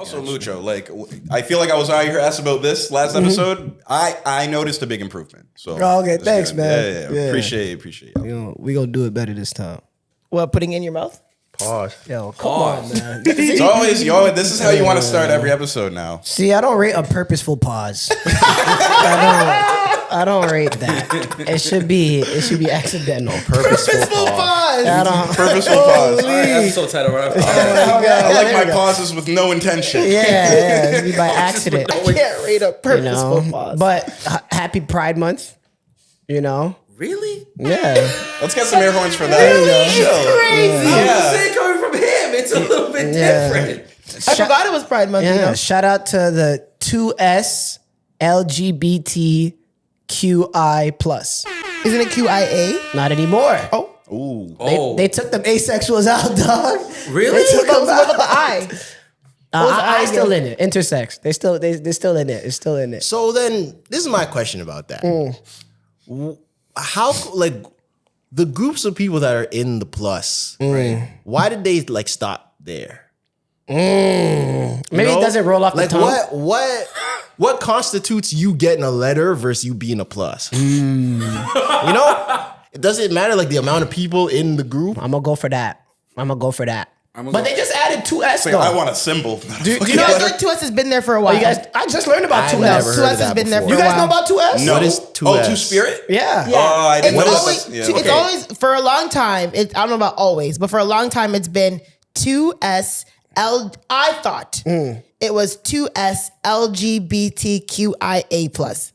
Also, Lucho, like, I feel like I was out here asked about this last episode. I noticed a big improvement. So, okay, thanks, man. Yeah. Appreciate it. We gonna do it better this time. What, putting in your mouth? Pause. Yo, come on, man. It's always, this is how you want to start every episode now. See, I don't rate a purposeful pause. I don't rate that. It should be accidental. Purposeful pause. Purposeful pause. I'm so tired of running. I like my pauses with no intention. Yeah, it'd be by accident. I can't rate a purposeful pause. But happy Pride Month. You know. Really? Yeah. Let's get some air horns for that. Crazy. I'm saying coming from him, it's a little bit different. I forgot it was Pride Month. Yeah. You know? Shout out to the 2S LGBTQI plus. Isn't it QIA? Not anymore. Oh. Ooh. They took them asexuals out, dog. Really? They took them What about the out. I? I still in it. Intersex. They're still in it. It's still in it. So then, this is my question about that. How, like, the groups of people that are in the plus, right? Why did they, like, stop there? Maybe it doesn't roll off the tongue. What constitutes you getting a letter versus you being a plus? You know? It doesn't matter, like, the amount of people in the group. I'm gonna go for that. But they just added 2S Like, though. I want a symbol. Do you know, I feel like 2S has been there for a while. You guys, I just learned about I've 2S. never heard of 2S has that been there for before. You a guys know while. about 2S? No. What is 2S? Oh, Two-Spirit? Yeah. Yeah. Oh, I didn't It's know always, that. Yeah, it's okay. always, for a long time, I don't know about always, but for a long time, it's been 2SL. I thought it was 2S LGBTQIA plus.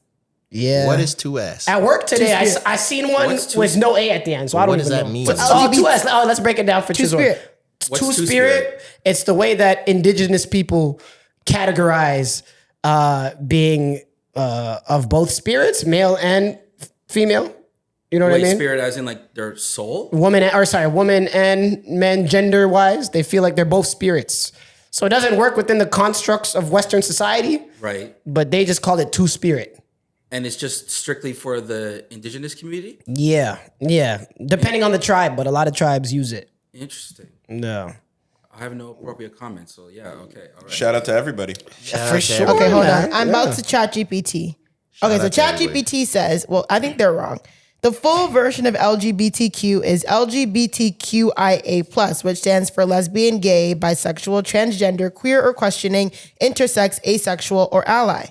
Yeah. What is 2S? At work today, Two-Spirit. I seen one What's with no A at the end, so I don't What even does that know. mean? What's LGBT? 2S? Oh, let's break it down for Tresor. Two-Spirit. What's Two-Spirit, Two-Spirit? it's the way that indigenous people categorize being of both spirits, male and female. You know what I mean? Spirit as in like their soul? Woman and men gender wise, they feel like they're both spirits. So it doesn't work within the constructs of Western society, Right. but they just call it Two-Spirit. And it's just strictly for the indigenous community? Yeah. Depending on the tribe, but a lot of tribes use it. Interesting. No. I have no appropriate comments, so yeah, okay. All right. Shout out to everybody. For sure. Okay, hold man. on. I'm about to ChatGPT. Okay, so out to everybody. ChatGPT says, well, I think they're wrong. The full version of LGBTQ is LGBTQIA+, which stands for lesbian, gay, bisexual, transgender, queer or questioning, intersex, asexual, or ally.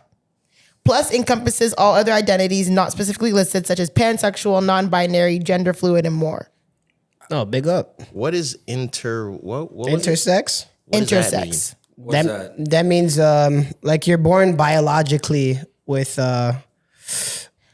Plus encompasses all other identities not specifically listed, such as pansexual, non-binary, gender fluid, and more. Oh, big up. What is what was it? Intersex. What does that mean? Intersex. What's that? That means like you're born biologically with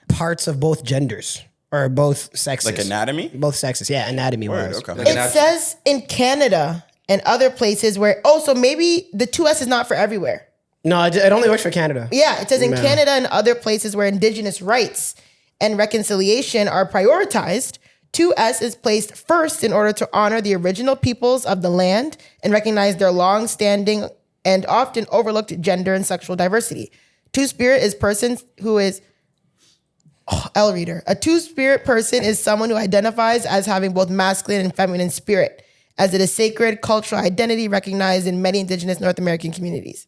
parts of both genders or both sexes. Like anatomy? Both sexes, yeah, anatomy wise. Okay. Like It says in Canada and other places where, so maybe the 2S is not for everywhere. No, it only works for Canada. Yeah, it says in Canada and other places where Indigenous rights and reconciliation are prioritized, 2S is placed first in order to honor the original peoples of the land and recognize their long-standing and often overlooked gender and sexual diversity. Two-Spirit is person who is... I'll read her. A Two-Spirit person is someone who identifies as having both masculine and feminine spirit, as it is sacred cultural identity recognized in many Indigenous North American communities.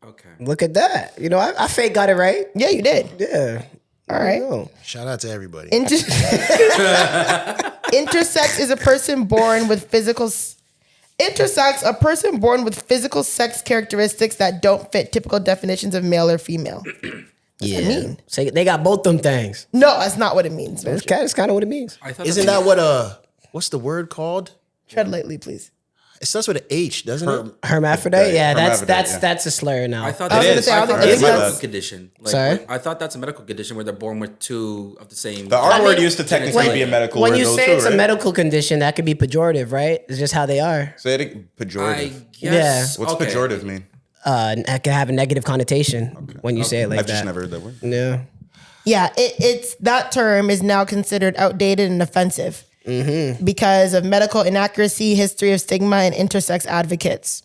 Okay. Look at that. You know, I fake got it right. Yeah, you did. Yeah. All right. Oh. Shout out to everybody. Intersex is a person born with physical... Intersex, a person born with physical sex characteristics that don't fit typical definitions of male or female. Yeah. What does that mean? So they got both them things. No, that's not what it means. That's kind of what it means. I thought Isn't that what what's the word called? Tread lightly, please. It starts with an H, doesn't it? Hermaphrodite? Yeah, Hermaphrodite, that's a slur now. I thought I was that gonna say, I don't think that's a it medical is. condition. Like, Sorry? I thought that's a medical condition where they're born with two of the same. The R word mean, used to technically be a medical when word, you though, say too, it's right? a medical condition, that could be pejorative, right? It's just how they are. Say it pejorative. I guess. What's okay. pejorative mean? It can have a negative connotation when you say it like I've that. just never heard that word. Yeah. Yeah, it's that term is now considered outdated and offensive because of medical inaccuracy, history of stigma, and intersex advocates.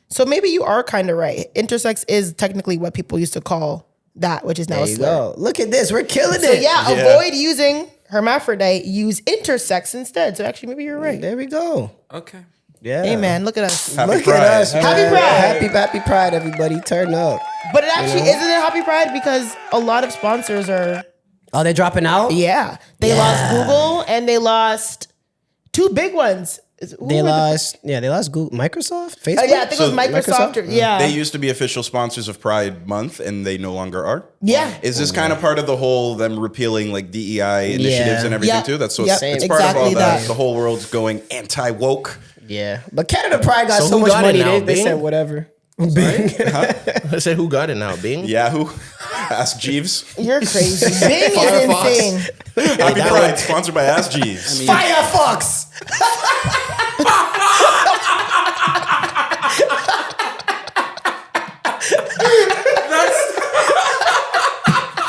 So maybe you are kind of right. Intersex is technically what people used to call that, which is now There a you slur. go. Look at this. We're killing So it. yeah, avoid using hermaphrodite. Use intersex instead. So actually, maybe you're right. There we go. Okay. Yeah. Hey man, look at us. Happy Look Pride. at us. Happy man. Pride. Happy Pride, everybody. Turn up. But it actually isn't it Happy Pride because a lot of sponsors are. Oh, they're dropping out? Yeah, they lost Google and they lost two big ones. They lost Google, Microsoft, Facebook. Yeah, I think it was So Microsoft. Or, yeah, They used to be official sponsors of Pride Month, and they no longer are. yeah. Is this kind of part of the whole them repealing like DEI initiatives and everything Yep. too? That's so Yep. it's part of all Exactly that. that. The whole world's going anti-woke. Yeah. But Canada Pride got So so who much got it money, now, they Bing? said whatever. Bing. I said, who got it now? Bing? Yahoo. Ask Jeeves. You're crazy. Bing is Firefox. insane. Happy Pride, sponsored by Ask Jeeves. Firefox.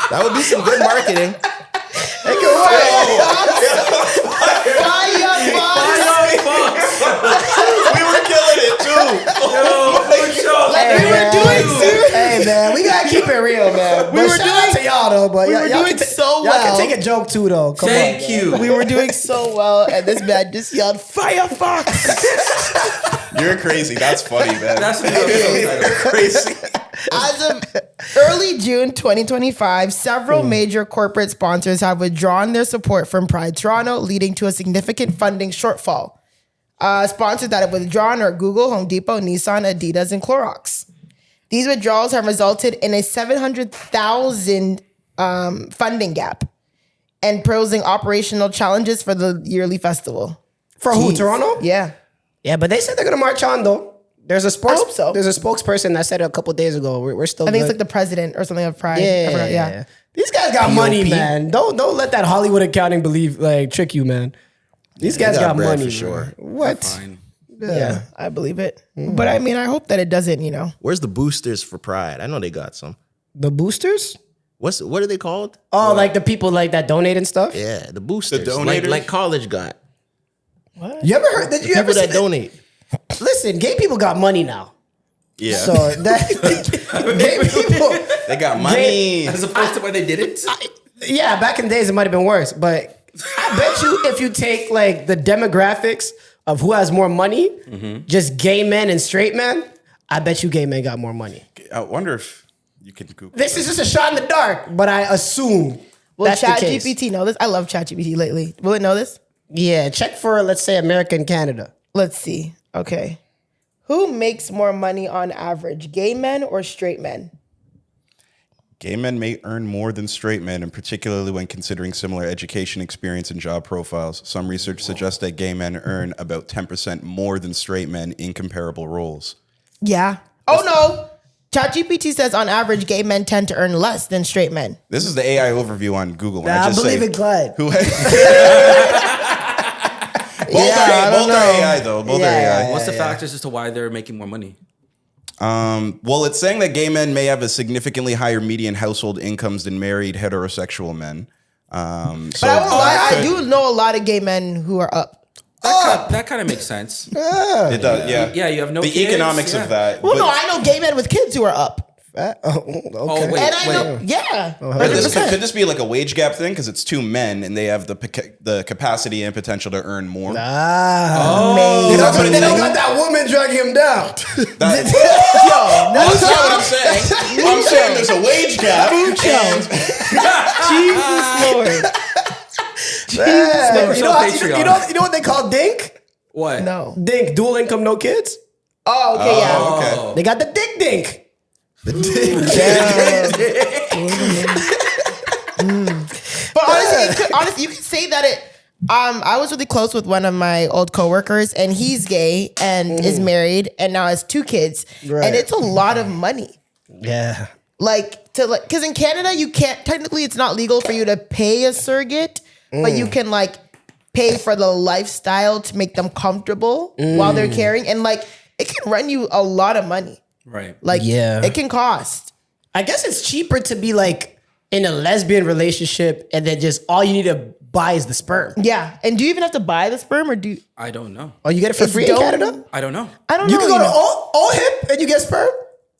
That would be some good marketing. We were killing it too. Hey man, we gotta keep it real, man. We were doing to y'all though, but we y'all were can doing ta- so y'all well. can take a joke too though. Come Thank on. you. We were doing so well, and this man just yelled Firefox. You're crazy. That's funny, man. That's the episode title. crazy. As of early June 2025, several major corporate sponsors have withdrawn their support from Pride Toronto, leading to a significant funding shortfall. Sponsors that have withdrawn are Google, Home Depot, Nissan, Adidas, and Clorox. These withdrawals have resulted in a $700,000 funding gap and posing operational challenges for the yearly festival. For who? Toronto? Yeah. Yeah, but they said they're gonna march on though. There's a hope so. There's a spokesperson that said it a couple days ago. We're still. I think good. it's like the president or something of Pride. I Yeah, forgot, yeah. These guys got money, man. Don't let that Hollywood accounting trick you, man. These guys got bread money for sure. man. What? Fine. Yeah, I believe it. But I mean, I hope that it doesn't, Where's the boosters for Pride? I know they got some. The boosters? What are they called? Oh, like the people like that donate and stuff. Yeah, the boosters. donators? Like college got. You ever heard that? You ever People see that donate. Listen, gay people got money now. Yeah. So that gay people. They got money. As opposed to why they did it. Yeah, back in the days it might have been worse, but I bet you if you take like the demographics of who has more money, just gay men and straight men, I bet you gay men got more money. I wonder if you can Google This is just a shot in the dark, but I assume Will that's the case. ChatGPT know this? I love ChatGPT lately. Will it know this? Yeah, check for let's say America and Canada. Let's see. Okay. Who makes more money on average, gay men or straight men? Gay men may earn more than straight men, and particularly when considering similar education experience and job profiles. Some research suggests that gay men earn about 10% more than straight men in comparable roles. Yeah. Oh no. ChatGPT says on average, gay men tend to earn less than straight men. This is the AI overview on Google. And I just believe say, it, Clyde. Who I don't both are know. AI though. Both are Yeah, AI. What's the factors as to why they're making more money? Well, it's saying that gay men may have a significantly higher median household incomes than married heterosexual men. But I won't lie, I do know a lot of gay men who are up. That kind of makes sense. It does, yeah. Yeah, you have no the kids, economics yeah. of that. Well, but- no, I know gay men with kids who are up. Okay. Oh, wait, And I know, yeah. But this, 100%. could this be like a wage gap thing? Because it's two men and they have the capacity and potential to earn more. They don't got that woman dragging him down. That's not what I'm saying. I'm saying there's a wage gap. and- Jesus Lord. You know what they call dink? What? No. Dink, dual income, no kids. Oh, okay, yeah. Okay. They got the dick dink. But honestly, you could say that it. I was really close with one of my old coworkers, and he's gay and is married, and now has 2 kids, Right. and it's a lot of money. Yeah. Because in Canada, you can't technically, it's not legal for you to pay a surrogate, but you can pay for the lifestyle to make them comfortable while they're caring, and it can run you a lot of money. Right. It can cost. I guess it's cheaper to be in a lesbian relationship and then just all you need to buy is the sperm. Yeah, and do you even have to buy the sperm, or do you? I don't know. Oh, you get it for It's free dope. in Canada? I don't know. I don't You know. can go to OHIP and you get sperm?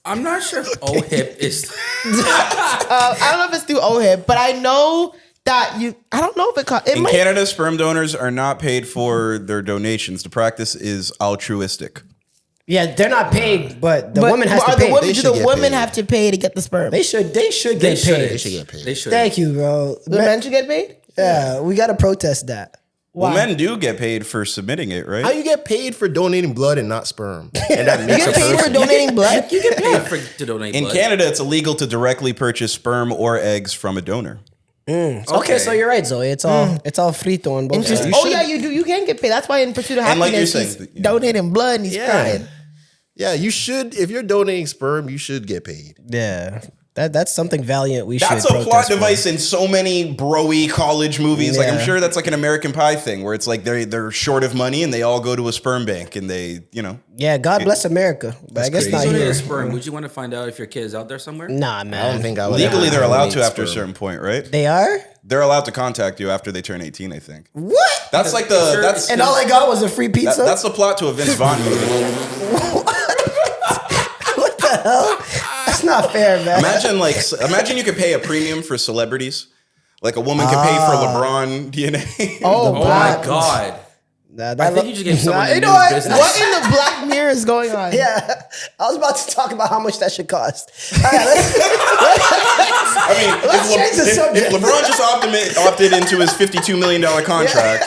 I'm not sure if OHIP is. I don't know if it's through OHIP, but I know that I don't know if it costs. In Canada, sperm donors are not paid for their donations. The practice is altruistic. Yeah, they're not paid, but the woman has to pay. Do the women have to pay to get the sperm? They should get paid. They should get paid. They should. Thank you, bro. The men should get paid? Yeah, we got to protest that. Well, men do get paid for submitting it, right? How you get paid for donating blood and not sperm? And that makes You get paid for donating blood? You get paid. To donate In blood. Canada, it's illegal to directly purchase sperm or eggs from a donor. Okay, so you're right, Zoe. It's all frito on both Interesting. sides. Oh, yeah, you do. You can get paid. That's why in Pursuit of And like Happiness, you're he's saying, yeah. donating blood and he's crying. Yeah, you should. If you're donating sperm, you should get paid. Yeah, that's something valiant. That's should a plot protest for. device in so many bro-y college movies. Like I'm Yeah. sure that's like an American Pie thing where it's like they're short of money and they all go to a sperm bank and they, Yeah, God bless America, but I guess crazy. not Donate here. a sperm. Would you want to find out if your kid is out there somewhere? Nah, I man. don't think I would. legally ever they're allowed to donate after a sperm. certain point, right? They are. They're allowed to contact you after they turn 18, I think. What? That's like And all I got was a free pizza. that's the plot to a Vince Vaughn movie. What the hell? That's not fair, man. Imagine you could pay a premium for celebrities. Like a woman could pay for LeBron DNA. Oh, Oh my God. That I think you just gave someone a you new know what? business. What in the Black Mirror is going on? Yeah, I was about to talk about how much that should cost. All right, I mean, Let's change the if subject. LeBron just opted into his $52 million contract,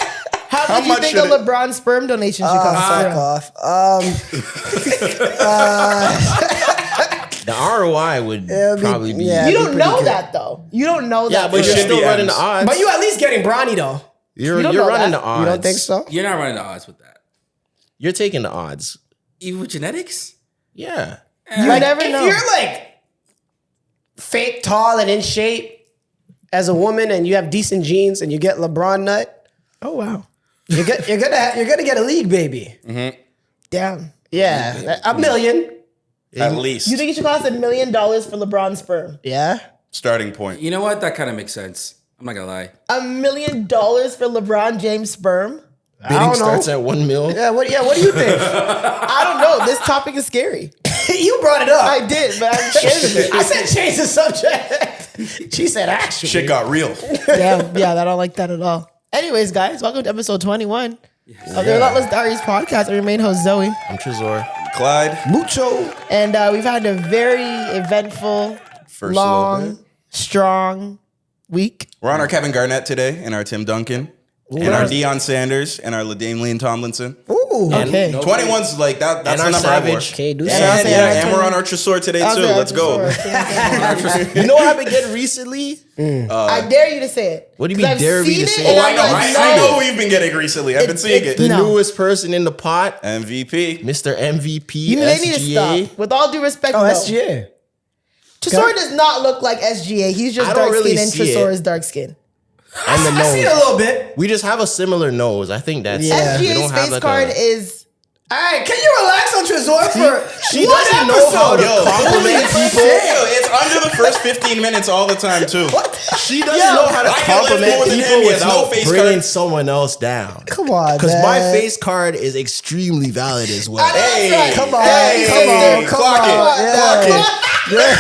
How much do you much think a should it- LeBron sperm donation should cost? fuck off. The ROI would It'll be- probably be. yeah. You That'd don't be know pretty good. that though. You don't know Yeah, that. but It you're should still be running M's. the odds. But you at least getting brawny though. You're don't know running that. the odds. You don't think so? You're not running the odds with that. You're taking the odds. Even with genetics? Yeah. You never if know. you're like fake tall and in shape as a woman, and you have decent genes, and you get LeBron nut, Oh wow. you're gonna get a league baby. Damn. Yeah, $1 million. at least You think it should cost $1 million for LeBron sperm? Yeah. starting point. You know what? That kind of makes sense. I'm not going to lie. $1 million for LeBron James sperm? Bidding don't know. starts at 1 mil. Yeah. What do you think? I don't know. This topic is scary. You brought it up. I did, but I'm scared of it. I said change the subject. She said actually. Shit got real. Yeah, I don't like that at all. Anyways, guys, welcome to episode 21 of the Relentless Diaries podcast. I'm your main host, Zoe. I'm Tresor. Clyde, Mucho. And we've had a very eventful, first long, little bit. strong week. We're on our Kevin Garnett today and our Tim Duncan and our Deion Sanders and our LaDainian Tomlinson. Ooh. Okay. 21's like that. That's And the our number I wore. Savage. Okay, do Yeah, something. I'll And, say yeah, our and we're on our Tresor today too. Okay, Let's go. You know what I've been getting recently? I dare you to say it. What do you mean 'Cause I've dare me seen to it say and it? Oh, I I'm know. like, I no. know who you've been getting recently. I've been seeing it. The No. newest person in the pot, MVP. Mr. MVP, You they need to SGA. stop. With all due respect, Oh, no. SGA. Tresor does not look like SGA. He's just I don't dark really skin and see it. Tresor is dark skin. And the I see it a nose. little bit. We just have a similar nose. I think that's Yeah. we SGA's don't have face like card a, is All right, can you relax on Tresor for She one doesn't know how to episode? compliment people. It's under the first 15 minutes all the time too. She doesn't know how to I can lift compliment more than people him. He has no without face bringing card. someone else down. Come on, Because my man. face card is extremely valid as well. Hey, Come on, hey, come on, come clock on. it. Yeah.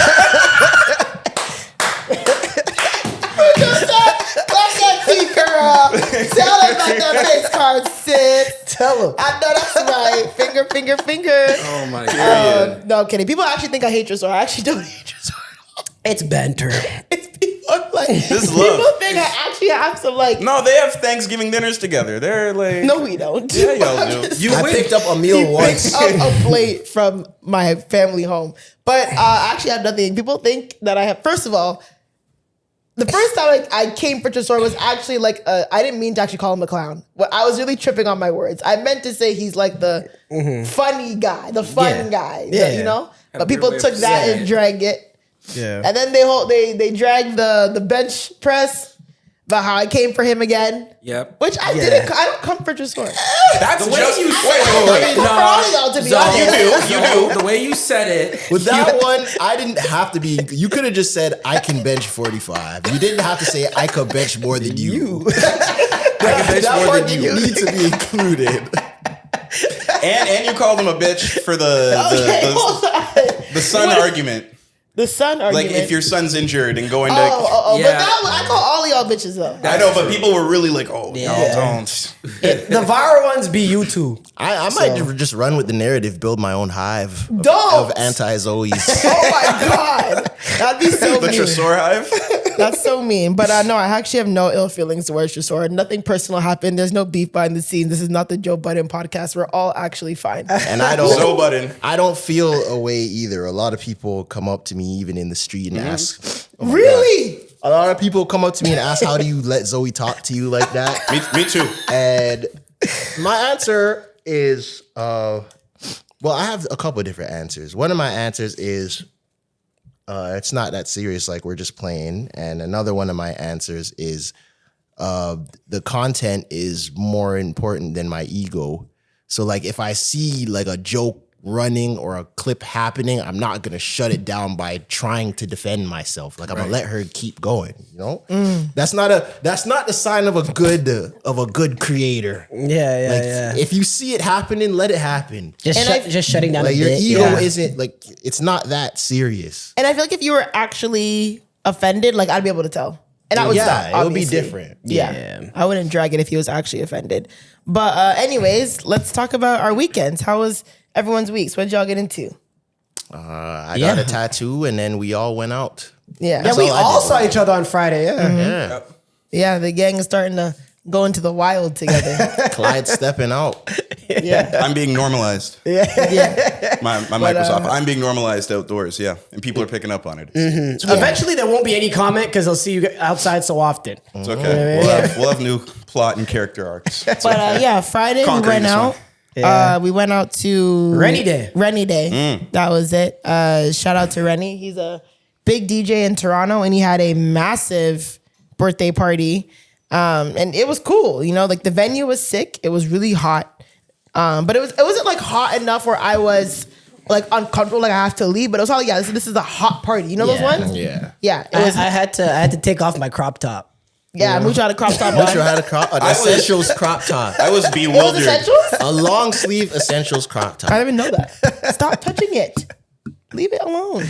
Fuck that T girl. Tell her about that face card, sis. Tell him. I know that's right. Finger. Oh my God. No, I'm kidding. People actually think I hate Tresor. I actually don't hate Tresor. It's banter. It's people like is people love. think I actually have some like. No, they have Thanksgiving dinners together. They're like, No, we don't. Yeah, y'all do. You I win. picked up a meal He once. picked up a plate from my family home. But I actually have nothing. People think that I have. First of all, the first time I came for Tresor was actually like I didn't mean to actually call him a clown. But I was really tripping on my words. I meant to say he's like the funny guy, the fun guy. Yeah. You know. Had a But weird people way of took that saying and it. dragged it. Yeah. And then they dragged the bench press about how I came for him again. Yep. Which I didn't. I don't come for Tresor. that's The way just you wait, said wait, wait. I come for all of y'all, to be honest. You do. The way you said it. With that one, I didn't have to be. You could have just said, I can bench 45. You didn't have to say, I could bench more than you. I can bench That more part than you. didn't need to be included. And you called him a bitch for the son argument. The son argument. Like if your son's injured and going to. But Yeah. I call all of y'all bitches though. I know, but people were really like, "Oh, y'all don't." The viral ones be you two. I might just run with the narrative, build my own hive Don't. of anti-Zoes. Oh my god, that'd be so The mean. Tresor hive. That's so mean. But no, I actually have no ill feelings towards Tresor. Nothing personal happened. There's no beef behind the scenes. This is not the Joe Budden podcast. We're all actually fine. And I don't So button. I don't feel a way either. A lot of people come up to me even in the street and ask, oh my Really? God. A lot of people come up to me and ask, how do you let Zoe talk to you like that? Me too. And my answer is, well, I have a couple of different answers. One of my answers is, it's not that serious, like we're just playing. And another one of my answers is, the content is more important than my ego. So like if I see like a joke running or a clip happening, I'm not gonna shut it down by trying to defend myself. Like I'm gonna let her keep going. You know, that's not the sign of a good creator. Yeah. If you see it happening, let it happen. Just shutting down Like a your bit. ego Yeah. isn't like it's not that serious. And I feel like if you were actually offended, like I'd be able to tell. And I would Yeah, stop, it would be obviously. different. Yeah. I wouldn't drag it if he was actually offended. But anyways, let's talk about our weekends. How was everyone's weeks? What did y'all get into? I got a tattoo, and then we all went out. Yeah. Yeah, we all I all did. saw each other on Friday. Yeah. Yeah, Yeah, the gang is starting to go into the wild together. Clyde stepping out. Yeah. I'm being normalized. Yeah. My mic was off. I'm being normalized outdoors. Yeah, and people are picking up on it. Eventually, there won't be any comment because they'll see you outside so often. It's okay. We'll have new plot and character arcs. But yeah, Friday Conquering we went this out. We went out to Rennie Day. Rennie Day. That was it. Shout out to Rennie. He's a big DJ in Toronto, and he had a massive birthday party. And it was cool. You know, like the venue was sick. It was really hot. But it wasn't like hot enough where I was like uncomfortable, like I have to leave. But it was all like, yeah, this is a hot party. You know those Yeah. ones? Yeah. Yeah. It was. I had to take off my crop top. Yeah, Mucho had a crop top Metro on. had an essentials crop top. I was It was bewildered. essentials? A long sleeve essentials crop top. I didn't even know that. Stop touching it. Leave it alone.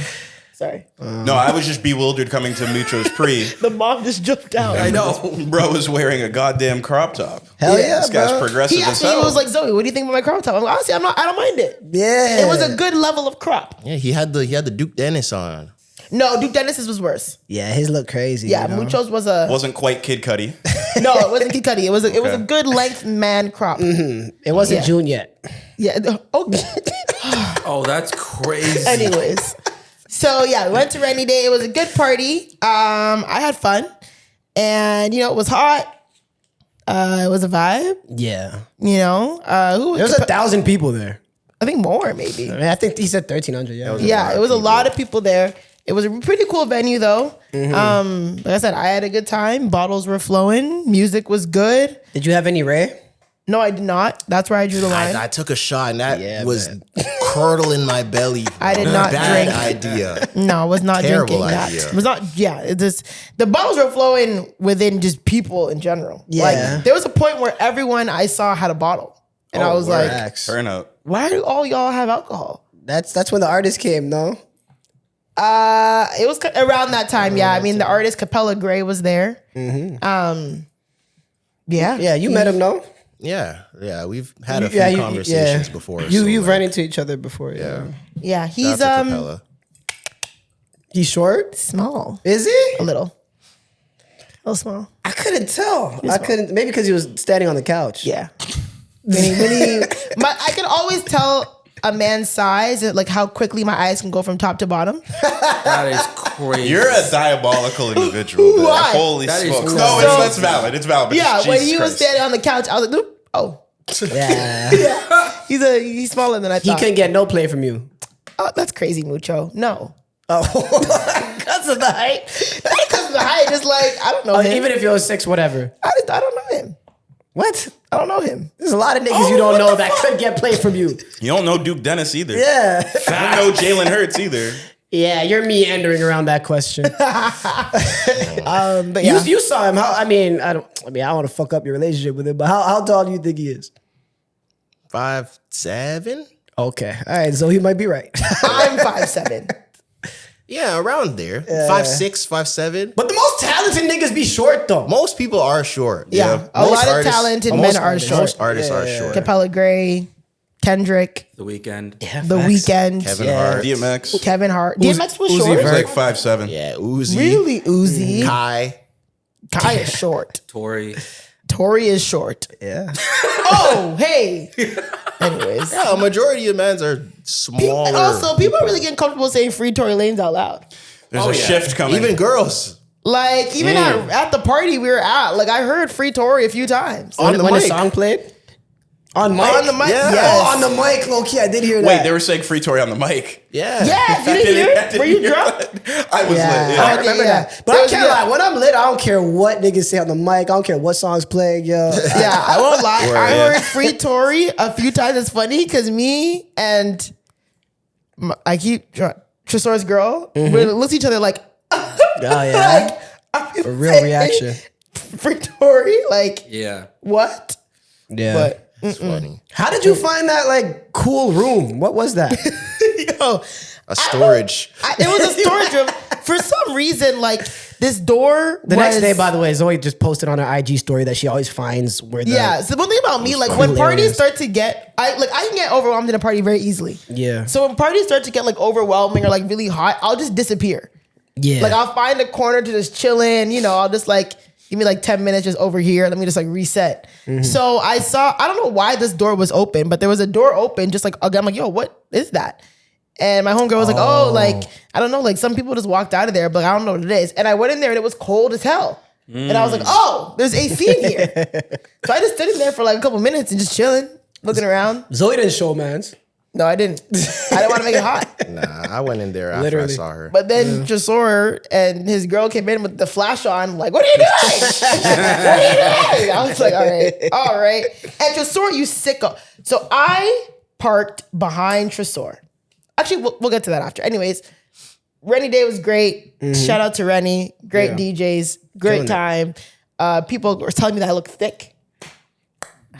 Sorry. No, I was just bewildered coming to Mutro's pre. The mom just jumped out. I know. Bro was wearing a goddamn crop top. Hell yeah, This guy's bro. progressive He as asked me, hell. he was like, Zoe, what do you think about my crop top? I'm like, honestly, I don't mind it. Yeah. It was a good level of crop. Yeah, he had the Duke Dennis on. No, Duke Dennis's was worse. Yeah, his look crazy. Yeah, you know? Mucho's was a Wasn't quite Kid Cudi. no, it wasn't Kid Cudi. It was a good length man crop. It wasn't Yeah. June yet. Yeah. Okay. Oh, that's crazy. Anyways, so yeah, we went to Rennie Day. It was a good party. I had fun, and you know it was hot. It was a vibe. Yeah. You know, who There was 1,000 people there. I think more maybe. I mean, I think he said 1,300. Yeah. Yeah, it was a lot of people there. It was a pretty cool venue though. Like I said, I had a good time. Bottles were flowing. Music was good. Did you have any Ray? No, I did not. That's where I drew the line. I took a shot and that Yeah, was man. curdling my belly. I did not Bad drink. idea. No, I was not Terrible drinking that. idea. It was not. Yeah, it just the bottles were flowing within just people in general. Yeah. Like there was a point where everyone I saw had a bottle, and I was like, Facts. Turn up. "Why do all y'all have alcohol?" That's when the artist came, no? It was around that time. Yeah, I mean the artist Capella Gray was there. Yeah, Yeah, you met him, no? Yeah, we've had a Yeah, few you- conversations yeah. before. You've ran into each other before, yeah. yeah. He's That's a Capella. He's short? small, Is he? a little small. I couldn't tell. I couldn't. Maybe because he was standing on the couch. Yeah. I can always tell a man's size, like how quickly my eyes can go from top to bottom. That is crazy. You're a diabolical individual. man. Why? Holy That is smokes. crazy. No, So- that's valid. It's valid. But Yeah, Jesus when he was Christ. standing on the couch, I was like, "Oop, oh, Yeah. he's smaller than I He thought. couldn't get no play from you. Oh, that's crazy, Mucho. No, Oh, because of the height. not because of the height. Just like I don't know him. Even if he was 6, whatever. I don't know him. What? I don't know him. There's a lot of niggas you don't know that could get play from you. You don't know Duke Dennis either. Yeah. You don't know Jalen Hurts either. Yeah, you're meandering around that question. But yeah, You saw him. I don't want to fuck up your relationship with him, but how tall do you think he is? 5'7". Okay. All right. So he might be right. I'm 5'7". Yeah, around there. 5'6", 5'7". But the most talented niggas be short though. Most people are short. Yeah. A lot of talented men are short. Most artists are short. Capella Gray, Kendrick, The Weeknd. The Weeknd, Kevin Hart. DMX. Kevin Hart. DMX was Uzi short. He was like 5'7". Yeah, Uzi. Really, Uzi. Kai. Kai is short. Tory. Tory is short. Yeah. Oh, hey. Anyways. Yeah, a majority of men's are smaller. And also, people are really getting comfortable saying free Tory Lanez out loud. There's a shift coming. Even girls. Like, even at the party we were at, like, I heard free Tory a few times. On the when the mic. song played? On mic? On the mic, Yeah. yes. Oh, on the mic, low key, I did hear that. Wait, they were saying Free Tory on the mic. Yeah. Yes, you didn't hear it? Were you drunk? I was Yeah, lit. I Yeah. remember yeah. that. But There I was- can't lie. When I'm lit, I don't care what niggas say on the mic. I don't care what songs playing, yo. Yeah, I won't lie. Word, I yeah. heard free Tory a few times. It's funny because me and Tresor's girl, we look at each other like, Oh, yeah. like, A real reaction. free Tory, like, Yeah. what? Yeah. But It's funny. How did you find that like cool room? What was that? yo, A storage. it was a storage room. For some reason, like this door. The next day, by the way, Zoe just posted on her IG story that she always finds where the Yeah. So one thing about me, like when cool parties areas. start to get, I can get overwhelmed in a party very easily. Yeah. So when parties start to get like overwhelming or like really hot, I'll just disappear. Yeah. Like I'll find a corner to just chill in. You know, I'll just like give me like 10 minutes just over here. Let me just like reset. So I don't know why this door was open, but there was a door open. Just like I'm like, yo, what is that? And my homegirl was like, oh, like I don't know, like some people just walked out of there, but I don't know what it is. And I went in there and it was cold as hell. And I was like, oh, there's AC in here. So I just stood in there for like a couple minutes and just chilling, looking around. Zoe didn't show mans. No, I didn't. I didn't want to make it hot. Nah, I went in there after Literally. I saw her. But then Tresor and his girl came in with the flash on, like, what are you doing? What are you doing? I was like, all right. And Tresor, you sicko. So I parked behind Tresor. Actually, we'll get to that after. Anyways, Rennie Day was great. Shout out to Rennie. Great DJs. Great Killing time. People were telling me that I look thick.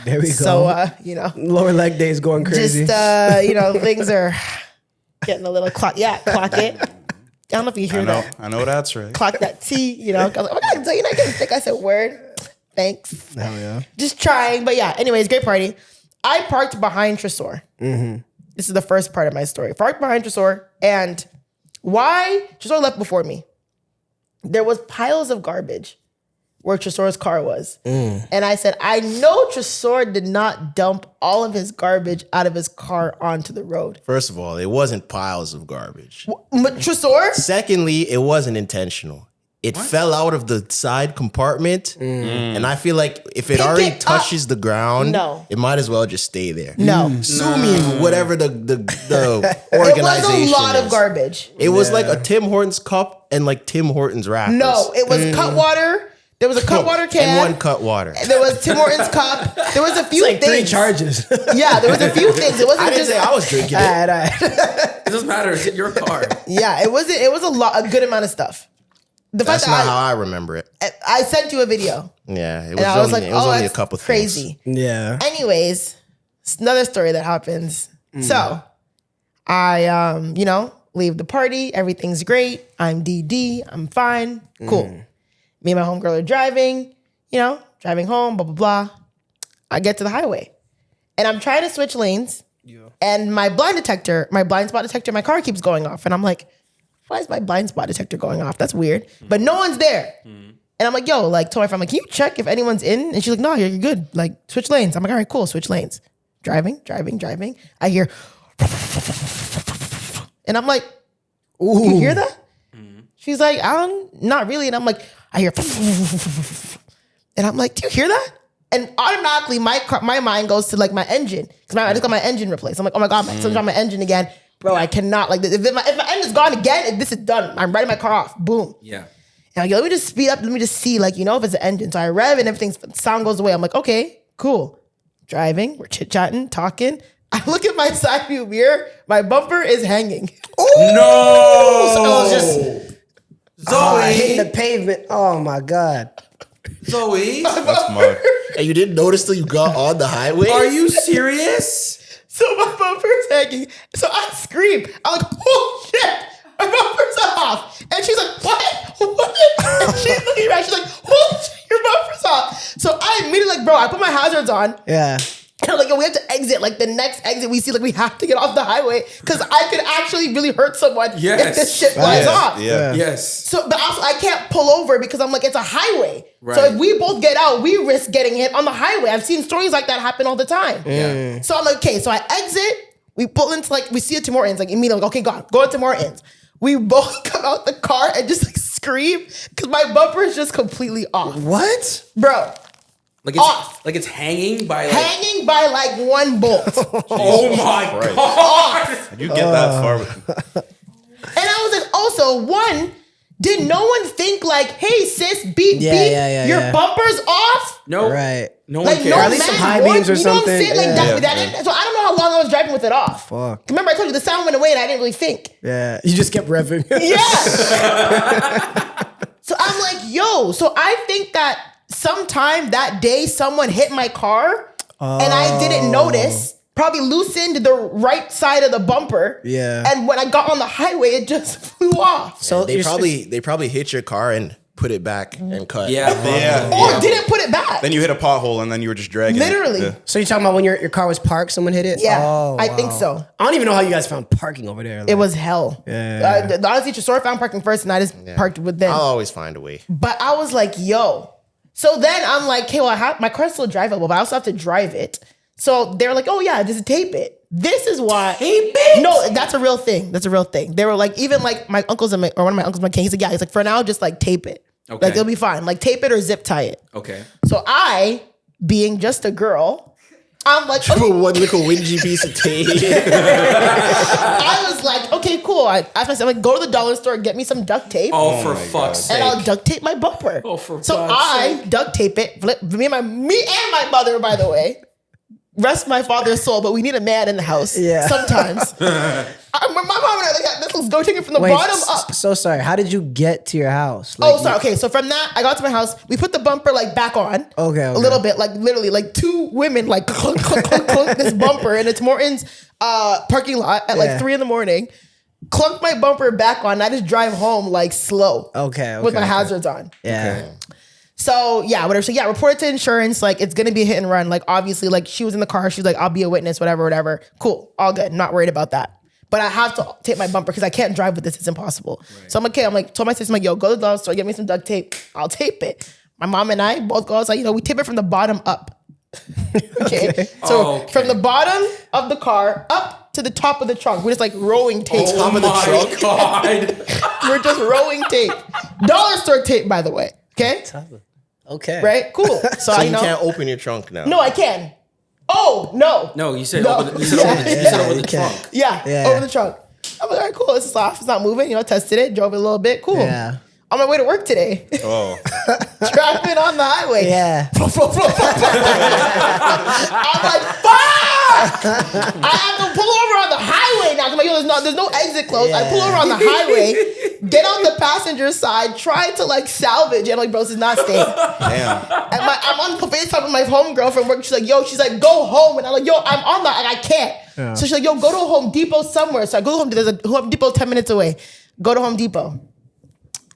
There we go. So, you know, Lower leg day is going crazy. just, you know, things are getting a little clock. Yeah, clock it. I don't know if you hear that. I know that's right. Clock that T, you know. I was like, oh my God, so you're not getting thick. I said, word. Thanks. Hell yeah. Just trying. But yeah, anyways, great party. I parked behind Tresor. This is the first part of my story. Parked behind Tresor. And why Tresor left before me? There was piles of garbage where Tresor's car was. And I said, I know Tresor did not dump all of his garbage out of his car onto the road. First of all, it wasn't piles of garbage. But Tresor? Secondly, it wasn't intentional. It fell out of the side compartment, and I feel like if it Pick already it touches the ground, No. it might as well just stay there. No. Sue me, whatever the It organization was a lot of is. garbage. It was like a Tim Hortons cup and like Tim Hortons wrappers. No, it was cut water. There was a cut water can. and one cut water. There was Tim Hortons cup. There was a few Like things. 3 charges. Yeah, there was a few things. It wasn't I didn't just. say I was drinking it. It doesn't matter. It's in your car. Yeah, it wasn't. It was a good amount of stuff. The fact That's not that how I remember it. I sent you a video, Yeah, it was and I was only, like, it was "Oh, only a that's couple things. crazy." Yeah. Anyways, it's another story that happens. So, I you know, leave the party. Everything's great. I'm DD. I'm fine. Cool. Me and my homegirl are driving. You know, driving home. Blah blah blah. I get to the highway, and I'm trying to switch lanes. And my blind spot detector, my car keeps going off, and I'm like, why is my blind spot detector going off? That's weird. But no one's there. And I'm like, yo, like, told my friend, I'm like, can you check if anyone's in? And she's like, no, you're good. Like, switch lanes. I'm like, all right, cool, switch lanes. Driving. I hear, and I'm like, ooh, you hear that? She's like, not really. And I'm like, I hear, and I'm like, do you hear that? And automatically my mind goes to like my engine. Because I just got my engine replaced. I'm like, oh my God, someone's on my engine again. Bro, I cannot, like, if my engine's gone again, this is done. I'm writing my car off. Boom. Yeah. And I'm like, yo, let me just speed up. Let me just see, like, you know, if it's an engine. So I rev and everything's, sound goes away. I'm like, okay, cool. Driving, we're chit-chatting, talking. I look at my side view mirror. My bumper is hanging. No! So it was just Zoe! hitting the pavement. Oh my God. Zoe! That's mud. And you didn't notice till you got on the highway? Are you serious? So my bumper's hanging. So I scream. I'm like, oh shit, my bumper's on off. And she's like, what? And she's looking around. She's like, oh, your bumper's off. So I immediately like, bro, I put my hazards on. Yeah. And I'm like, yo, we have to exit. Like the next exit we see, like we have to get off the highway because I could actually really hurt someone if this shit flies off. Yeah. Yes. So, but also I can't pull over because I'm like, it's a highway. Right. So if we both get out, we risk getting hit on the highway. I've seen stories like that happen all the time. Yeah. So I'm like, okay, so I exit. We pull into like, we see a Tim Hortons, like immediately, like, okay, go to Tim Hortons. We both come out the car and just like scream because my bumper is just completely off. What? Bro. Like it's Off. like it's hanging by like. Hanging by like one bolt. Oh my god! You get that far. And I was like, also, one, did no one think like, hey sis, beep, your bumper's off? No, Right. No one Like cares. no Or at least some high beams or you know what I'm something. saying? Like Yeah. that. So I don't know how long I was driving with it off. Fuck. Remember I told you the sound went away and I didn't really think. Yeah. You just kept revving. Yeah. So I'm like, yo, so I think that sometime that day someone hit my car and I didn't notice. Probably loosened the right side of the bumper. Yeah. And when I got on the highway, it just flew off. So They probably hit your car and put it back and cut. Yeah. Or didn't put it back. Then you hit a pothole and then you were just dragging it. Literally. Yeah. So you're talking about when your car was parked, someone hit it? Yeah, Oh, I think wow. so. I don't even know how you guys found parking over there. It was hell. Yeah. Honestly, Tresor found parking first and I just parked with them. I'll always find a way. But I was like, yo. So then I'm like, okay, well, my car's still drivable, but I also have to drive it. So they're like, oh yeah, just tape it. This is why. Tape it? No, that's a real thing. That's a real thing. They were like, even like my uncles or one of my uncles, my king, he's like, yeah, he's like, for now, just like tape it. Okay. Like it'll be fine. Like tape it or zip tie it. Okay. So I, being just a girl, I'm like, okay. One little whingy piece of tape. I was like, okay, cool. I asked myself, like, go to the dollar store, get me some duct tape. Oh, for fuck's sake. And I'll duct tape my bumper. Oh, for so God's I sake. duct tape it. Me and my mother, by the way. Rest my father's soul, but we need a man in the house. Yeah. Sometimes. My mom and I like, let's go take it from the bottom up. So sorry. How did you get to your house? Oh, sorry. Okay, so from that, I got to my house. We put the bumper like back on. Okay. A little bit, like literally, like two women like clunk, clunk, clunk, clunk this bumper, and it's Morton's parking lot at like 3 a.m. Clunk my bumper back on. And I just drive home like slow. With my hazards on. Yeah. Okay. So yeah, whatever. So yeah, report it to insurance. Like it's gonna be a hit and run. Like obviously, like she was in the car. She's like, I'll be a witness. Whatever. Cool. All good. Not worried about that. But I have to tape my bumper because I can't drive with this. It's impossible. Right. So I'm okay. I'm like, told my sister, I'm like, yo, go to the dollar store, get me some duct tape. I'll tape it. My mom and I both go outside. We tape it from the bottom up. Okay. So from the bottom of the car up to the top of the trunk. We're just like rowing tape. Oh my God. We're just rowing tape. Dollar store tape, by the way. Okay. Okay. Right. Cool. So you can't open your trunk now. No, I can. Oh no. No, you said No. over the trunk. Yeah. Over the trunk. I'm like, all right, cool. This is off. It's not moving. Tested it, drove it a little bit. Cool. Yeah. On my way to work today. Oh. Driving on the highway. Yeah. I'm like, fuck! I have to pull over on the highway now. I'm like, yo, there's no exit close. I pull over on the highway, get on the passenger side, try to like salvage. I'm like, bro, this is not staying. Damn. And I'm on FaceTime with my homegirl from work. She's like, she's like, go home. And I'm like, yo, I'm on that. Like, I can't. Yeah. So she's like, yo, go to Home Depot somewhere. So I go to Home Depot. There's a Home Depot 10 minutes away. Go to Home Depot.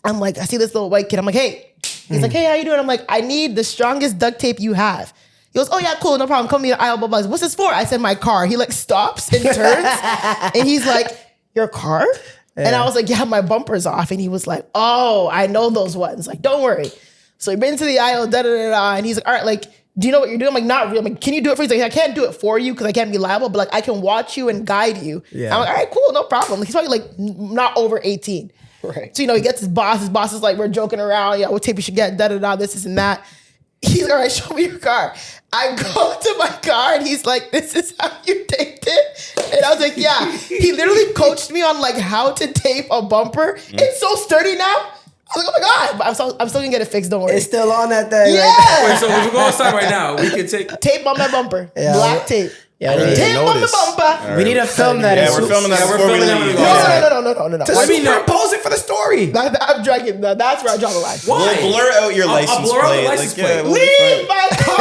I'm like, I see this little white kid. I'm like, hey. He's like, hey, how you doing? I'm like, I need the strongest duct tape you have. He goes, oh yeah, cool, no problem. Come to the aisle, blah, blah. What's this for? I said, my car. He like stops and turns. And he's like, your car? Yeah. And I was like, yeah, my bumper's off. And he was like, oh, I know those ones. Like, don't worry. So he been to the aisle, da-da-da-da. And he's like, all right, like, do you know what you're doing? I'm like, not really. I'm like, can you do it for you? He's like, I can't do it for you because I can't be liable, but like, I can watch you and guide you. Yeah. I'm like, all right, cool, no problem. Like, he's probably like not over 18. Right. So, he gets his boss. His boss is like, we're joking around. Yeah, what tape you should get, da-da-da, this and that. He's like, all right, show me your car. I go to my car and he's like, this is how you taped it? And I was like, yeah. He literally coached me on like how to tape a bumper. It's so sturdy now. I was like, oh my God. But I'm still gonna get it fixed, don't worry. It's still on that thing. Yeah. Like, Wait, so if we go outside right now, we can take tape on my bumper. Yeah. Black tape. Yeah, tape on the bumper. We need to film that. Yeah, we're filming that we're before we filming that leave. when we go. No. To superimpose it for the story. I'm dragging. That's where I draw the line. Why? We'll blur out your license I'll blur out the plate. license Like, plate. we'll be fine. Leave my car.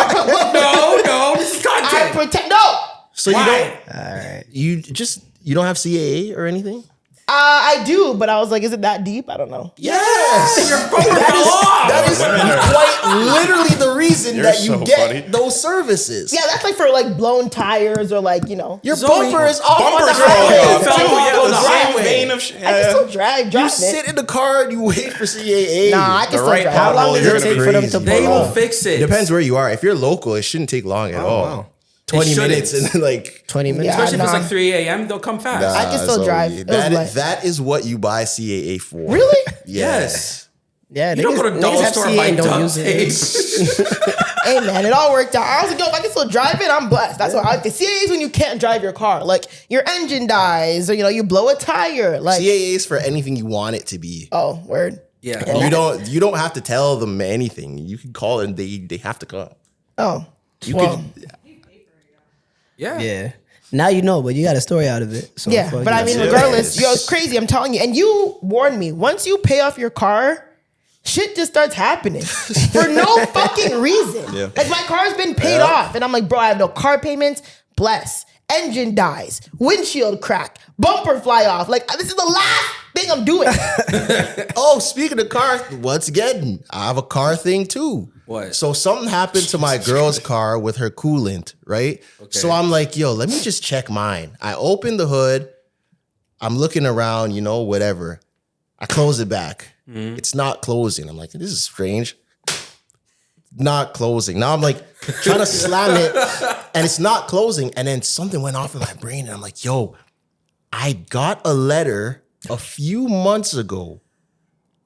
No, this is I content. pretend. No. So Why? you don't have CAA or anything? I do, but I was like, is it that deep? I don't know. Yes, your bumper fell off. That is quite literally the reason You're that you so get funny. those services. Yeah, that's like for like blown tires or like, you know. Your Zoe, bumper is off on the Bumpers are all highway. off, Fell too. off Yeah, on the the same highway. vein of I can still drive You it. sit in the car and you wait for CAA. Nah, I can The still right drive. How long pothole does is it gonna take be for them to crazy. They pull will up? fix it. Depends where you are. If you're local, it shouldn't take long at all. wow. 20 shouldn't. minutes and then like 20 minutes. Yeah. Especially if it's Nah. like 3 a.m., they'll come fast. I can still drive. It was lit. that is what you buy CAA for. Really? Yes. Yeah, You don't go to niggas dollar have store CA and buy and don't duct use it. tape. Hey man, it all worked out. I was like, yo, if I can still drive it, I'm blessed. That's why the CAA is when you can't drive your car. Like your engine dies or you blow a tire. Like CAA is for anything you want it to be. oh, word. Yeah. And you don't have to tell them anything. You can call and they have to come. Oh. You Well, could Yeah. Yeah. Now you know, but you got a story out of it. So yeah, fuck but I it. mean, Yeah. regardless, yo, it's crazy. I'm telling you. And you warned me. Once you pay off your car, shit just starts happening for no fucking reason. Yeah. Like my car's been paid off, and I'm like, bro, I have no car payments. Bless. Engine dies. Windshield crack. Bumper fly off. Like this is the last thing I'm doing. Oh, speaking of cars, once again, I have a car thing too. What? So something happened to my girl's car with her coolant, right? So I'm like, yo, let me just check mine. I open the hood. I'm looking around, whatever. I close it back. It's not closing. I'm like, this is strange. Not closing. Now I'm like trying to slam it and it's not closing. And then something went off in my brain and I'm like, yo, I got a letter a few months ago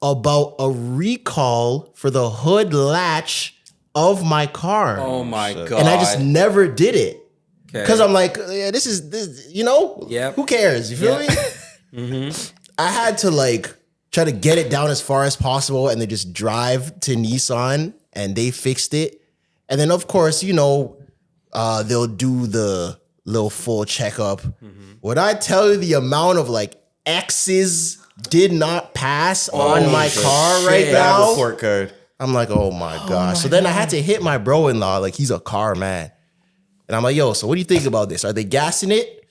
about a recall for the hood latch of my car. Oh my God. And I just never did it. Okay. Because I'm like, yeah, this is, Yep. who cares? You feel me? I had to like try to get it down as far as possible and then just drive to Nissan and they fixed it. And then of course, they'll do the little full checkup. Would I tell you the amount of like X's did not pass on my car right shit. Bad now? report card. I'm like, oh my gosh. So then I had to hit my bro-in-law, like he's a car man. And I'm like, yo, so what do you think about this? Are they gassing it?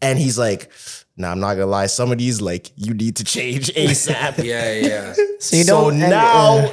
And he's like, nah, I'm not gonna lie. Some of these, like, you need to change ASAP. Yeah. So you So don't and, now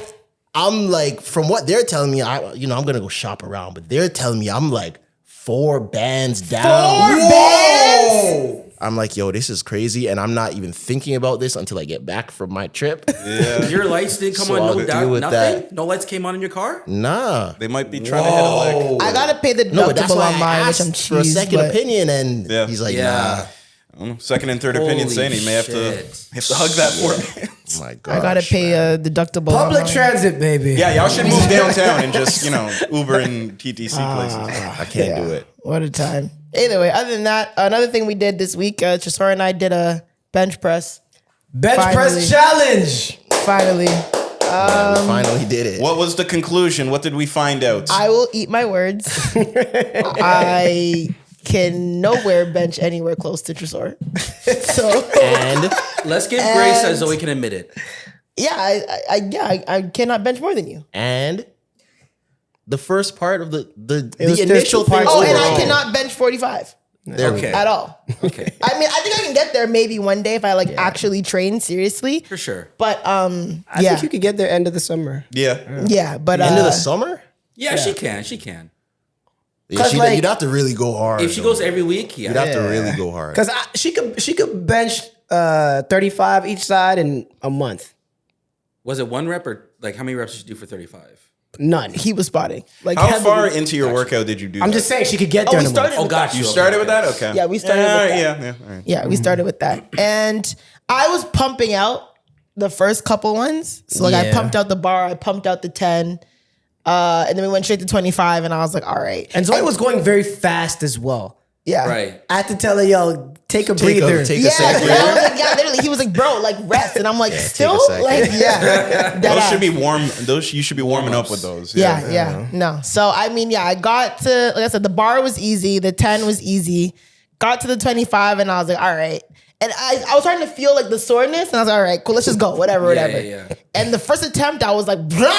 I'm like, from what they're telling me, I'm gonna go shop around, but they're telling me I'm like 4 bands down. 4 bands? I'm like, yo, this is crazy, and I'm not even thinking about this until I get back from my trip. Yeah. Your lights didn't come So on, I'll no deal doubt, with nothing? that. No lights came on in your car? Nah. They might be trying to hit a lick. I gotta pay the No, but that's deductible why on mine, I which I'm asked for a cheesed, second but- opinion, and Yeah. he's like, Yeah. I don't know. Second and third opinion Holy saying he may have to shit. hug that for me. nah. Oh my God. I gotta pay a deductible. on public mine. transit, baby. Yeah, y'all should move downtown and just, Uber and TTC places. I can't do it. What a time. Either way, other than that, another thing we did this week, Tresor and I did a bench press. Bench Finally. press challenge. Finally. Yeah, we finally did it. What was the conclusion? What did we find out? I will eat my words. I can nowhere bench anywhere close to Tresor. So And Let's give grace so Zoe can admit it. yeah, I cannot bench more than you. the first part of the was- initial there's two thing. parts Oh, to and it. I cannot bench 45 There we Okay. go. at all. Okay. I mean, I think I can get there maybe one day if I actually train seriously. For sure. But I yeah, think you could get there end of the summer. Yeah. yeah. But End of the summer? Yeah, she can. She can. Yeah, 'Cause, like- you'd have to really go hard. If she though. goes every week, yeah. You'd have to really go hard. Because she could bench 35 each side in a month. Was it 1 rep or like how many reps did you do for 35? None. he was spotting. Like How heavily. far into your workout did you do I'm that? just saying she could get Oh, there we in a started month. Oh, with got that. you. You started with that? Okay. Yeah, we started with that. Yeah. All right. Yeah, we started with that. And I was pumping out the first couple ones. So like I Yeah. pumped out the bar, I pumped out the 10. And then we went straight to 25 and I was like, all right. And Zoe was going very fast as well. Yeah. Right. I had to tell her, yo, take a breather. Take Yeah, a second. I was like, yeah, literally. He was like, bro, like rest. And I'm like, still? second. Like, yeah. Those should be warm. You should be warming up with those. Yeah. No. So, I mean, yeah, I got to, like I said, the bar was easy. The 10 was easy. Got to the 25 and I was like, all right. And I was starting to feel like the soreness and I was like, all right, cool, let's just go, whatever. Yeah. And the first attempt, I was like, blah.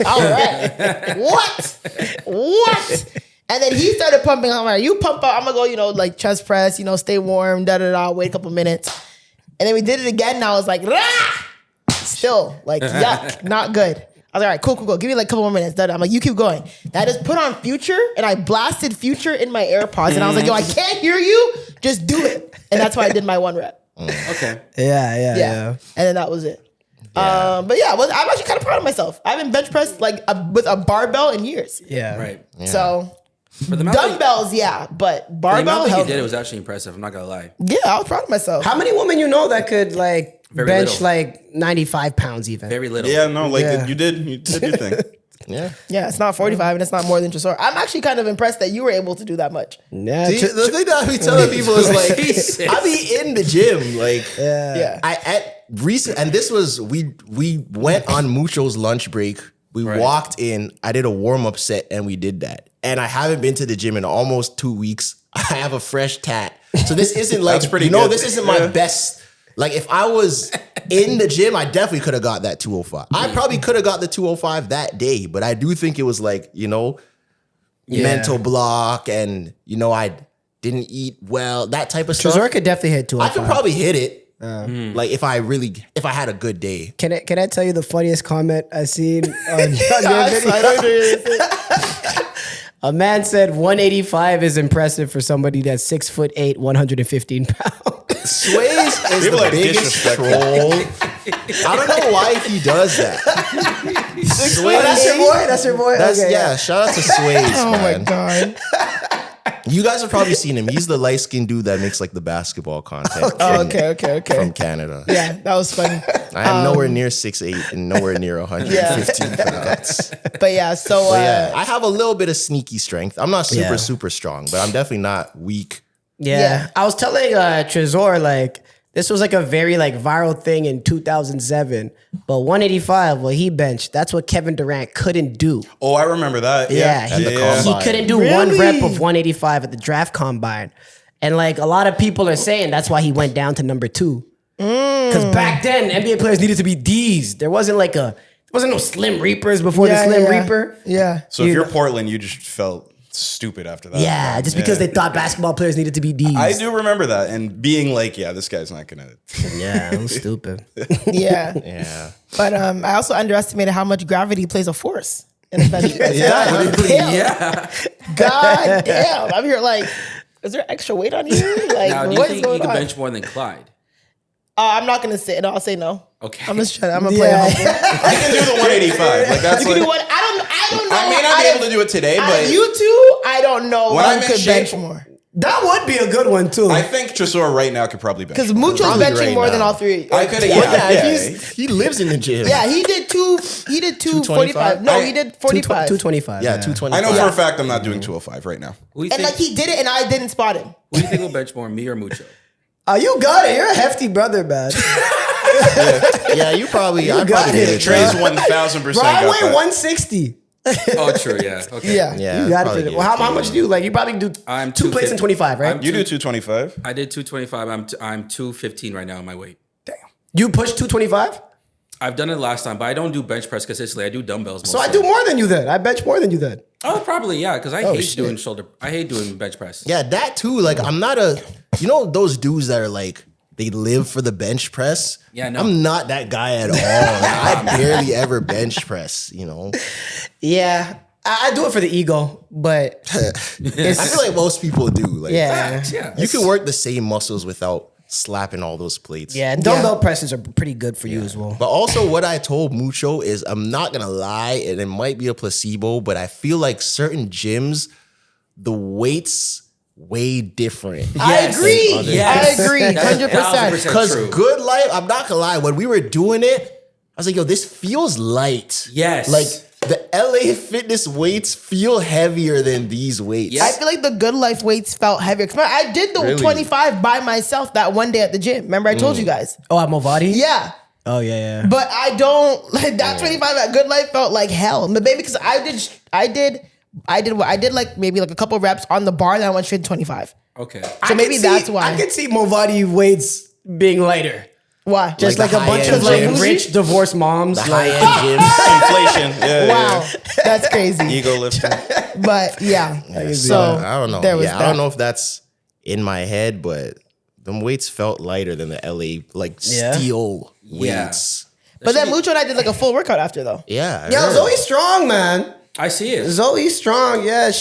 All right. What? And then he started pumping. I'm like, you pump out. I'm going to go, like chest press, stay warm, wait a couple minutes. And then we did it again. And I was like, rah! Still, like, yuck, not good. I was like, all right, cool. Give me like a couple more minutes. I'm like, you keep going. And I just put on Future and I blasted Future in my AirPods. And I was like, yo, I can't hear you. Just do it. And that's why I did my 1 rep. Okay. Yeah. And then that was it. But yeah, I'm actually kind of proud of myself. I haven't bench pressed like with a barbell in years. Yeah. Right. So For the amount dumbbells, yeah, but the barbell amount that you held. did, it was actually impressive. I'm not gonna lie. Yeah, I was proud of myself. How many women you know that could like Very bench little. like 95 pounds even? Very little. Yeah, no, like Yeah. you did your thing. Yeah. Yeah, it's not 45 and it's not more than Tresor. I'm actually kind of impressed that you were able to do that much. Yeah. See, the thing that I be telling people is like, Jesus. I be in the gym, like, Yeah. I at recent, and this was we went on Mucho's lunch break. We walked in. I did a warm up set, and we did that. And I haven't been to the gym in almost 2 weeks. I have a fresh tat, so this isn't like That's pretty you know. good. This isn't my best. Like if I was in the gym, I definitely could have got that 205. I probably could have got the 205 that day, but I do think it was like mental block, and I didn't eat well, that type of stuff. Tresor could definitely hit I 205. could probably hit it. Like if I had a good day. Can I tell you the funniest comment I seen on your video? A man said 185 is impressive for somebody that's 6'8", 115 pounds. Sways is People the are biggest disrespectful. troll. I don't know why he does that. Sways, That's your boy. that's Okay, yeah. Shout out to Sways, Oh man. my God. You guys have probably seen him. He's the light skinned dude that makes like the basketball content. Oh, okay. From Canada. Yeah, that was funny. I am nowhere near 6'8" and nowhere near 115 for the guts. But yeah, so But yeah, I have a little bit of sneaky strength. I'm not Yeah. super strong, but I'm definitely not weak. Yeah. I was telling Tresor like this was like a very like viral thing in 2007, but 185, well, he benched. That's what Kevin Durant couldn't do. Oh, I remember that. Yeah, At the he combine. couldn't do one rep of 185 at the draft combine. And like a lot of people are saying that's why he went down to number 2. Because back then, NBA players needed to be Ds. There wasn't no Slim Reapers before the Slim Reaper. Yeah. So if you're Portland, you just felt stupid after that. Yeah, just because they thought basketball players needed to be Ds. I do remember that and being like, yeah, this guy's not gonna. Yeah, I'm stupid. Yeah. Yeah. But I also underestimated how much gravity plays a force in a bench press. Yeah. God damn. Yeah. God damn. I'm here like, is there extra weight on here? Like, Now, do you what is think you going can on? bench more than Clyde? I'm not gonna say no. I'll say no. Okay. I'm just trying. I'm gonna play. Yeah. I can do the 185. Like that's You like. can do what? I don't know. I may not be able to do it today, but you two, I don't know When I'm who in could shape- bench more. That would be a good one too. I think Tresor right now could probably bench. Because Mucho's Probably benching right more than now. all three. I could. He lives in the gym. Yeah, he did 245. No, he did 45. 225. Yeah, 225. I know for a fact I'm not doing 205 right now. Who do you And think? like he did it, and I didn't spot him. Who do you think will bench more, me or Mucho? Oh, you got it. You're a hefty brother, man. Yeah, you probably. I got probably it. did it. Trey's 1,000% Bro, I got weigh that. 160. Oh, true. Yeah. Okay. Yeah. Yeah, You got probably it. did. Well, how much do you like? You probably do I'm 2 plates and 25, right? You do 225. I did 225. I'm 215 right now in my weight. You push 225? I've done it last time, but I don't do bench press consistently. I do dumbbells. So I mostly. do more than you then. I bench more than you then. Oh, probably yeah. Because I hate shit. doing shoulder. I hate doing bench press. Yeah, that too. Like, I'm not a. You know those dudes that are like they live for the bench press. Yeah, no. I'm not that guy at all. Like, I barely ever bench press. You know, Yeah. I do it for the ego, but I feel like most people do. Like, yeah. Yeah. you can work the same muscles without slapping all those plates. Yeah, and dumbbell presses are pretty good for you as well. But also, what I told Mucho is, I'm not gonna lie, and it might be a placebo, but I feel like certain gyms, the weights way different. Yes. I agree. Yes. I agree. That's 100%. 1,000% Because true. Good Life, I'm not gonna lie, when we were doing it, I was like, yo, this feels light. Yes. Like the LA Fitness weights feel heavier than these weights. Yes. I feel like the Good Life weights felt heavier. 'Cause I did the Really? 25 by myself that one day at the gym. Remember I told you guys? Oh, at Movati? Yeah. Oh, yeah. But I don't like that 25 at Good Life felt like hell. But maybe because I did like maybe like a couple reps on the bar, then I went straight to 25. Okay. So maybe that's why. I could see Movati weights being lighter. Why? Just Like like, the a bunch high-end of like gyms? rich divorced moms. The Like, high-end gyms. Inflation. Yeah. wow. That's crazy. Ego lifting. But yeah. So I don't know. there was Yeah, I that. don't know if that's in my head, but them weights felt lighter than the LA Yeah. steel Yeah. weights. But then Mucho and I did like a full workout after though. Yeah. I Yo, heard. Zoe's strong, man. I see it. Zoe's strong. Yeah,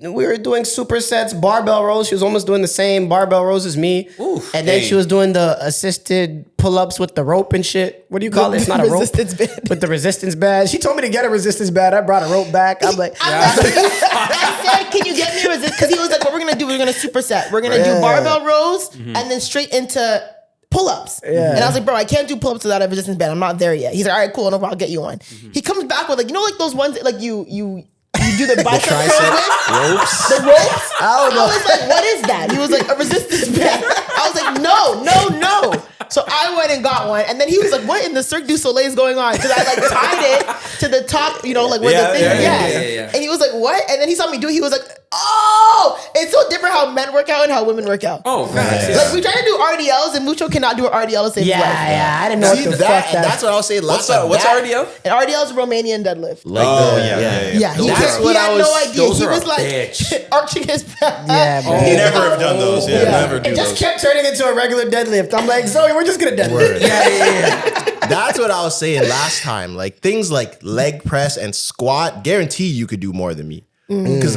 we were doing supersets, barbell rows. She was almost doing the same barbell rows as me. Oof. And then Hey. she was doing the assisted pull-ups with the rope and shit. What do you call it? It's not a rope. Resistance band. With the resistance band. She told me to get a resistance band. I brought a rope back. I'm like, I said, can you get me a resist? Because he was like, what we're gonna do, we're gonna superset. We're gonna do barbell rows and then straight into pull-ups. Yeah. And I was like, bro, I can't do pull-ups without a resistance band. I'm not there yet. He's like, all right, cool, no problem, I'll get you one. He comes back with like, you know, like those ones that like you do the bicep curl with? ropes. The ropes? I don't know. I was like, what is that? He was like, a resistance band. I was like, no. So I went and got one. And then he was like, what in the Cirque du Soleil is going on? Because I like tied it to the top, you know, like where Yeah, the thing yeah, yeah. And he was like, what? And then he saw me do it. He was like, oh, it's so different how men work out and how women work out. Oh, facts. Like we try to do RDLs and Mucho cannot do an RDL the same yeah, way. I didn't know See, what the fuck that's what I was saying last time. What's That- RDO? And RDL is Romanian deadlift. Like Yeah, he, That's he what had I no was- idea. those He are a was like bitch. arching his back. Yeah, bro. You never have done those. Yeah, Yeah. never do It just those. kept turning into a regular deadlift. I'm like, Zoe, we're just gonna deadlift. Word. Yeah. That's what I was saying last time. Like things like leg press and squat, guarantee you could do more than me. Because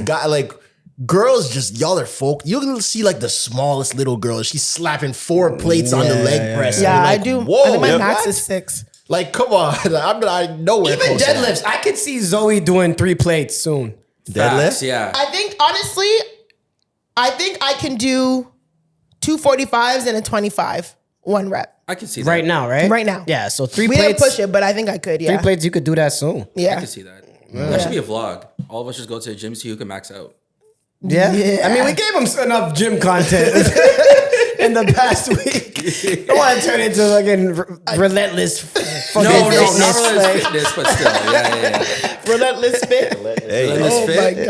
girls just y'all are folk. You'll see like the smallest little girl. She's slapping 4 plates on the leg press. and Yeah, you're I like, do. Whoa, I think my yeah, max what? is 6. Like, come on. I'm nowhere Even close to that. deadlifts. I could see Zoe doing 3 plates soon. Deadlift? Facts, yeah. I think honestly, I can do 2 45s and a 25, 1 rep. I can see that. Right now, right? Right now. Yeah, so 3 We didn't plates. push it, but I think I could. 3 Yeah, plates, you could do that soon. I yeah. can see that. That should be a vlog. All of us just go to the gym, see who can max out. Yeah? Yeah. I mean, we gave him enough gym content in the past week. I want to turn into fucking relentless fucking No, fitness, not really like- fitness, but still. Yeah. Relentless fit. Hey, Relentless Oh fit. my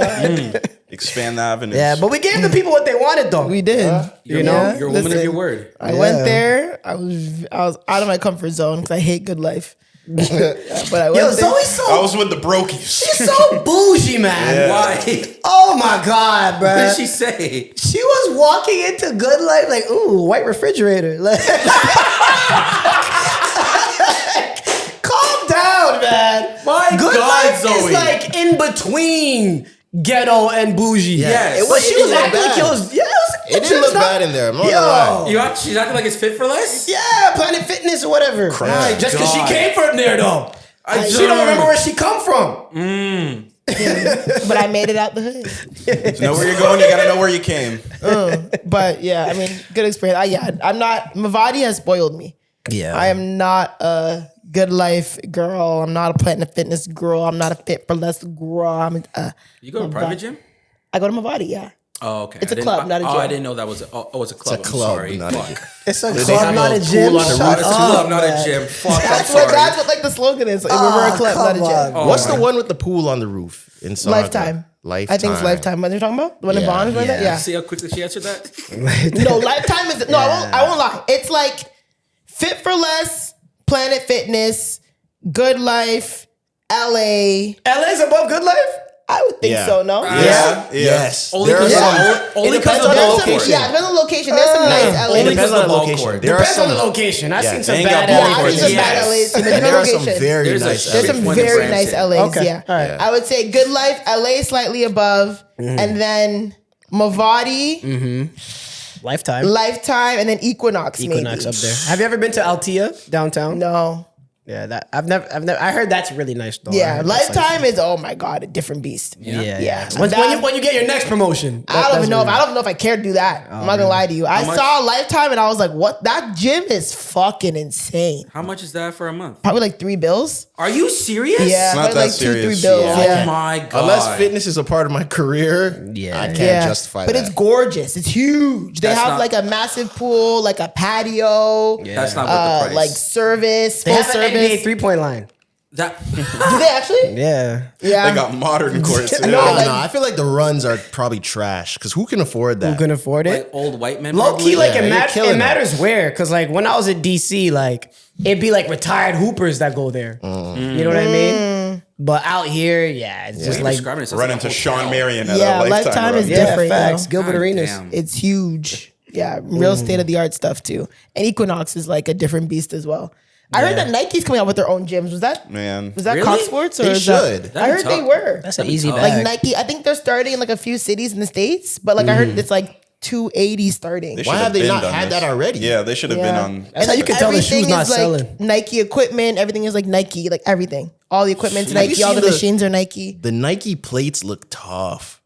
god, expand the avenues. Yeah, but we gave the people what they wanted, though. we did. You know? know, you're a woman of Listen. your word. I went there. I was out of my comfort zone because I hate good life. But I went Yo, there. Zoe's I so, was with the brokies. she's so bougie, man. Why? Oh my God, bro. What did she say? She was walking into Good Life like, ooh, white refrigerator. Like, calm down, man. My Good God, Life Zoe. is like in between ghetto and bougie. Yes. But she It was didn't look acting like bad. it was, It didn't look bad in there. I'm not gonna lie. Yo. She's acting like it's fit for less? Yeah, Planet Fitness or whatever. My Just because she God. came from there, though. She don't remember where she come from. But I made it out the hood. To know where you're going, you gotta know where you came. But yeah, I mean, good experience. I'm not. Mavadi has spoiled me. Yeah. I am not a good life girl. I'm not a Planet Fitness girl. I'm not a fit for less girl. You go to a private gym? I go to Mavadi. Yeah, Oh, okay. It's a I didn't- club, not a Oh, gym. I didn't know that was it's a club. It's a club, I'm sorry. not a Fuck. gym. It's a They club, have not a a gym. pool on the Shut roof. It's a up, club, not man. a gym. Fuck, I'm that's sorry. what like the slogan is. We're a club, not a come gym. on. What's the one with the pool on the roof in Sonic? Lifetime. Lifetime. I think it's Lifetime. What are you talking about? The one in Yeah. Bond? Or something like that? Yeah. See how quickly she answered that? No, Lifetime is no. I won't lie. It's like Fit for Less, Planet Fitness, Good Life, LA. LA's above Good Life? I would think Yeah. so. No. Yeah. Yes. Only There are because some- only it depends because of on the the location. location. Yeah, it depends on the location. There's some nice LA. Only It depends on the the ball location. court. There are Depends on some. the location. I've Yeah, seen some they ain't bad got ball LA Yeah, I courts. think some Yes. bad LAs. Too, but And there are some location. very There's a nice. strip There's some one in very nice Brampton. LAs. Okay, Yeah. all right. I would say Good Life, LA slightly above, and then Mavadi, Lifetime. Lifetime, and then Equinox. Equinox maybe. up there. Have you ever been to Altea downtown? No. Yeah, that I've never. I heard that's really nice though. I Yeah, heard that's Lifetime is oh my god, a different beast. Yeah. Yeah. When you get your next promotion, I don't even know if I don't know if I care to do that. I'm not gonna lie to you. I much? saw Lifetime and I was like, what? That gym is fucking insane. How much is that for a month? Probably like $3 Are you serious? Yeah, not probably that like 2-3 serious. bills. Yeah. Oh Yeah. my god. Unless fitness is a part of my career, Yeah. I can't Yeah. justify but that. it's gorgeous. It's huge. They That's have not- like a massive pool, like a patio, That's not worth the price. like service, They full have an NBA service. 3-point line. that. Do they actually? Yeah. Yeah. They got modern courts. No, I don't like- know. I feel like the runs are probably trash because who can afford that? Who can afford it? Like old white men. Low probably? key, like Yeah, you're it killing matters where, cause like when I was at DC, like it'd be like retired hoopers that go there. You know what I mean? But out here, yeah, it's just You're like describing it, it sounds Run like a into hotel. Sean Marion at Yeah, a Lifetime Lifetime run. is yeah, different, facts. yo. Gilbert God Arenas. damn. It's huge. Yeah, real state of the art stuff too. And Equinox is like a different beast as well. I heard that Nike's coming out with their own gyms. Was that Man. Really? Cox Sports or They is should. that? I heard they were. That's an easy Like bag. Nike, I think they're starting in like a few cities in the States, but like I heard it's like 280 starting. They Why should have they been not done had this. that already? Yeah, they should have been on. That's how you can tell the shoe's everything not is like selling. Nike equipment, everything is like Nike, like everything. All the equipment's Have you Nike, all the seen the- machines are Nike. The Nike plates look tough.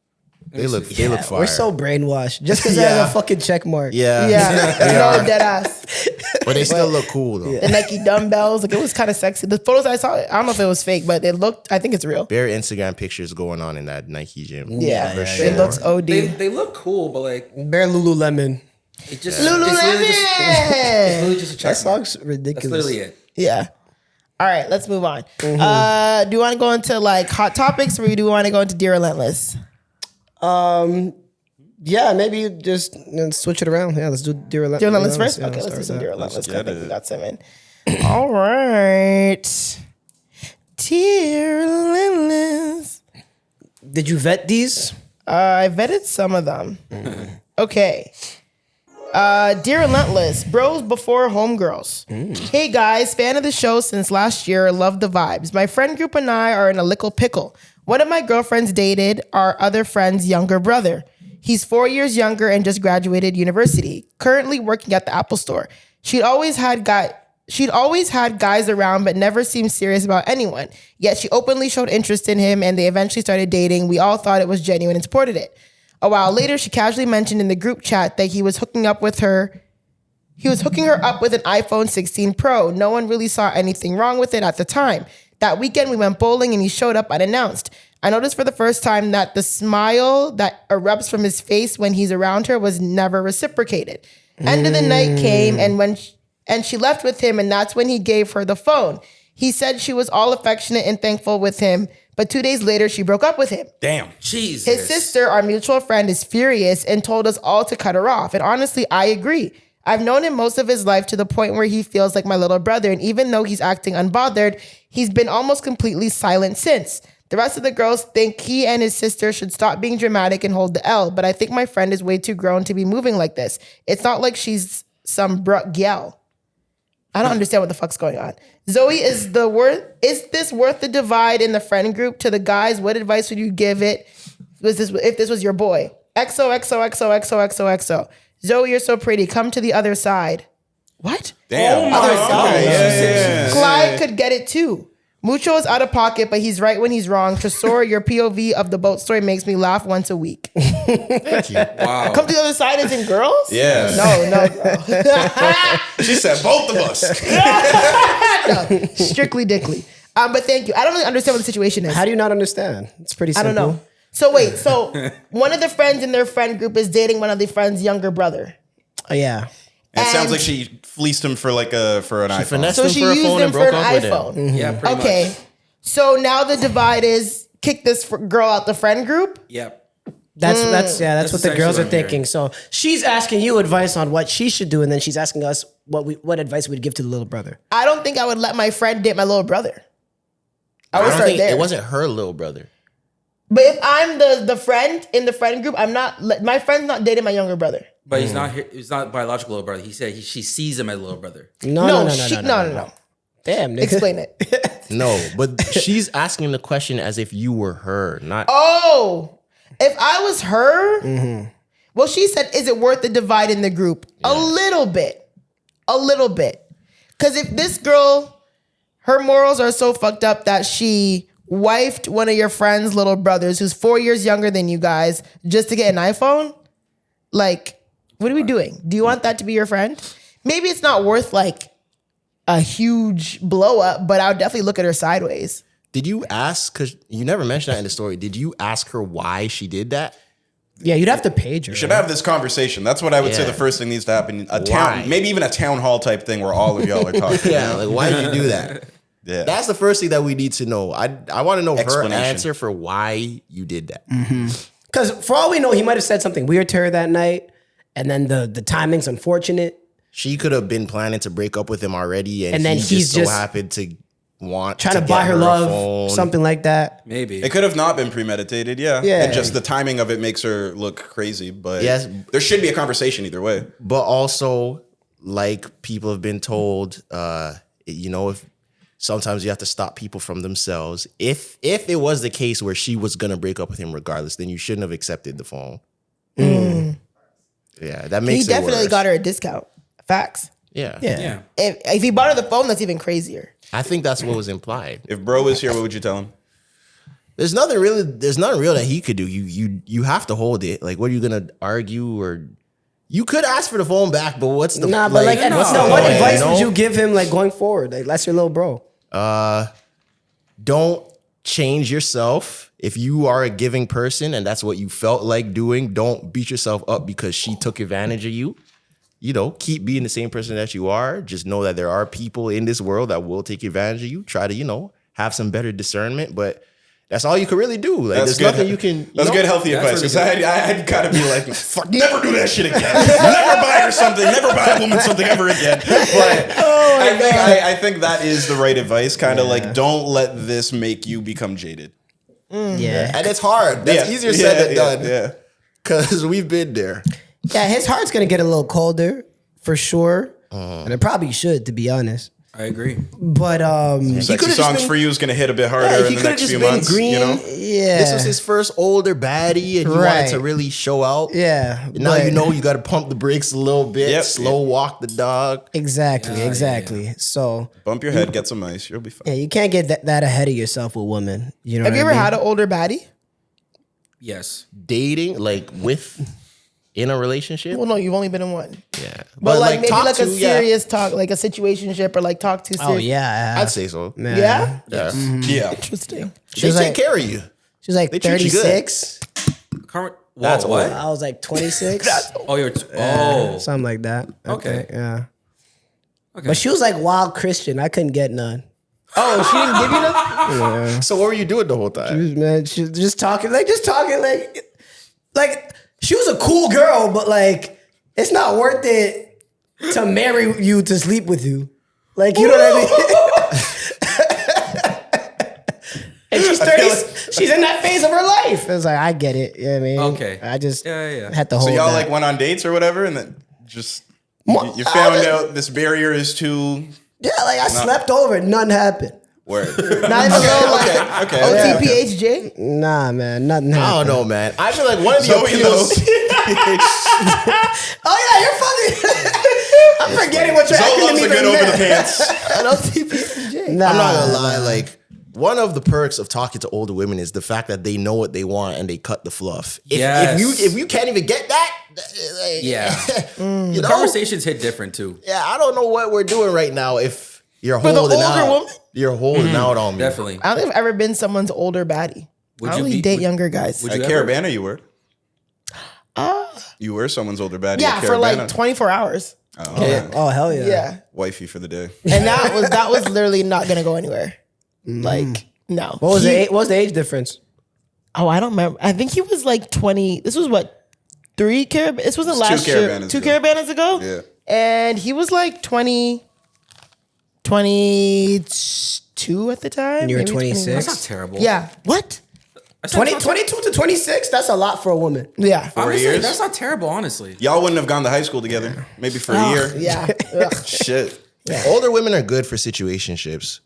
They look fire. We're so brainwashed just because they have a fucking check mark. Yeah. Yeah, no, dead ass. But they still look cool though. The Nike dumbbells, like it was kind of sexy. The photos I saw, I don't know if it was fake, but it looked. I think it's real. Bare Instagram pictures going on in that Nike gym. Yeah, for sure. it looks OD. They look cool, but like Bare Lululemon. it just Lululemon. It's literally just a check That mark. song's ridiculous. That's literally it. Yeah. All right, let's move on. Do you want to go into like hot topics, or do you want to go into Dear Relentless? Yeah, maybe you just switch it around. Yeah, let's do Dear Relentless. Dear Relentless first? Yeah, Okay, let's do start some with Dear that. Relentless. 'cause I get think we it. got some in. All right. Dear Relentless. Did you vet these? I vetted some of them. Okay. Dear Relentless, bros before homegirls. Hey guys, fan of the show since last year, love the vibes. My friend group and I are in a little pickle. One of my girlfriends dated our other friend's younger brother. He's 4 years younger and just graduated university, currently working at the Apple store. She'd always had guys around, but never seemed serious about anyone. Yet she openly showed interest in him and they eventually started dating. We all thought it was genuine and supported it. A while later, she casually mentioned in the group chat that he was hooking her up with an iPhone 16 Pro. No one really saw anything wrong with it at the time. That weekend, we went bowling and he showed up unannounced. I noticed for the first time that the smile that erupts from his face when he's around her was never reciprocated. End of the night came and she left with him, and that's when he gave her the phone. He said she was all affectionate and thankful with him, but 2 days later, she broke up with him. Damn. Jesus. His sister, our mutual friend, is furious and told us all to cut her off. And honestly, I agree. I've known him most of his life to the point where he feels like my little brother. And even though he's acting unbothered, he's been almost completely silent since. The rest of the girls think he and his sister should stop being dramatic and hold the L. But I think my friend is way too grown to be moving like this. It's not like she's some bruh gal. I don't understand what the fuck's going on. Zoe, is this worth the divide in the friend group? To the guys, what advice would you give it if this was your boy? XOXOXOXOXOXO. Zoe, you're so pretty. Come to the other side. What? Damn. Other side. Yeah. Clyde could get it too. Mucho is out of pocket, but he's right when he's wrong. Tresor, your POV of the boat story makes me laugh once a week. Thank you. Wow. Come to the other side as in girls? Yeah. No, girl. She said both of us. No, strictly dickly. But thank you. I don't really understand what the situation is. How do you not understand? It's pretty I simple. don't know. So wait, one of the friends in their friend group is dating one of the friend's younger brother. Oh, yeah. It sounds And- like she fleeced him for an iPhone. finessed So him she for a used phone him and for broke an up with him. iPhone. Yeah, pretty Okay. much. So now the divide is kick this girl out the friend group. Yep. That's what the essentially girls what are I'm thinking. hearing. So she's asking you advice on what she should do, and then she's asking us what advice we'd give to the little brother. I don't think I would let my friend date my little brother. I would I don't start think there. it wasn't her little brother. But if I'm the friend in the friend group, my friend's not dating my younger brother. But he's not here. He's not biological little brother. He said she sees him as little brother. No. Damn, nigga. Explain it. No, but she's asking the question as if you were her, not. Oh, if I was her, well, she said, is it worth the divide in the group? A little bit. Because if this girl, her morals are so fucked up that she wifed one of your friend's little brothers who's 4 years younger than you guys just to get an iPhone, like, what are we doing? Do you want that to be your friend? Maybe it's not worth like a huge blow up, but I would definitely look at her sideways. Did you ask? Because you never mentioned that in the story. Did you ask her why she did that? Yeah, you'd have to page her. You should have this conversation. That's what I would say Yeah. the first thing needs to happen. A Why? town, maybe even a town hall type thing where all of y'all are talking. Yeah, like why did you do that? Yeah. That's the first thing that we need to know. I want to know her Explanation. answer for why you did that. Because for all we know, he might have said something weird to her that night, and then the timing's unfortunate. She could have been planning to break up with him already, and And then he he's just so just- happened to want Trying to get buy her a love, phone. something like that. Maybe. It could have not been premeditated, yeah. Yeah. And just the timing of it makes her look crazy. But Yes. there should be a conversation either way. But also, like people have been told, if sometimes you have to stop people from themselves. If it was the case where she was gonna break up with him regardless, then you shouldn't have accepted the phone. Yeah, that makes He it definitely worse. got her a discount. Facts. Yeah. Yeah. If he bought her the phone, that's even crazier. I think that's what was implied. If bro was here, what would you tell him? There's nothing real that he could do. You have to hold it. Like, what are you gonna argue? Or you could ask for the phone back, but what's the Nah, but like, what's the what point, advice you know? would you give him like going forward? Like, that's your little bro. Don't change yourself. If you are a giving person and that's what you felt like doing, don't beat yourself up because she took advantage of you. Keep being the same person that you are. Just know that there are people in this world that will take advantage of you. Try to, have some better discernment, but that's all you can really do. Like, there's nothing you can. That's good, healthy That's advice. really Because I'd gotta be like, fuck, never do that shit again. Never buy her something. Never buy a woman something ever again. But I think that is the right advice. Kind of like, don't let this make you become jaded. Yeah. And it's hard. That's easier said than done. Yeah. Because we've been there. Yeah, his heart's gonna get a little colder for sure. And it probably should, to be honest. I agree. But Sexy could've just Songs been- for You is gonna hit a bit harder Yeah, he in the could've next just few been months. green, yeah. This was his first older baddie, and he wanted Right. to really show out. Yeah. And now you got to pump the brakes a little bit, Yep. slow walk the dog. Exactly. So Bump your head, get some ice, you'll be fine. yeah, you can't get that ahead of yourself with women. You know. Have you what ever I mean? had an older baddie? Yes. Dating, like in a relationship. Well, no, you've only been in one. Yeah, But like maybe talk like a to, serious talk, like a situationship, or like talk too serious. Oh yeah. I'd say so. Man. Yeah? Yeah. Interesting. They was take like- care of you. She was like They treat you good. 36. That's what? I was like 26. Oh, you're. Something like that. I Okay. think, yeah. Okay. But she was like wild Christian. I couldn't get none. Oh, she didn't give you nothing? So what were you doing the whole time? Man, she was just talking like she was a cool girl, but like it's not worth it to marry you to sleep with you. Like, you know what I mean? And she's 30. She's in that phase of her life. It's like, I get it. You know what I mean? Okay. I just Yeah. had to So hold y'all that. like went on dates or whatever, and then just you found out this barrier is too Yeah, like I slept over. Nothing happened. word. Not even a little like Okay. OTPHJ? Nah, man. Nothing I happened. don't know, man. I feel like one of the Zoe appeals. Oh, yeah, you're funny. I'm forgetting what you're Zoe asking loves me a good for over the men. pants. An OTPHJ. Nah, I'm not gonna lie, like one of the perks of talking to older women is the fact that they know what they want and they cut the fluff. Yes. If you can't even get that, like, Yeah. you know, Conversations hit different too. yeah, I don't know what we're doing right now. If you're the holding older out, woman? you're holding out on me. Definitely. I don't think I've ever been someone's older baddie. Would I you only be- date would- younger guys. would At you ever- Caravana, you were. You were someone's older baddie. Yeah, at for like Caravana. 24 hours. Oh, man. Oh, hell yeah. Yeah. Wifey for the day. And that was literally not gonna go anywhere. Like, no. What was the age difference? Oh, I don't remember. I think he was like 20. This was what? 3 caravans? This wasn't last year. Caravanas 2 ago. caravans ago? Yeah. And he was like 22 at the time. And you were maybe 26? 21. That's not terrible. Yeah. What? That's not 22 to 26? That's a lot for a woman. Yeah. Honestly, years? that's not terrible, honestly. Y'all wouldn't have gone to high school together. Maybe for a year. Yeah. Ugh. Shit. Older women are good for situationships.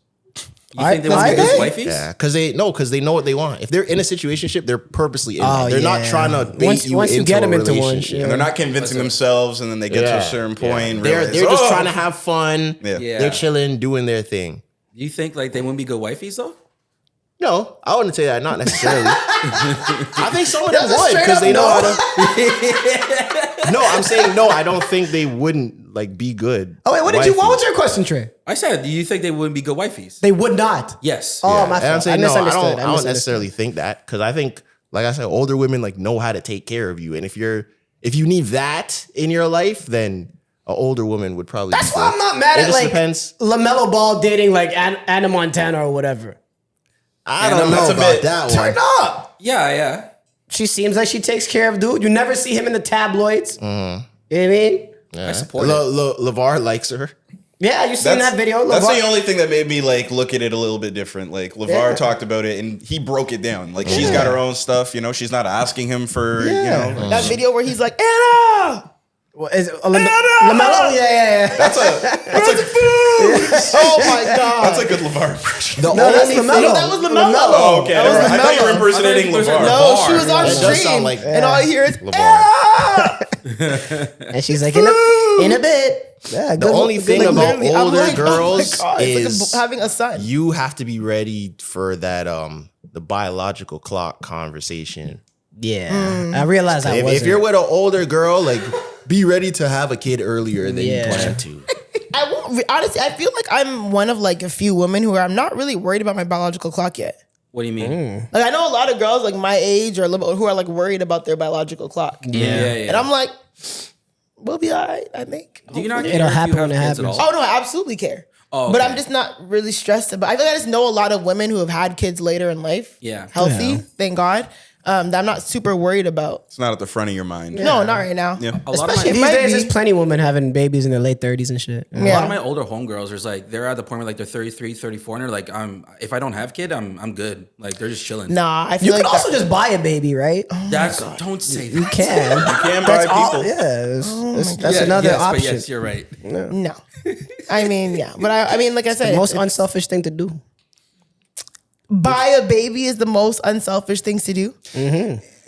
You think they would I be good think- wifeys? Yeah, because they know what they want. If they're in a situationship, they're purposely in Oh, it. They're not yeah. trying to bait Once you you into get a them into one, relationship. yeah. And they're not convincing themselves, and then they get to a certain point. And They're realize, just "Oh." trying to have fun. Yeah. Yeah. They're chilling, doing their thing. You think like they wouldn't be good wifeys though? No, I wouldn't say that. Not necessarily. I think some of them That's a would straight because up they know no. how to. No, I'm saying no. I don't think they wouldn't like be good. Oh, wait, what wifey. was your question, Trey? I said, do you think they wouldn't be good wifeys? They would not. Yes. Oh, my And I'm fault. saying I no. misunderstood. I don't necessarily think that because I think, like I said, older women like know how to take care of you, and if you need that in your life, then an older woman would probably. That's be why good. I'm not mad It at just like depends. LaMelo Ball dating like Anna Montana or whatever. I Yeah, don't no, know that's a about bit- that Turn one. up. Yeah. She seems like she takes care of dude. You never see him in the tabloids. You know what I mean? I support it. LeVar likes her. Yeah, you seen that video? That's LeVar- the only thing that made me like look at it a little bit different. Like LeVar talked about it and he broke it down. Like she's got her own stuff, you know. She's not asking him for, you know. That video where he's like, Anna! Well, is it LaMelo? Yeah. That's a Oh my God. that's a good LeVar impression. No, that's LaMelo. No, that was LaMelo. Oh, okay. That was I thought you were impersonating LeVar. No, she was on It does stream. sound like and all I hear is, LeVar. And she's like, in a bit. Yeah, The only thing about literally, I'm older like, girls oh my God, it's is like having a son. you have to be ready for that the biological clock conversation. Yeah, I realized I wasn't. If you're with an older girl, like be ready to have a kid earlier than you plan to. I won't, honestly, I feel like I'm one of like a few women who I'm not really worried about my biological clock yet. What do you mean? Like I know a lot of girls like my age or a little who are like worried about their biological clock. Yeah. And I'm like, we'll be all right, I think. Do you not care It'll if you happen have when it kids at happens. all? Oh no, I absolutely care. Oh, But okay. I'm just not really stressed about. I feel like I just know a lot of women who have had kids later in life. Yeah. Healthy, thank God. That I'm not super worried about. It's not at the front of your mind. No, not right now. Yeah. A lot of Especially my, These might days, be- there's plenty of women having babies in their late 30s and shit. a lot of my older homegirls are like they're at the point where like they're 33, 34, and they're like, if I don't have kid, I'm good. Like they're just chilling. Nah, I feel You like can also just buy a baby, right? That's don't say that. You can. You can buy people. That's another yes, option. But yes, you're right. no. I mean, yeah, but I mean, like I said, Most it's- unselfish thing to do. buy a baby is the most unselfish things to do.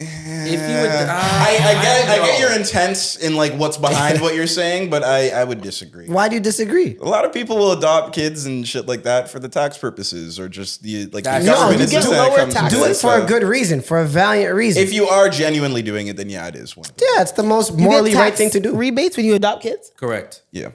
If you would, I get your intent in like what's behind what you're saying, but I would disagree. Why do you disagree? A lot of people will adopt kids and shit like that for the tax purposes, or just the like the No, government you is get the thing that lower comes taxes. into Do it for a stuff. good reason, for a valiant reason. If you are genuinely doing it, then yeah, it is one. Yeah, it's the most You get morally right tax thing to do. Rebates when you adopt kids. correct. Yeah,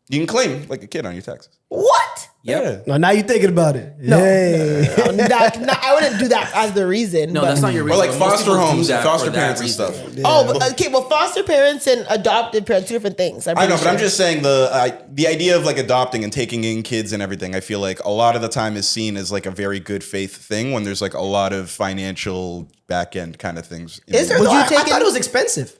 you can claim like a kid on your taxes. What? Yep. No, now you're thinking about it. No, Hey. I wouldn't do that as the reason. No, but- that's not your Or reason. like but most foster people do homes, that foster for that parents and reason. stuff. Oh, but, okay. Well, foster parents and adopted parents, two different things. I know, but I'm just saying the idea of like adopting and taking in kids and everything. I feel like a lot of the time is seen as like a very good faith thing when there's like a lot of financial back end kind of things. Is there? Would though? you I take thought it- it was expensive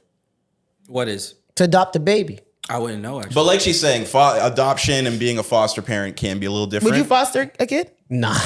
What is? to adopt a baby. I wouldn't know actually. But like she's saying, adoption and being a foster parent can be a little different. Would you foster a kid? Nah.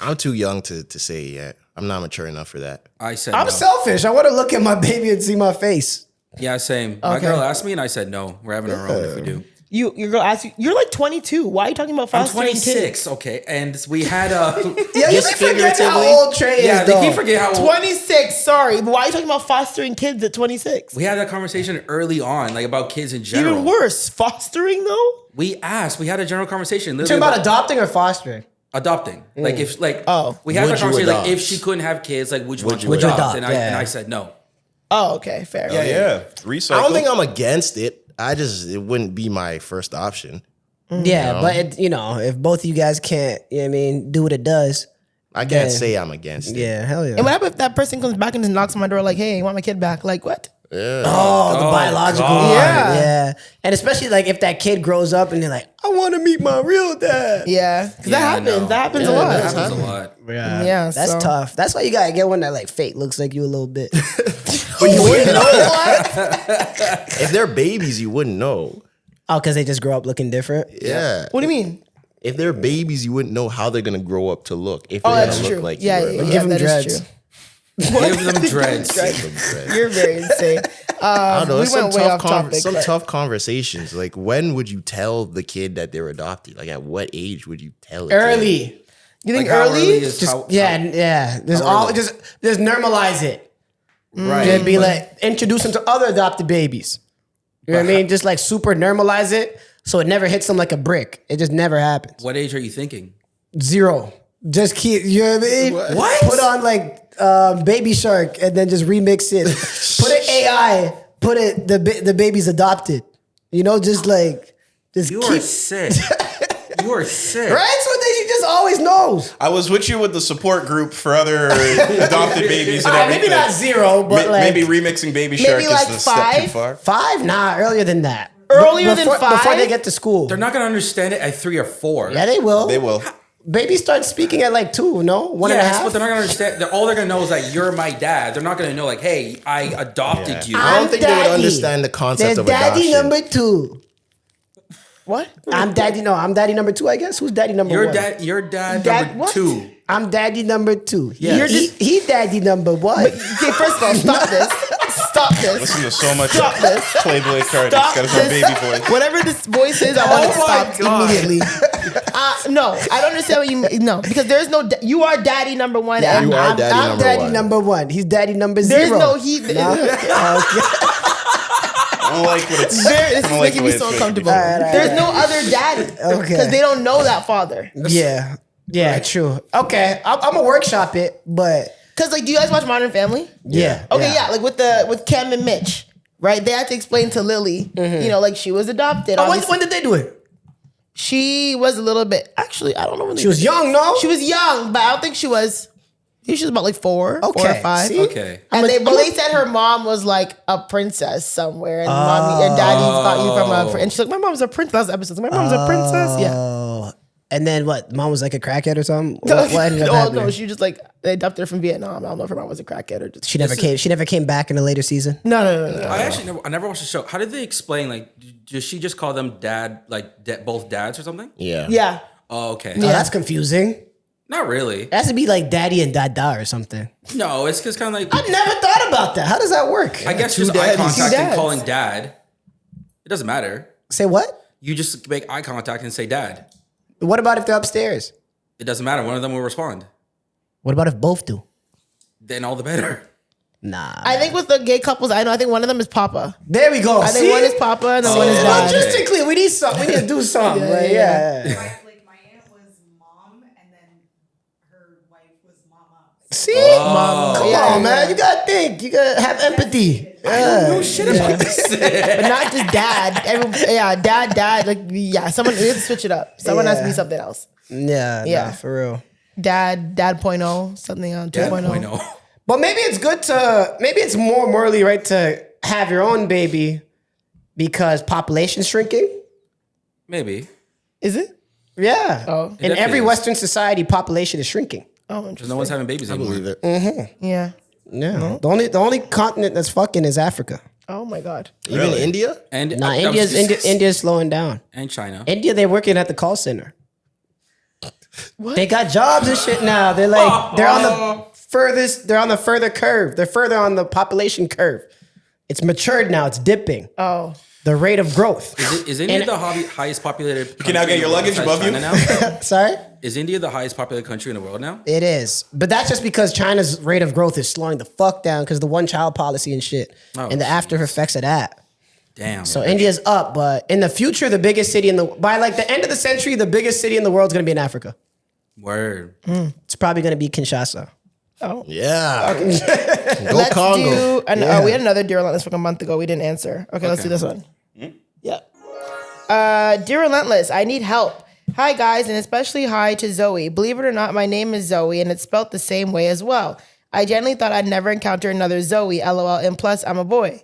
I'm too young to say it yet. I'm not mature enough for that. I said I'm no. selfish. I want to look at my baby and see my face. Yeah, same. My Okay. girl asked me, and I said no. We're having our own if we do. Your girl asked you. You're like 22. Why are you talking about I'm fostering kids? 26, okay, and we had Yeah, you Just keep forgetting how figuratively. old Trey is, yeah. though. They keep forgetting how 26. Sorry, but why are you talking about fostering kids at 26? we had that conversation early on, like about kids in general. Even worse, fostering though. We asked. We had a general conversation. Talking about adopting or fostering? adopting. Like if like Oh. we had Would that you conversation. Like adopt? if she couldn't have kids, like would you want to you adopt? adopt? And Yeah. I said no. Oh, okay, fair. Yeah, recycle. I don't think I'm against it. It wouldn't be my first option. Yeah, but if both of you guys can't, you know what I mean, do what it does. I can't Yeah. say I'm against it. Yeah, hell yeah. And what happens if that person comes back and just knocks on my door like, "Hey, I want my kid back?" Like what? Oh, the biological God. one. Yeah. Yeah. And especially like if that kid grows up and they're like, I want to meet my real dad. Yeah, because that Yeah, happens. no. That happens a That lot. happens a lot. Yeah, That's so- tough. That's why you gotta get one that like fake looks like you a little bit. But you wouldn't know. If they're babies, you wouldn't know. Oh, because they just grow up looking different. Yeah. What do you mean? If they're babies, you wouldn't know how they're gonna grow up to look. If Oh, they're that's gonna true. look like Yeah, you were. yeah, Like, Give 'em that is dreads. true. Give them dreads. You're very insane. I don't know. We It's went some way tough, off topic. some but- tough conversations. Like, when would you tell the kid that they're adopted? Like, at what age would you tell it? Early. You think Like how early? is Just how- yeah. Just how all early? just normalize it. right. Just be like introduce them to other adopted babies. You know what I mean? Just like super normalize it so it never hits them like a brick. It just never happens. What age are you thinking? 0. Just keep, you know what I mean? What? Put on like Baby Shark and then just remix it. Put it AI. Put it the baby's adopted. You know, just like just You keep are sick. You are sick. right. So then she just always knows. I was with you with the support group for other adopted babies and everything. Maybe not 0, but like maybe remixing Baby Shark is like the step too 5? far. 5. Nah, earlier than that. Earlier than before 5? they get to school. They're not gonna understand it at 3 or 4. Yeah, they will. They will. Babies start speaking at like 2. No, 1 and a Yes, half. but they're not gonna understand. All they're gonna know is that you're my dad. They're not gonna know like, hey, I adopted you. I don't think they would Daddy. understand the concept There's of daddy adoption. number 2. What? I'm daddy. No, I'm daddy number 2. I guess. Who's daddy number Your 1? dad. Your dad. Dad, number what? 2. I'm daddy number 2. Yes. He daddy number 1. Okay, first of all, stop this. Stop this. Listen to so much Stop this. Playboy Cardi. Stop He's got his own this. baby voice. Whatever this voice is, I want it to Oh my stop God. immediately. No, I don't understand what you mean. No, because there's no. You are daddy number 1. Yeah, and You are I'm daddy daddy number one. number 1. He's daddy number 0. there's no he. I don't like what it's. This I is don't like making the me way so it's uncomfortable. All right, There's no other daddy. Okay. Because they don't know that father. Yeah. Yeah. True. Okay. I'm gonna workshop it, but Because like, do you guys watch Modern Family? yeah. Okay, yeah, like with Cam and Mitch, right? They had to explain to Lily, you know, like she was adopted. Oh, when obviously. did they do it? She was a little bit. Actually, I don't know when She was young, no? She was young, but I don't think she was. I think she was about like 4 or Okay, 5. see? Okay. And they said her mom was like a princess somewhere, and mommy and daddy thought you from a. And she's like, my mom's a princess. That was episode. My mom's a princess. Yeah. Oh. And then what? Mom was like a crackhead or something? What ended up Oh happening? no, she just like they adopted her from Vietnam. I don't know if her mom was a crackhead or just. She never came. She never came back in a later season. No. I never watched the show. How did they explain? Like, does she just call them dad, like both dads or something? Yeah. Yeah. Oh, okay. Oh, that's confusing. Not really. It has to be like daddy and dada or something. No, it's just kind of like I never thought about that. How does that work? I guess two just eye dads. contact Two and dads. calling dad. It doesn't matter. Say what? You just make eye contact and say dad. What about if they're upstairs? It doesn't matter. One of them will respond. What about if both do? Then all the better. Nah. I think with the gay couples, I know. I think one of them is Papa. There we go. I think one is Papa and then one is dad. Logistically, we need something. We need to do something. Yeah, Yeah. Like my aunt was mom, and then her wife was mama. See? Mama. Come Yeah, on, man. You gotta think. You gotta have empathy. No shit about this. But not just dad. Dad. Like, yeah, someone, we have to switch it up. Someone has to be something else. Yeah. Yeah. Nah, for real. Dad 0.0, something on 2.0. 2.0. But maybe it's good to, maybe it's more morally right to have your own baby because population's shrinking. Maybe. Is it? Yeah. Oh. In definitely every is. Western society, population is shrinking. Oh, Because interesting. no one's having babies anymore. Believe it. Yeah. Yeah. The only continent that's fucking is Africa. Oh my God. Even India? And Nah, that was just- India's slowing down. and China. India, they're working at the call center. What? They got jobs and shit now. They're like they're on the further curve. They're further on the population curve. It's matured now. It's dipping. Oh. The rate of growth. Is India And- the highest populated? You can now get your luggage above you? Now? Sorry? Is India the highest populated country in the world now? It is. But that's just because China's rate of growth is slowing the fuck down because the one child policy and shit. Oh, and the after effects of that. Damn. So India's up, but in the future, the biggest city by like the end of the century, the biggest city in the world is gonna be in Africa. Word. It's probably gonna be Kinshasa. Yeah. Go Let's Congo. we had another DearRelentless from a month ago. We didn't answer. Okay, let's do this one. Yeah. DearRelentless, I need help. Hi guys, and especially hi to Zoe. Believe it or not, my name is Zoe, and it's spelled the same way as well. I genuinely thought I'd never encounter another Zoe. LOL. And plus, I'm a boy.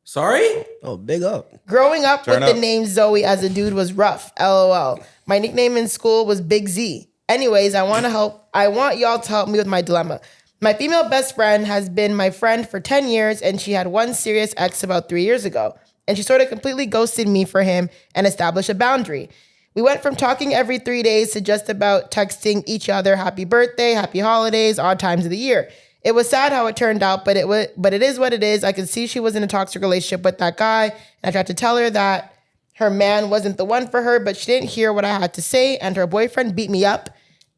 Sorry? Oh, big up. Growing up Turn with up. the name Zoe as a dude was rough. LOL. My nickname in school was Big Z. Anyways, I want y'all to help me with my dilemma. My female best friend has been my friend for 10 years, and she had one serious ex about 3 years ago. And she sort of completely ghosted me for him and established a boundary. We went from talking every 3 days to just about texting each other happy birthday, happy holidays, odd times of the year. It was sad how it turned out, but it is what it is. I could see she was in a toxic relationship with that guy, and I tried to tell her that her man wasn't the one for her, but she didn't hear what I had to say, and her boyfriend beat me up.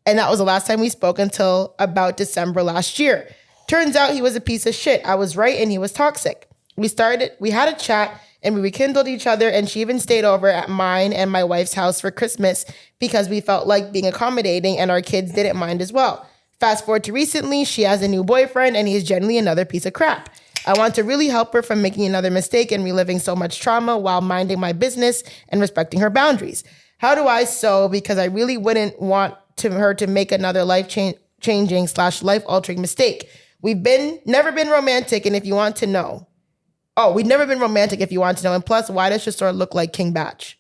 And that was the last time we spoke until about December last year. Turns out he was a piece of shit. I was right and he was toxic. We had a chat and we rekindled each other, and she even stayed over at mine and my wife's house for Christmas because we felt like being accommodating and our kids didn't mind as well. Fast forward to recently, she has a new boyfriend and he's generally another piece of crap. I want to really help her from making another mistake and reliving so much trauma while minding my business and respecting her boundaries. How do I sew? Because I really wouldn't want her to make another life-changing / life-altering mistake. We've never been romantic, and if you want to know. Oh, we've never been romantic if you want to know. And plus, why does Tresor look like King Batch?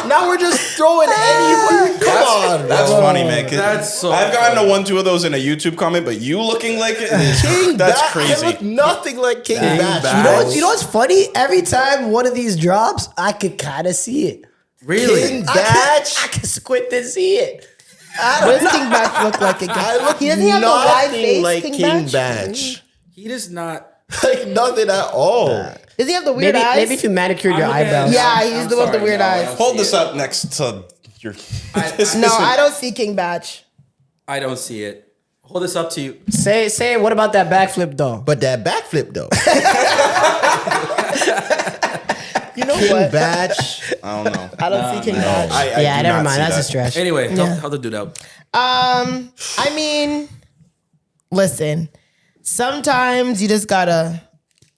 Now we're just throwing any word. Come on. That's bro. funny, man. 'Cause That's so I've gotten funny. a 1-2 of those in a YouTube comment, but you looking like it, King that's Batch. crazy. I look nothing like King Batch. You know what's funny? Every time one of these drops, I could kind of see it. Really? King Batch. I can squint and see it. What does King Batch look like again? I look He doesn't have the wide nothing face, like King King Batch? Batch. He does not. Like nothing at all. Does he have the weird Maybe, eyes? maybe if you manicured your I'm looking at- eyebrows. Yeah, he's I'm the one with the sorry, weird no, eyes. I don't Hold see this it. up next to your. No, I don't see King Batch. I don't see it. Hold this up to you. Say, what about that backflip though? But that backflip though. You know King what? Batch. I don't know. I don't see King Batch. I Yeah, do never not mind. see That's a that. stretch. Anyway, help the dude out. I mean, listen, sometimes you just gotta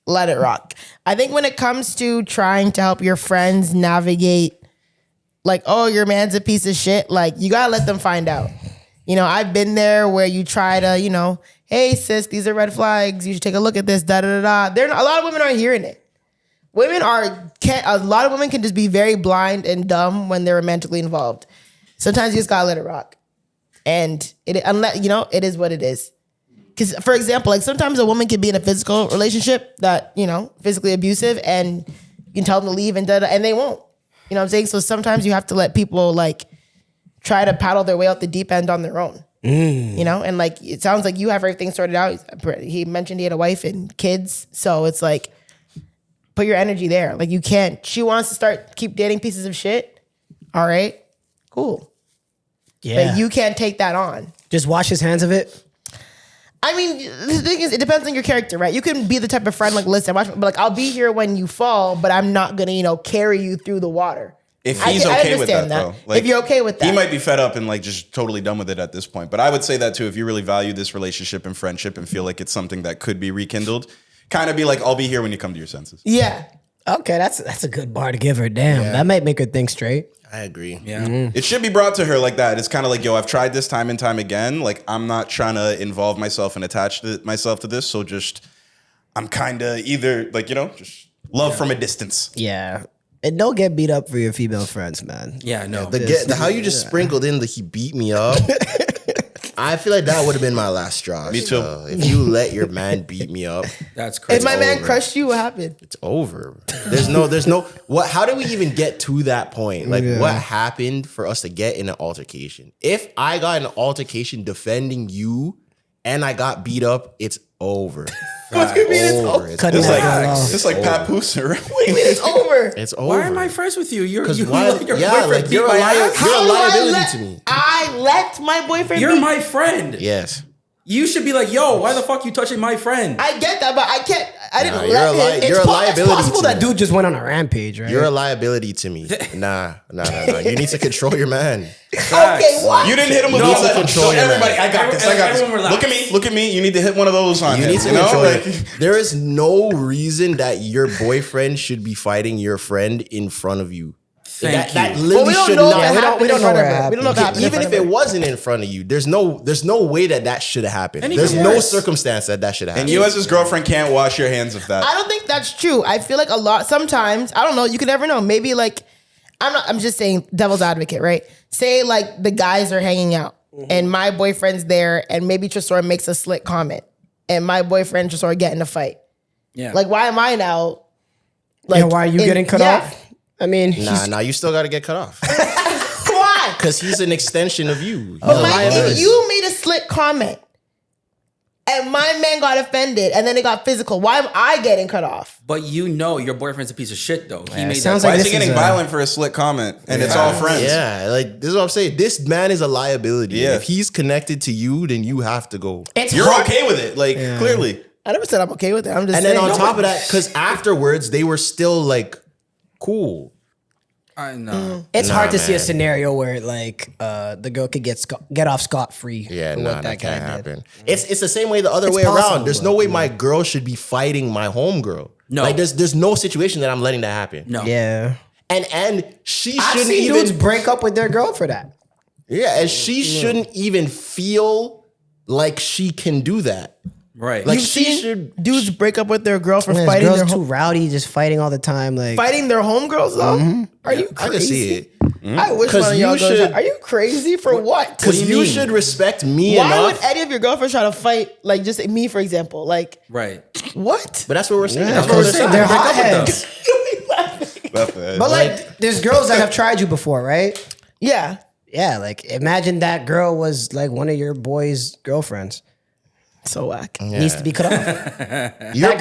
let it rock. I think when it comes to trying to help your friends navigate, like, oh, your man's a piece of shit, like, you gotta let them find out. You know, I've been there where you try to, you know, hey, sis, these are red flags. You should take a look at this, da da da da. A lot of women aren't hearing it. A lot of women can just be very blind and dumb when they're romantically involved. Sometimes you just gotta let it rock. And it is what it is. Because, for example, like sometimes a woman can be in a physical relationship that, you know, physically abusive, and you can tell them to leave and and they won't. You know what I'm saying? So sometimes you have to let people like try to paddle their way out the deep end on their own. You know, and like it sounds like you have everything sorted out. He mentioned he had a wife and kids, so it's like put your energy there. Like you can't. She wants to keep dating pieces of shit. All right, cool. Yeah. But you can't take that on. Just wash his hands of it. I mean, the thing is, it depends on your character, right? You can be the type of friend like, listen, watch, but like, I'll be here when you fall, but I'm not gonna, you know, carry you through the water. If I he's can- I okay with that, understand though, if you're okay with that, he might be fed up and like just totally done with it at this point. But I would say that too, if you really value this relationship and friendship and feel like it's something that could be rekindled, kind of be like, I'll be here when you come to your senses. Yeah. Okay, that's a good bar to give her. Damn, that might make her think straight. I agree. Yeah. It should be brought to her like that. It's kind of like, yo, I've tried this time and time again. Like, I'm not trying to involve myself and attach myself to this. So just, I'm kind of either like, you know, just love from a distance. Yeah, and don't get beat up for your female friends, man. Yeah, no. How you just sprinkled in the he beat me up. I feel like that would have been my last straw. Me too. So if you let your man beat me up, That's crazy. If my man over. crushed you, what happened? it's over. There's no what how did we even get to that point? Like what happened for us to get in an altercation? If I got in an altercation defending you and I got beat up, it's over. What do you mean it's over? Cutting It's that like, girl off. it's like Papoose. What do you mean it's over? It's over. Why am I friends with you? You're Because you, why? your Yeah, boyfriend like beat you're a my liar. ass? You're a How do I liability let- to me. I let my boyfriend You're beat- my friend. Yes. You should be like, yo, why the fuck you touching my friend? I get that, but I can't. I didn't Nah, let you're a him. li- you're a liability It's possible to that me. dude just went on a rampage, right? You're a liability to me. Nah. You need to control your man. Okay, what? You didn't hit him with You all need to that. control So your man. everybody, I got this. I got Everyone this. relax. Look at me. Look at me. You need to hit one of those on You him. need to you know? control Like, it. There is no reason that your boyfriend should be fighting your friend in front of you. Thank that you. But literally we don't should know if not it we happened don't in know front of where it her. We don't know if it happened in Even front if of it her. wasn't in front of you, there's no way that should have happened. And There's even no worse. circumstance that should have and happened. you as his girlfriend can't wash your hands of that. I don't think that's true. I feel like sometimes, I don't know, you can never know. Maybe like, I'm just saying devil's advocate, right? Say like the guys are hanging out and my boyfriend's there and maybe Tresor makes a slick comment and my boyfriend and Tresor get in a fight. Yeah. Like, why am I now? Like, yeah, why are you getting cut off? I mean, Nah, you still got to get cut off Why? because he's an extension of you. But He's a Mike, if liability. you made a slick comment and my man got offended and then it got physical, why am I getting cut off? But you know your boyfriend's a piece of shit, though. He made sounds that. Why like is he this is getting a- violent for a slick comment? And it's all friends. Yeah, like this is what I'm saying. This man is a liability. Yeah. If he's connected to you, then you have to go. it's You're hard. okay with it. Like, clearly. I never said I'm okay with it. I'm just And saying. then on top of that, because afterwards they were still like cool. I know. It's Nah, hard to see a man. scenario where like the girl could get off scot free. Yeah, for nah, what that guy can't did. happen. It's the same way the other It's way possible, around. There's no but, way my girl should be fighting my homegirl. No. Like there's no situation that I'm letting that happen. No. Yeah, And she I've shouldn't seen even dudes break up with their girl for that. Yeah, and she shouldn't even feel like she can do that. Right. Like You've she seen should dudes break up with their girl for Man, fighting girls their too rowdy, just fighting all the time. Like fighting their homegirls though. Are you I can crazy? see it. I wish 'Cause one of y'all you girls. should- Are you crazy for what? Because do you you mean? should respect me Why enough. would any of your girlfriends try to fight? Like just me, for example. Like Right. what? But that's what we're saying. Yeah, That's what we're because saying. they're Break up with them. hotheads. That's it. But like, there's girls that have tried you before, right? Yeah. Yeah, like imagine that girl was like one of your boy's girlfriends. So whack. Needs to be cut off. You're that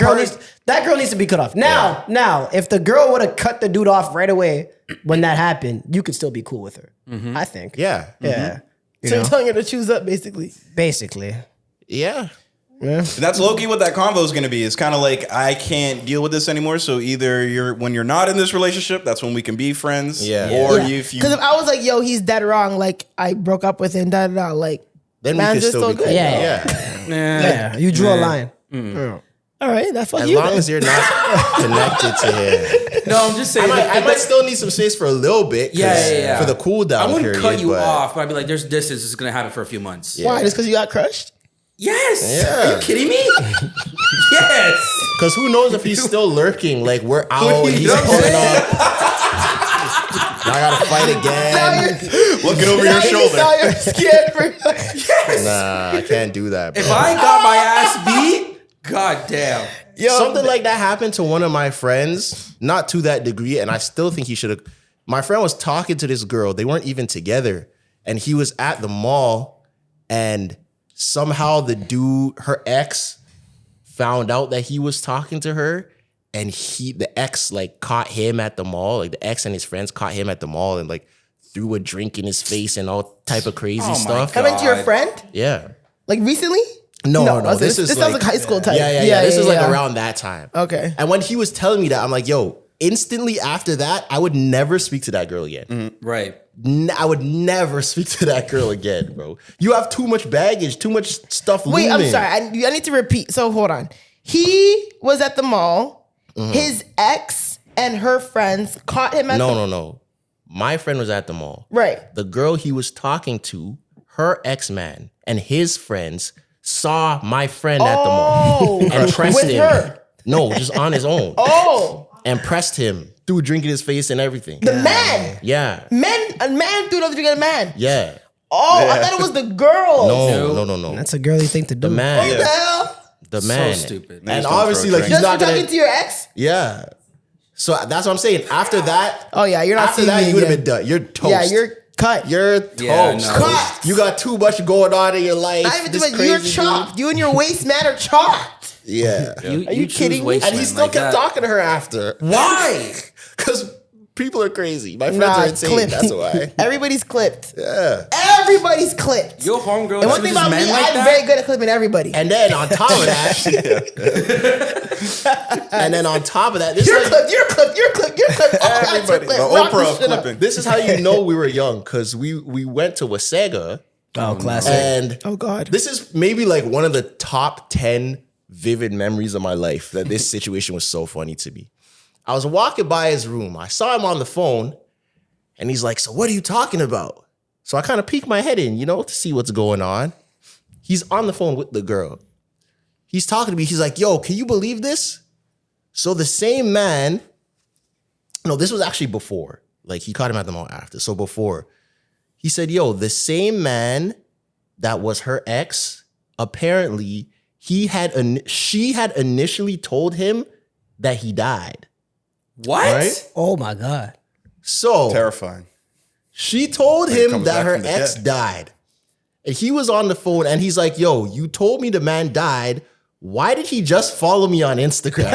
girl needs to be cut off. Now, if the girl would have cut the dude off right away when that happened, you could still be cool with her. I think. Yeah. Yeah. You So know? you're telling her to choose up, basically. Basically. Yeah. That's low-key what that convo is going to be. It's kind of like, I can't deal with this anymore. So either when you're not in this relationship, that's when we can be friends. Yeah. Or Yeah. if you, Because if I was like, yo, he's dead wrong, like I broke up with him, like, Then we man's can just still so be good. cool. Yeah. Yeah. Yeah. You drew a line. all right, that's what As you long then. as you're not connected to him. No, I'm just saying. I might still need some space for a little bit. 'cause Yeah. For the cool down I wouldn't period. cut you but off, but I'd be like, there's distance. This is gonna happen for a few months. Why? Just because you got crushed? Yes. Yeah. Are you kidding me? Yes. Because who knows if he's still lurking? Like we're out, You he's know what I'm pulling saying? up. I gotta fight again. looking over your shoulder. Now you're scared for Nah, I can't do that. Bro. If I got my ass beat, god damn. Something like that happened to one of my friends, not to that degree, and I still think he should have. My friend was talking to this girl. They weren't even together, and he was at the mall, and somehow the dude, her ex, found out that he was talking to her, and the ex like caught him at the mall. Like the ex and his friends caught him at the mall and like threw a drink in his face and all type of crazy Oh my stuff. God. Coming to your friend? Yeah. Like recently? No. This sounds like high school type. Yeah. This is like around that time. Okay. And when he was telling me that, I'm like, yo, instantly after that, I would never speak to that girl again. Right. I would never speak to that girl again, bro. You have too much baggage, too much stuff Wait, looming. I'm sorry. I need to repeat. So hold on. He was at the mall. His ex and her friends caught him at No. My friend was at the mall. Right. The girl he was talking to, her ex-man and his friends saw my friend at the mall and pressed with him. her. No, just on his own. Oh, And pressed him. Threw a drink in his face and everything. the man. Yeah. A man threw another drink at a man. Yeah. Oh, I thought it was the girl. No. That's a girly thing to do. The man. What the hell? The man. So stupid. And don't obviously, throw like, he's drinks. Just not for gonna. talking to your ex? Yeah. So that's what I'm saying. After that, Oh yeah, you're not after seeing that, me you would have again. been done. You're toast. Yeah, you're cut. You're toast. Yeah, no. Cut. You got too much going on in your life. Not even This too much. You're crazy chopped. You and your waist man are chopped. dude. Yeah. Are you choose kidding me? wasteland And he still like kept that. talking to her after. Why? Because people are crazy. My friends Nah, are insane. clipped. That's why. Everybody's clipped. Yeah. Everybody's clipped. Your homegirl And one thing chooses about me, men like I'm that? very good at clipping everybody. And then on top of that, this You're is like, clipped. You're clipped. You're clipped. You're clipped. All guys are Everybody. clipped. The Rock Oprah this of shit up. clipping. this is how you know we were young because we went to Wasega. Oh, classic. And Oh God. this is maybe like one of the top 10 vivid memories of my life that this situation was so funny to me. I was walking by his room. I saw him on the phone and he's like, so what are you talking about? So I kind of peeked my head in, to see what's going on. He's on the phone with the girl. He's talking to me. He's like, yo, can you believe this? So the same man, no, this was actually before. Like he caught him at the mall after. So before, he said, yo, the same man that was her ex, apparently she had initially told him that he died. What? Right? Oh my God. So Terrifying. she told When it him comes that back her from the ex dead. died. And he was on the phone and he's like, yo, you told me the man died. Why did he just follow me on Instagram?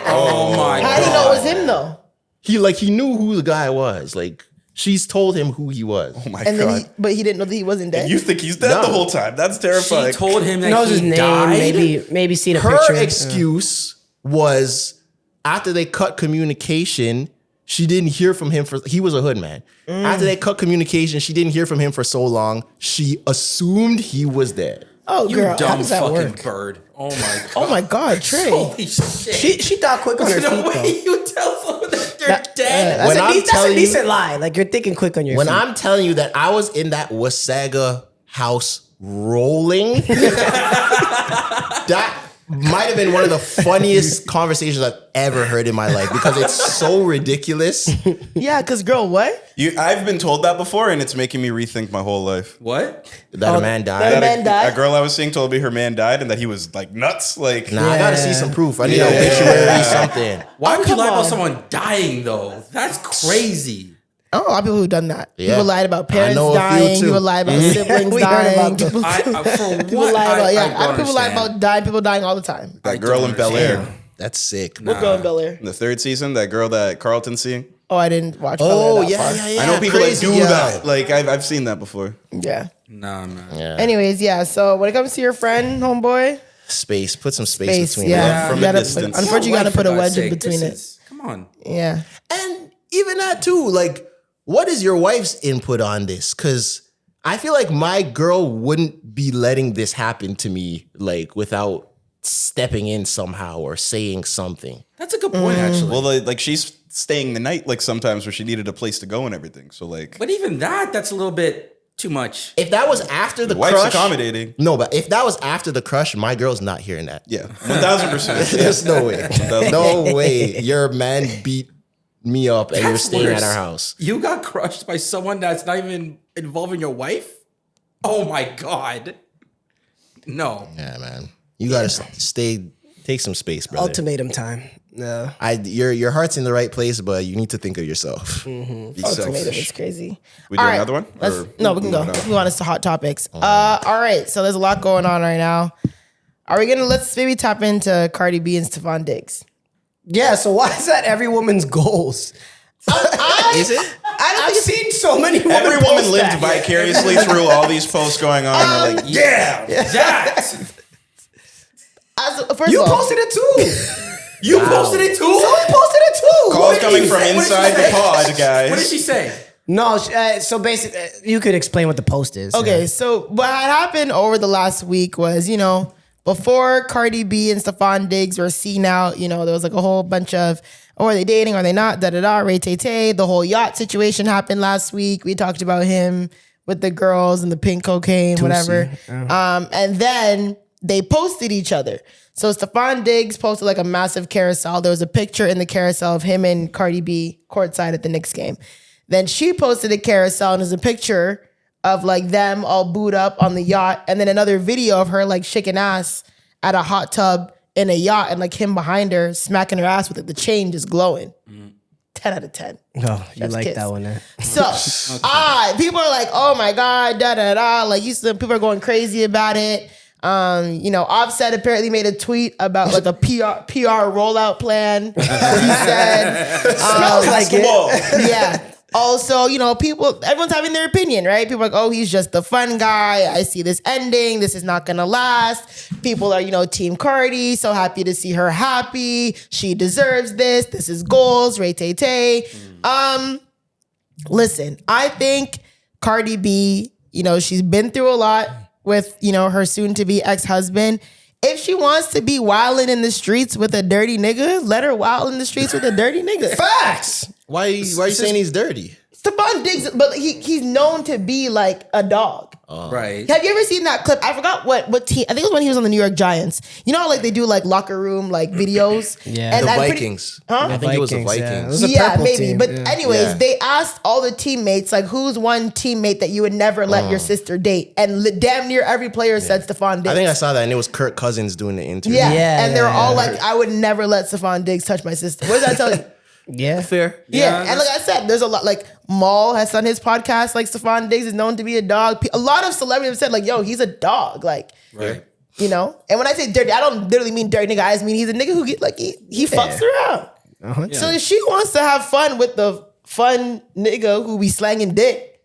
Oh my How do you know it god. was him though? he knew who the guy was. Like she's told him who he was. Oh my And God. then but he didn't know that he wasn't dead. You think he's dead No. the whole time. That's terrifying. She told him that Knows he his name. died. Maybe seen a Her picture. excuse was after they cut communication, she didn't hear from him he was a hood man. After they cut communication, she didn't hear from him for so long. She assumed he was dead. Oh You girl, how dumb does that fucking work? bird. Oh my god. Oh my God, Trey. Holy shit. She thought quick on her the feet way though. you tell someone that they're That- dead. That's, When a, I'm that's a telling you- decent lie. Like you're thinking quick on your When feet. I'm telling you that I was in that Wasaga house rolling, might have been one of the funniest conversations I've ever heard in my life because it's so ridiculous. Yeah, because girl, what? I've been told that before, and it's making me rethink my whole life. What? That a man that died. a man died? A girl I was seeing told me her man died, and that he was like nuts. Like, Nah, I gotta see some proof. I need Yeah. a obituary, something. Why would you come lie about on. someone dying though? That's crazy. I know a lot of people who've done that. Yeah. People lied about parents know a few, dying. too. People lied about siblings We heard dying. about People, For people what? lie about I yeah. don't People lie understand. about dying. People dying all the time. that girl in Bel Air. That's sick. What girl in Bel Air? In the 3rd season, that girl that Carlton's seeing. Oh, I didn't watch. Oh, Bel Air that yeah, far. yeah, yeah. I know people that Crazy, do yeah. that. Like, I've seen that before. Yeah. Nah, man. Yeah. Anyways, yeah. So when it comes to your friend, homeboy, Space. Put some space, space. between Yeah. From You a gotta distance. unfortunately, you got to put a wedge in between it. Come on. Yeah. And even that too, like, what is your wife's input on this? Because I feel like my girl wouldn't be letting this happen to me, like, without stepping in somehow or saying something. That's a good point, actually. Well, like she's staying the night, like sometimes where she needed a place to go and everything. So like, But even that's a little bit too much. If that was after the the wife's crush, accommodating. no, but if that was after the crush, my girl's not hearing that. Yeah, 1000%. There's no way. No way. Your man beat me up and you're That's staying worse. at our house. You got crushed by someone that's not even involving your wife? Oh my God. No. Yeah, man. You gotta stay. Take some space, brother. Ultimatum time. No. Your heart's in the right place, but you need to think of yourself. Be Ultimatum selfish. is crazy. We do All right, another one? Let's, Or no, we can go. move on? Let's move on to hot topics. All right. So there's a lot going on right now. Are we gonna let's maybe tap into Cardi B and Stefon Diggs? Yeah, so why is that every woman's goals? Is it? I've seen so many women Every woman post lived that. vicariously through all these posts going on. And they're like, yeah, That. First You of all, posted it too. You posted it too? Somebody posted it too. calls coming you from say? What did inside she the say? pod, guys. What did she say? No, so basically, you could explain what the post is. okay, so what had happened over the last week was, before Cardi B and Stefon Diggs were seen out, there was like a whole bunch of, oh, are they dating? Are they not? Da-da-da, Ray Tay. The whole yacht situation happened last week. We talked about him with the girls and the pink cocaine, whatever. And then they posted each other. So Stefon Diggs posted like a massive carousel. There was a picture in the carousel of him and Cardi B courtside at the Knicks game. Then she posted a carousel and there's a picture of like them all booed up on the yacht. And then another video of her like shaking ass at a hot tub in a yacht and like him behind her smacking her ass with it. The chain just glowing. 10 out of 10. Oh, you Chef's like kiss. that one, eh? So, people are like, oh my God, da-da-da. Like, people are going crazy about it. Offset apparently made a tweet about like a PR rollout plan. He said, Smells like it. yeah. Also, everyone's having their opinion, right? People are like, oh, he's just the fun guy. I see this ending. This is not going to last. People are, Team Cardi. So happy to see her happy. She deserves this. This is goals. Ray Tay. Listen, I think Cardi B, she's been through a lot with, her soon-to-be ex-husband. If she wants to be wilding in the streets with a dirty nigga, let her wild in the streets with a dirty nigga. Facts. Why are you saying he's dirty? Stefon Diggs, but he's known to be like a dog. Right. Have you ever seen that clip? I forgot what team. I think it was when he was on the New York Giants. You know how like they do like locker room like videos? Yeah. And The I'm pretty- Vikings. Huh? I think it was the Vikings, yeah. It Vikings. was a Yeah, purple maybe. team, But yeah. anyways, Yeah. they asked all the teammates, like, who's one teammate that you would never let your sister date? And damn near every player said Stefon Diggs. I think I saw that, and it was Kirk Cousins doing the interview. Yeah. Yeah, And they were yeah, all yeah. like, I would never let Stefon Diggs touch my sister. What does that tell you? Yeah. Fair. Yeah, and like I said, there's a lot. Like Maul has done his podcast. Like Stefon Diggs is known to be a dog. A lot of celebrities have said like, "Yo, he's a dog." Like, Right. And when I say dirty, I don't literally mean dirty nigga. I just mean he's a nigga who get like he fucks around. So if she wants to have fun with the fun nigga who be slanging dick,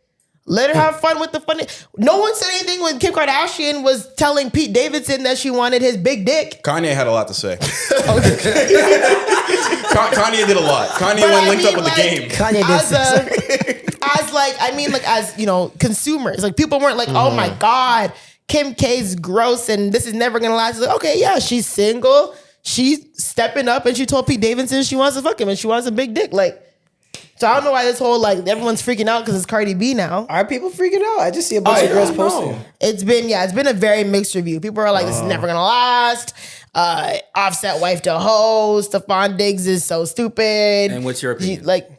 let her have fun with the fun. No one said anything when Kim Kardashian was telling Pete Davidson that she wanted his big dick. Kanye had a lot to say. Kanye did a lot. Kanye But went I linked mean, up with the like, game. Kanye did as consumers, like people weren't like, oh my God, Kim K's gross and this is never gonna last. It's like, okay, yeah, she's single, she's stepping up, and she told Pete Davidson she wants to fuck him and she wants a big dick. Like, so I don't know why this whole like everyone's freaking out because it's Cardi B now. Are people freaking out? I just see a bunch of girls posting. It's been a very mixed review. People are like, this is never gonna last. Offset wife to hoe. Stefon Diggs is so stupid. And what's your opinion? Like,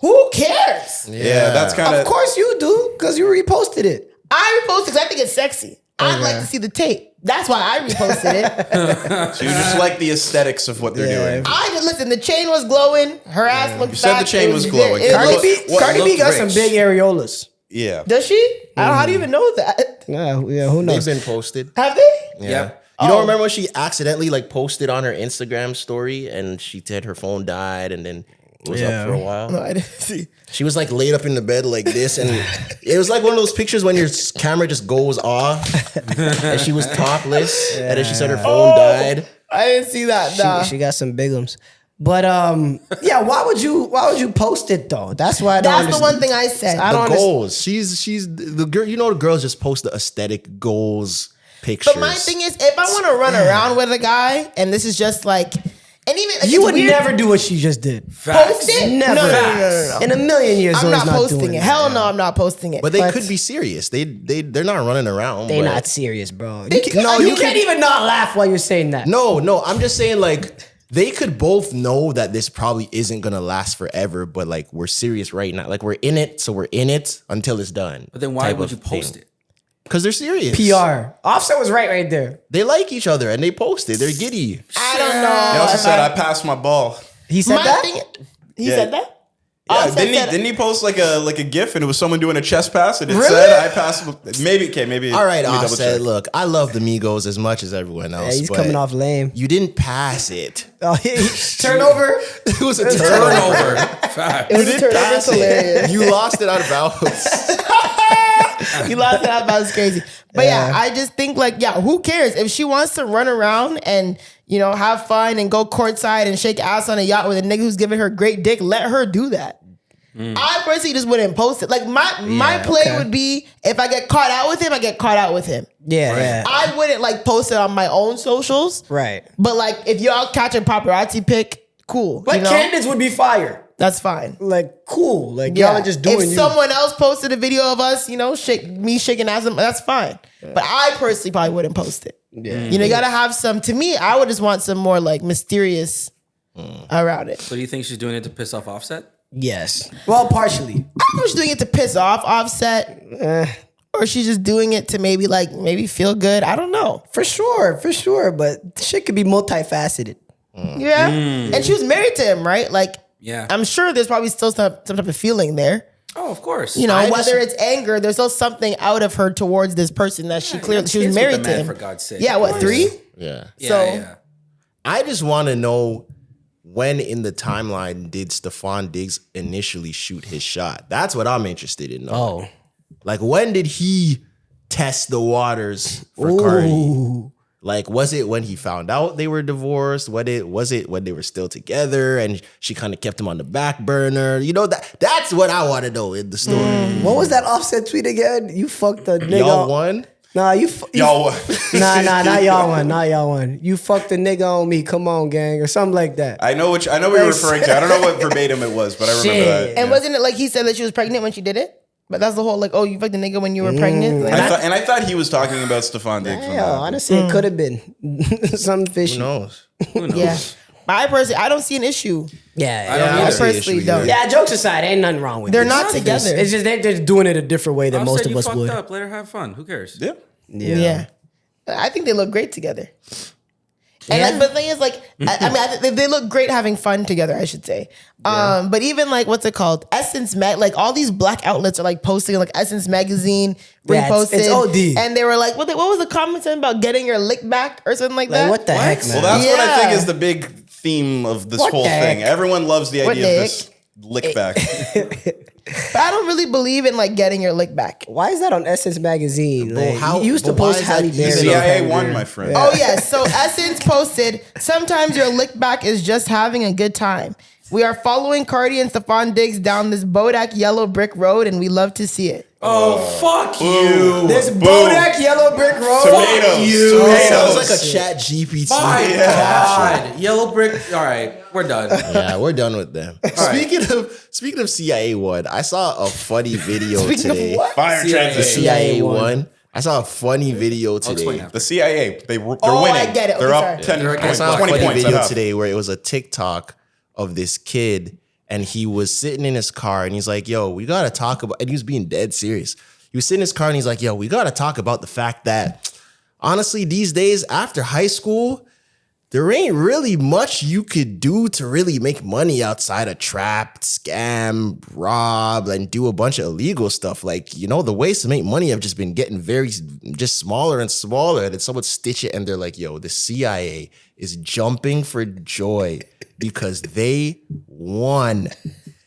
who cares? Yeah, that's kind Of course you do, because you reposted it. I reposted because I think it's sexy. I'd like to see the tape. That's why I reposted it. So you just like the aesthetics of what they're doing. I just listen. The chain was glowing. Her ass looked. You said fat. the chain It was glowing. it Cardi looked- B- Cardi B looked got some rich. big areolas. Yeah. Does she? I don't, how do you even know that? Yeah, who They've knows? been posted. Have they? Yeah. Yep. You don't remember when she accidentally like posted on her Instagram story and she said her phone died and then it was up for a while? No, I didn't see. She was like laid up in the bed like this, and it was like one of those pictures when your camera just goes off, and she was topless, and then she said her phone died. I didn't see that. Nah. She got some big ones. But yeah, why would you post it though? That's why I don't That's the one thing I said. I don't The goals. She's the girl. You know, the girls just post the aesthetic goals pictures. But my thing is, if I want to run around with a guy, and this is just like, and even like, You it's would weird, never do what she just did. post it. Never. No. In a million years, I'm Zoe's not posting doing it. that. Hell no, I'm not posting it. But they could be serious. They're not running around. They but- not serious, bro. They You, can- no, you you can't even not laugh while you're saying that. No. I'm just saying like. They could both know that this probably isn't gonna last forever, but like we're serious right now. Like we're in it, so we're in it until it's done. But then why would you post it? Because they're serious. PR. Offset was right there. They like each other and they post it. They're giddy. I don't know. He also if said, I passed my ball. He said My that. thing, he Yeah. said that. Yeah, Offset said- didn't he post like a GIF and it was someone doing a chest pass and it Really? said I passed maybe All right, let me double Offset. check. Look, I love the Migos as much as everyone else. Yeah, he's but coming off lame. You didn't pass it. Oh, turnover. It was a turnover. Turnover. Fact. It was a turnover. It's hilarious. You lost it out of bounds. You lost that out. That was crazy. But yeah, I just think like, yeah, who cares if she wants to run around and have fun and go courtside and shake ass on a yacht with a nigga who's giving her great dick? Let her do that. I personally just wouldn't post it. Like my play would be if I get caught out with him, I get caught out with him. Yeah. I wouldn't like post it on my own socials. Right. But like if y'all catch a paparazzi pic, cool. But candidates would be fire. That's fine. Like cool. Like y'all are just doing if you. someone else posted a video of us, me shaking ass, that's fine. But I personally probably wouldn't post it. Yeah. You gotta have some. To me, I would just want some more like mysterious around it. So do you think she's doing it to piss off Offset? Yes. Well, partially. I don't know if she's doing it to piss off Offset, or she's just doing it to maybe feel good. I don't know. For sure. But shit could be multifaceted. Yeah, and she was married to him, right? Like, Yeah. I'm sure there's probably still some type of feeling there. Oh, of course. Whether it's anger, there's still something out of her towards this person that she clearly she was kids with married the to man, him. for God's sake. Yeah, what, 3? Yeah. Yeah. I just want to know when in the timeline did Stefon Diggs initially shoot his shot? That's what I'm interested in. Oh. Like, when did he test the waters for Cardi? Like, was it when he found out they were divorced? Was it when they were still together and she kind of kept him on the back burner? That's what I want to know in the story. What was that Offset tweet again? You fucked the nigga. Y'all won? Nah, Y'all Nah, not y'all one. Not y'all one. You fucked the nigga on me. Come on, gang, or something like that. I know what you're referring to. I don't know what verbatim it was, but I remember Shit. that. And wasn't it like he said that she was pregnant when she did it? But that's the whole like, oh, you fucked the nigga when you were pregnant. Like, I thought he was talking about Stefon Diggs. when Yeah, that happened. honestly, it could have been something fishy. Who knows? Who knows? yeah. But I don't see an issue. Yeah, I don't I either. see issue personally either. don't. Yeah, jokes aside, ain't nothing wrong with They're this. not together. It's just they're just doing it a different way than Offset, most of you us fucked would. up. Let her have fun. Who cares? Yeah. Yeah. I think they look great together. And but the thing is, like, I think they look great having fun together, I should say. But even like, what's it called? Essence like all these black outlets are like posting like Essence magazine Yeah, reposted. it's OD. And they were like, what was the comment saying about getting your lick back or something like that? Like, what the heck, man? Well, that's what I Yeah. think is the big theme of this What whole the thing. heck? Everyone loves the What idea the of this lick back. But I don't really believe in like getting your lick back. Why is that on Essence magazine? Like, how- you used to but why post is that Halle even Berry. CIA won, my friend. Oh yes. So Essence posted, sometimes your lick back is just having a good time. We are following Cardi and Stefon Diggs down this Bodak yellow brick road and we love to see it. Oh, fuck you. This Boom. Bodak yellow brick road. Tomatoes. Sounds like a chat GPT. My God. Yellow brick. All right. We're done. Yeah, we're done with them. Speaking of CIA one, I saw a funny video Speaking of today. what? Fire CIA. transition. CIA one. I saw a funny video I'll explain today. after. The CIA, they're winning. I get it. They're Okay, up sorry. 10 They're points, against- I saw a 20 funny points. video at half. today where it was a TikTok of this kid and he was sitting in his car and he's like, yo, we got to talk about, and he was being dead serious. He was sitting in his car and he's like, yo, we got to talk about the fact that honestly, these days after high school, there ain't really much you could do to really make money outside of trap, scam, rob, and do a bunch of illegal stuff. Like, you know, the ways to make money have just been getting just smaller and smaller. And then someone stitch it and they're like, yo, the CIA is jumping for joy because they won.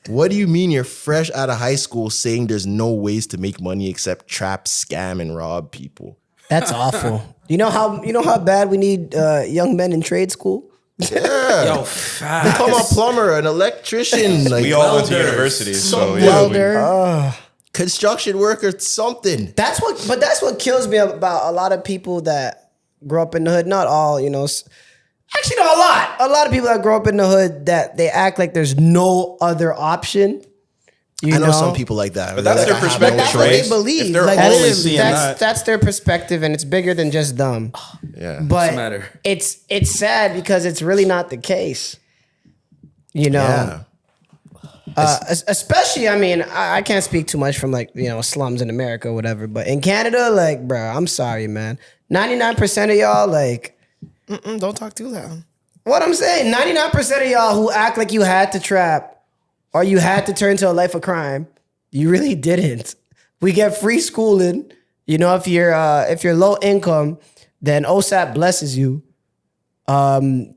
What do you mean you're fresh out of high school saying there's no ways to make money except trap, scam, and rob people? That's awful. You know how bad we need young men in trade school? Yo, fast. Become a plumber, an electrician, like We all went to Welders. university, so Some yeah. welder. construction worker, something. That's what kills me about a lot of people that grow up in the hood. Not all, you know. Actually, no, a lot. A lot of people that grow up in the hood that they act like there's no other option. You I know some people like that. But that's They're their like, I have perspective, no That's what right? they believe. If they're Like, only literally, seeing that's that, their perspective, and it's bigger than just them. Yeah. But matter? it's sad because it's really not the case. You know. Yeah. Especially, I mean, I can't speak too much from like, you know, slums in America or whatever, but in Canada, like, bro, I'm sorry, man. 99% of y'all, like, Don't talk too loud. what I'm saying, 99% of y'all who act like you had to trap or you had to turn to a life of crime, you really didn't. We get free schooling. You know, if you're low income, then OSAP blesses you.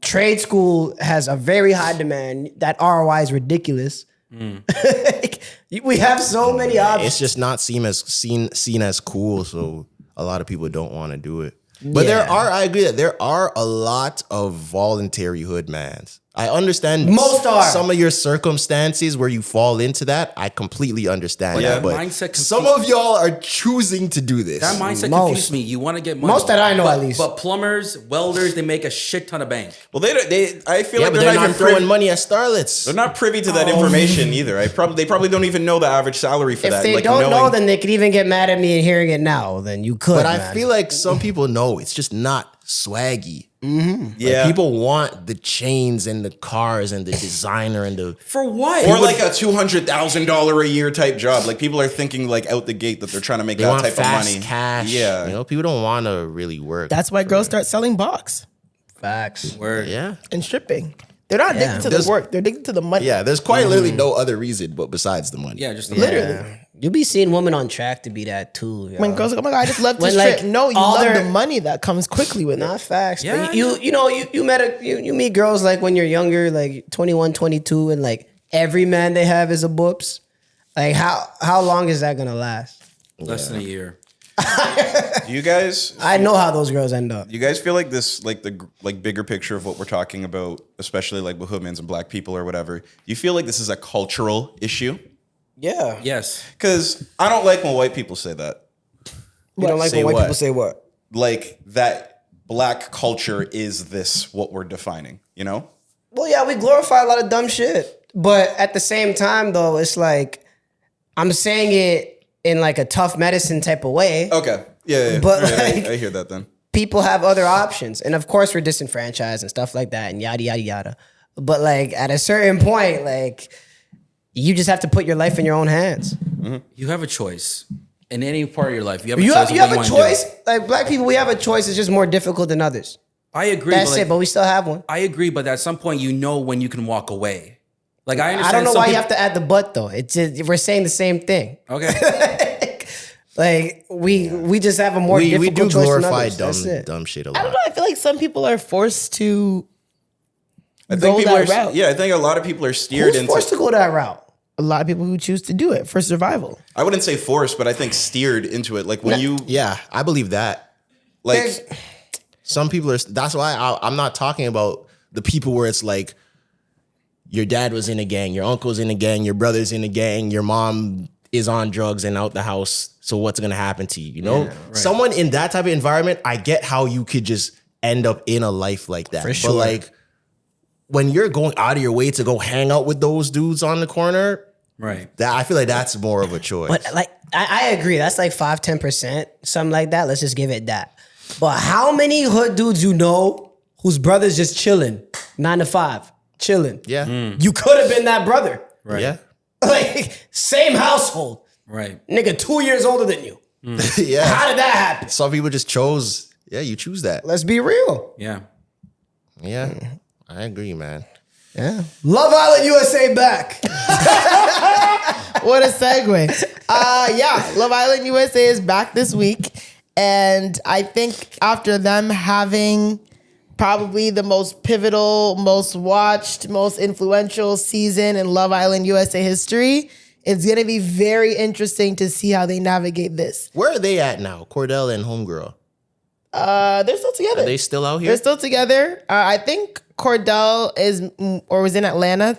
Trade school has a very high demand. That ROI is ridiculous. Like, we have so many options. It's just not seen as cool, so a lot of people don't want to do it. But I agree that there are a lot of voluntary hoodmans. I understand Most are. some of your circumstances where you fall into that. I completely understand Yeah. that. But Mindset some of y'all are choosing to do this. That mindset Most. confused me. You want to get money. Most that I know, but, at least. But plumbers, welders, they make a shit ton of bank. well, I feel yeah, like but they're not even throwing privy, money at starlets. they're not privy to that information either. They probably don't even know the average salary for If that. they like, don't know, knowing- then they could even get mad at me and hearing it now. Then you could. But I man. feel like some people know it's just not swaggy. yeah, Like, people want the chains and the cars and the designer and the. For what? or like a $200,000 a year type job. Like people are thinking like out the gate that they're trying to make They that want type fast of money. cash. Yeah, You know, people don't want to really work. That's why girls start selling box Facts. Word. yeah. and stripping. They're not addicted to There's- the work. They're addicted to the money. Yeah, there's quite literally no other reason but besides the money. Yeah, just Literally. You be seeing women on track to be that too. Yo. When girls are like, oh my God, I just love to When, strip. like, No, you all love their- the money that comes quickly with Not it. facts. Yeah, But you meet girls like when you're younger, like 21, 22, and like every man they have is a boops. Like how long is that gonna last? less than a year. do you guys? I know how those girls end up. You guys feel like this, like the bigger picture of what we're talking about, especially like with hoodmans and black people or whatever. Do you feel like this is a cultural issue? Yeah. Yes. Because I don't like when white people say that. You don't like Say when white what? people say what? Like that black culture is this what we're defining, you know? Well, yeah, we glorify a lot of dumb shit. But at the same time, though, it's like I'm saying it in like a tough medicine type of way. Okay. Yeah. But, Right, like- I hear that then. People have other options. And of course, we're disenfranchised and stuff like that and yada, yada, yada. But like at a certain point, like you just have to put your life in your own hands. You have a choice in any part of your life. You have a You choice. have, of you what have a wanna do. choice. Like black people, we have a choice. It's just more difficult than others. I agree. That's but like, it. But we still have one. I agree, but at some point, you know when you can walk away. Like I I understand. don't know some why you people- have to add the but though. It's just, we're saying the same thing. Okay. Like we just have a more We difficult do choice than glorify others. That's it. dumb shit a I don't lot. know. I feel like some people are forced to I think go people that are. route. Yeah, I think a lot of people are steered Who's into. forced to go that route? A lot of people who choose to do it for survival. I wouldn't say forced, but I think steered into it. Like when you Yeah, I believe that. like. There's- Some people are. That's why I'm not talking about the people where it's like your dad was in a gang, your uncle's in a gang, your brother's in a gang, your mom is on drugs and out the house. So what's gonna happen to you? You know, someone in that type of environment, I get how you could just end up in a life like that. For sure. But like when you're going out of your way to go hang out with those dudes on the corner, Right. That I feel like that's more of a choice. But like, I agree. That's like 5-10%, something like that. Let's just give it that. But how many hood dudes you know whose brother's just chilling, 9 to 5, chilling? Yeah. You could have been that brother. Right. Yeah. Like, same household. Right. Nigga, 2 years older than you. Yeah. How did that happen? Some people just chose. Yeah, you choose that. Let's be real. Yeah. Yeah. I agree, man. Yeah. Love Island USA back. What a segue. Yeah, Love Island USA is back this week. And I think after them having probably the most pivotal, most watched, most influential season in Love Island USA history, it's going to be very interesting to see how they navigate this. Where are they at now? Cordell and Homegirl. They're still together. Are they still out here? They're still together. I think Cordell was in Atlanta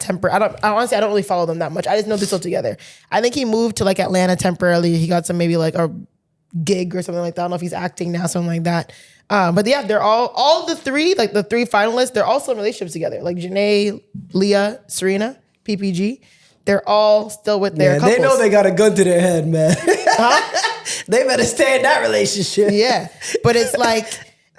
honestly, I don't really follow them that much. I just know they're still together. I think he moved to like Atlanta temporarily. He got some maybe like a gig or something like that. I don't know if he's acting now, something like that. But yeah, they're all the three, like the three finalists, they're also in relationships together. Like Janae, Leah, Serena, PPG. They're all still with their couples. They know they got a gun to their head, man. They better stay in that relationship. Yeah. But it's like,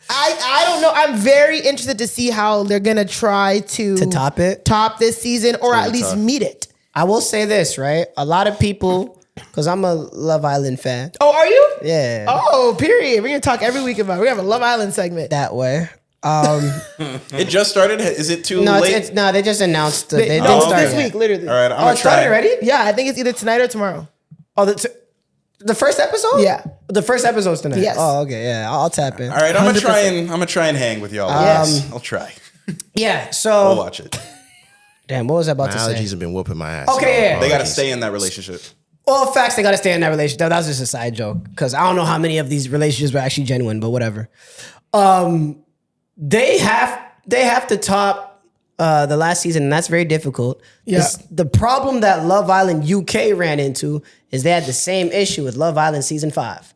I don't know. I'm very interested to see how they're going to try to top it? top this season, or at least tough. meet it. I will say this, right? A lot of people, because I'm a Love Island fan. Oh, are you? Yeah. Oh, period. We're going to talk every week about it. We have a Love Island segment. That way. It just started. Is it too No, late? they just announced. They didn't No, start this yet. week, literally. All right, I'm Oh, gonna it started try. already? Yeah, I think it's either tonight or tomorrow. Oh, the first episode? Yeah. The first episode's tonight. Yes. Oh, okay. Yeah, I'll tap in. All right, I'm gonna try and hang with y'all. Yes. I'll try. Yeah. I'll So, watch it. damn, what was I about My to allergies say? have been whooping my ass. Okay, yeah. They got to stay in that relationship. All facts, they got to stay in that relationship. That was just a side joke because I don't know how many of these relationships were actually genuine, but whatever. They have to top the last season, and that's very difficult. Yeah. The problem that Love Island UK ran into is they had the same issue with Love Island season 5.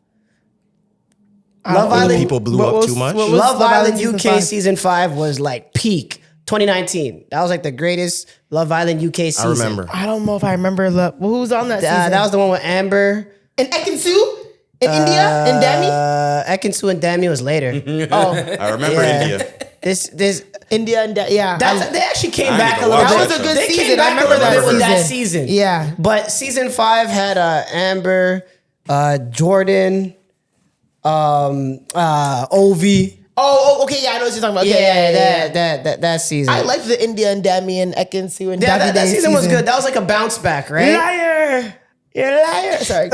Love When the Island people blew up too much. what was Love Island season UK 5? season 5 was like peak 2019. That was like the greatest Love Island UK season. I remember. I don't know if I remember who was on that season. That was the one with Amber. And Ekansu in India and Demi. Ekansu and Dami was later. Oh, I remember Yeah. India. This India and yeah. they actually came I back need a to little watch bit. That was a good They season. came back I remember a little that bit with that season. season. Yeah. But season 5 had Amber, Jordan, Ovi. Oh, okay. Yeah, I know what you're talking about. Okay, yeah. That season. I liked the India and Demi and Ekansu and that Davide season was good. That was like a bounce back, right? Liar. You're a liar. Sorry.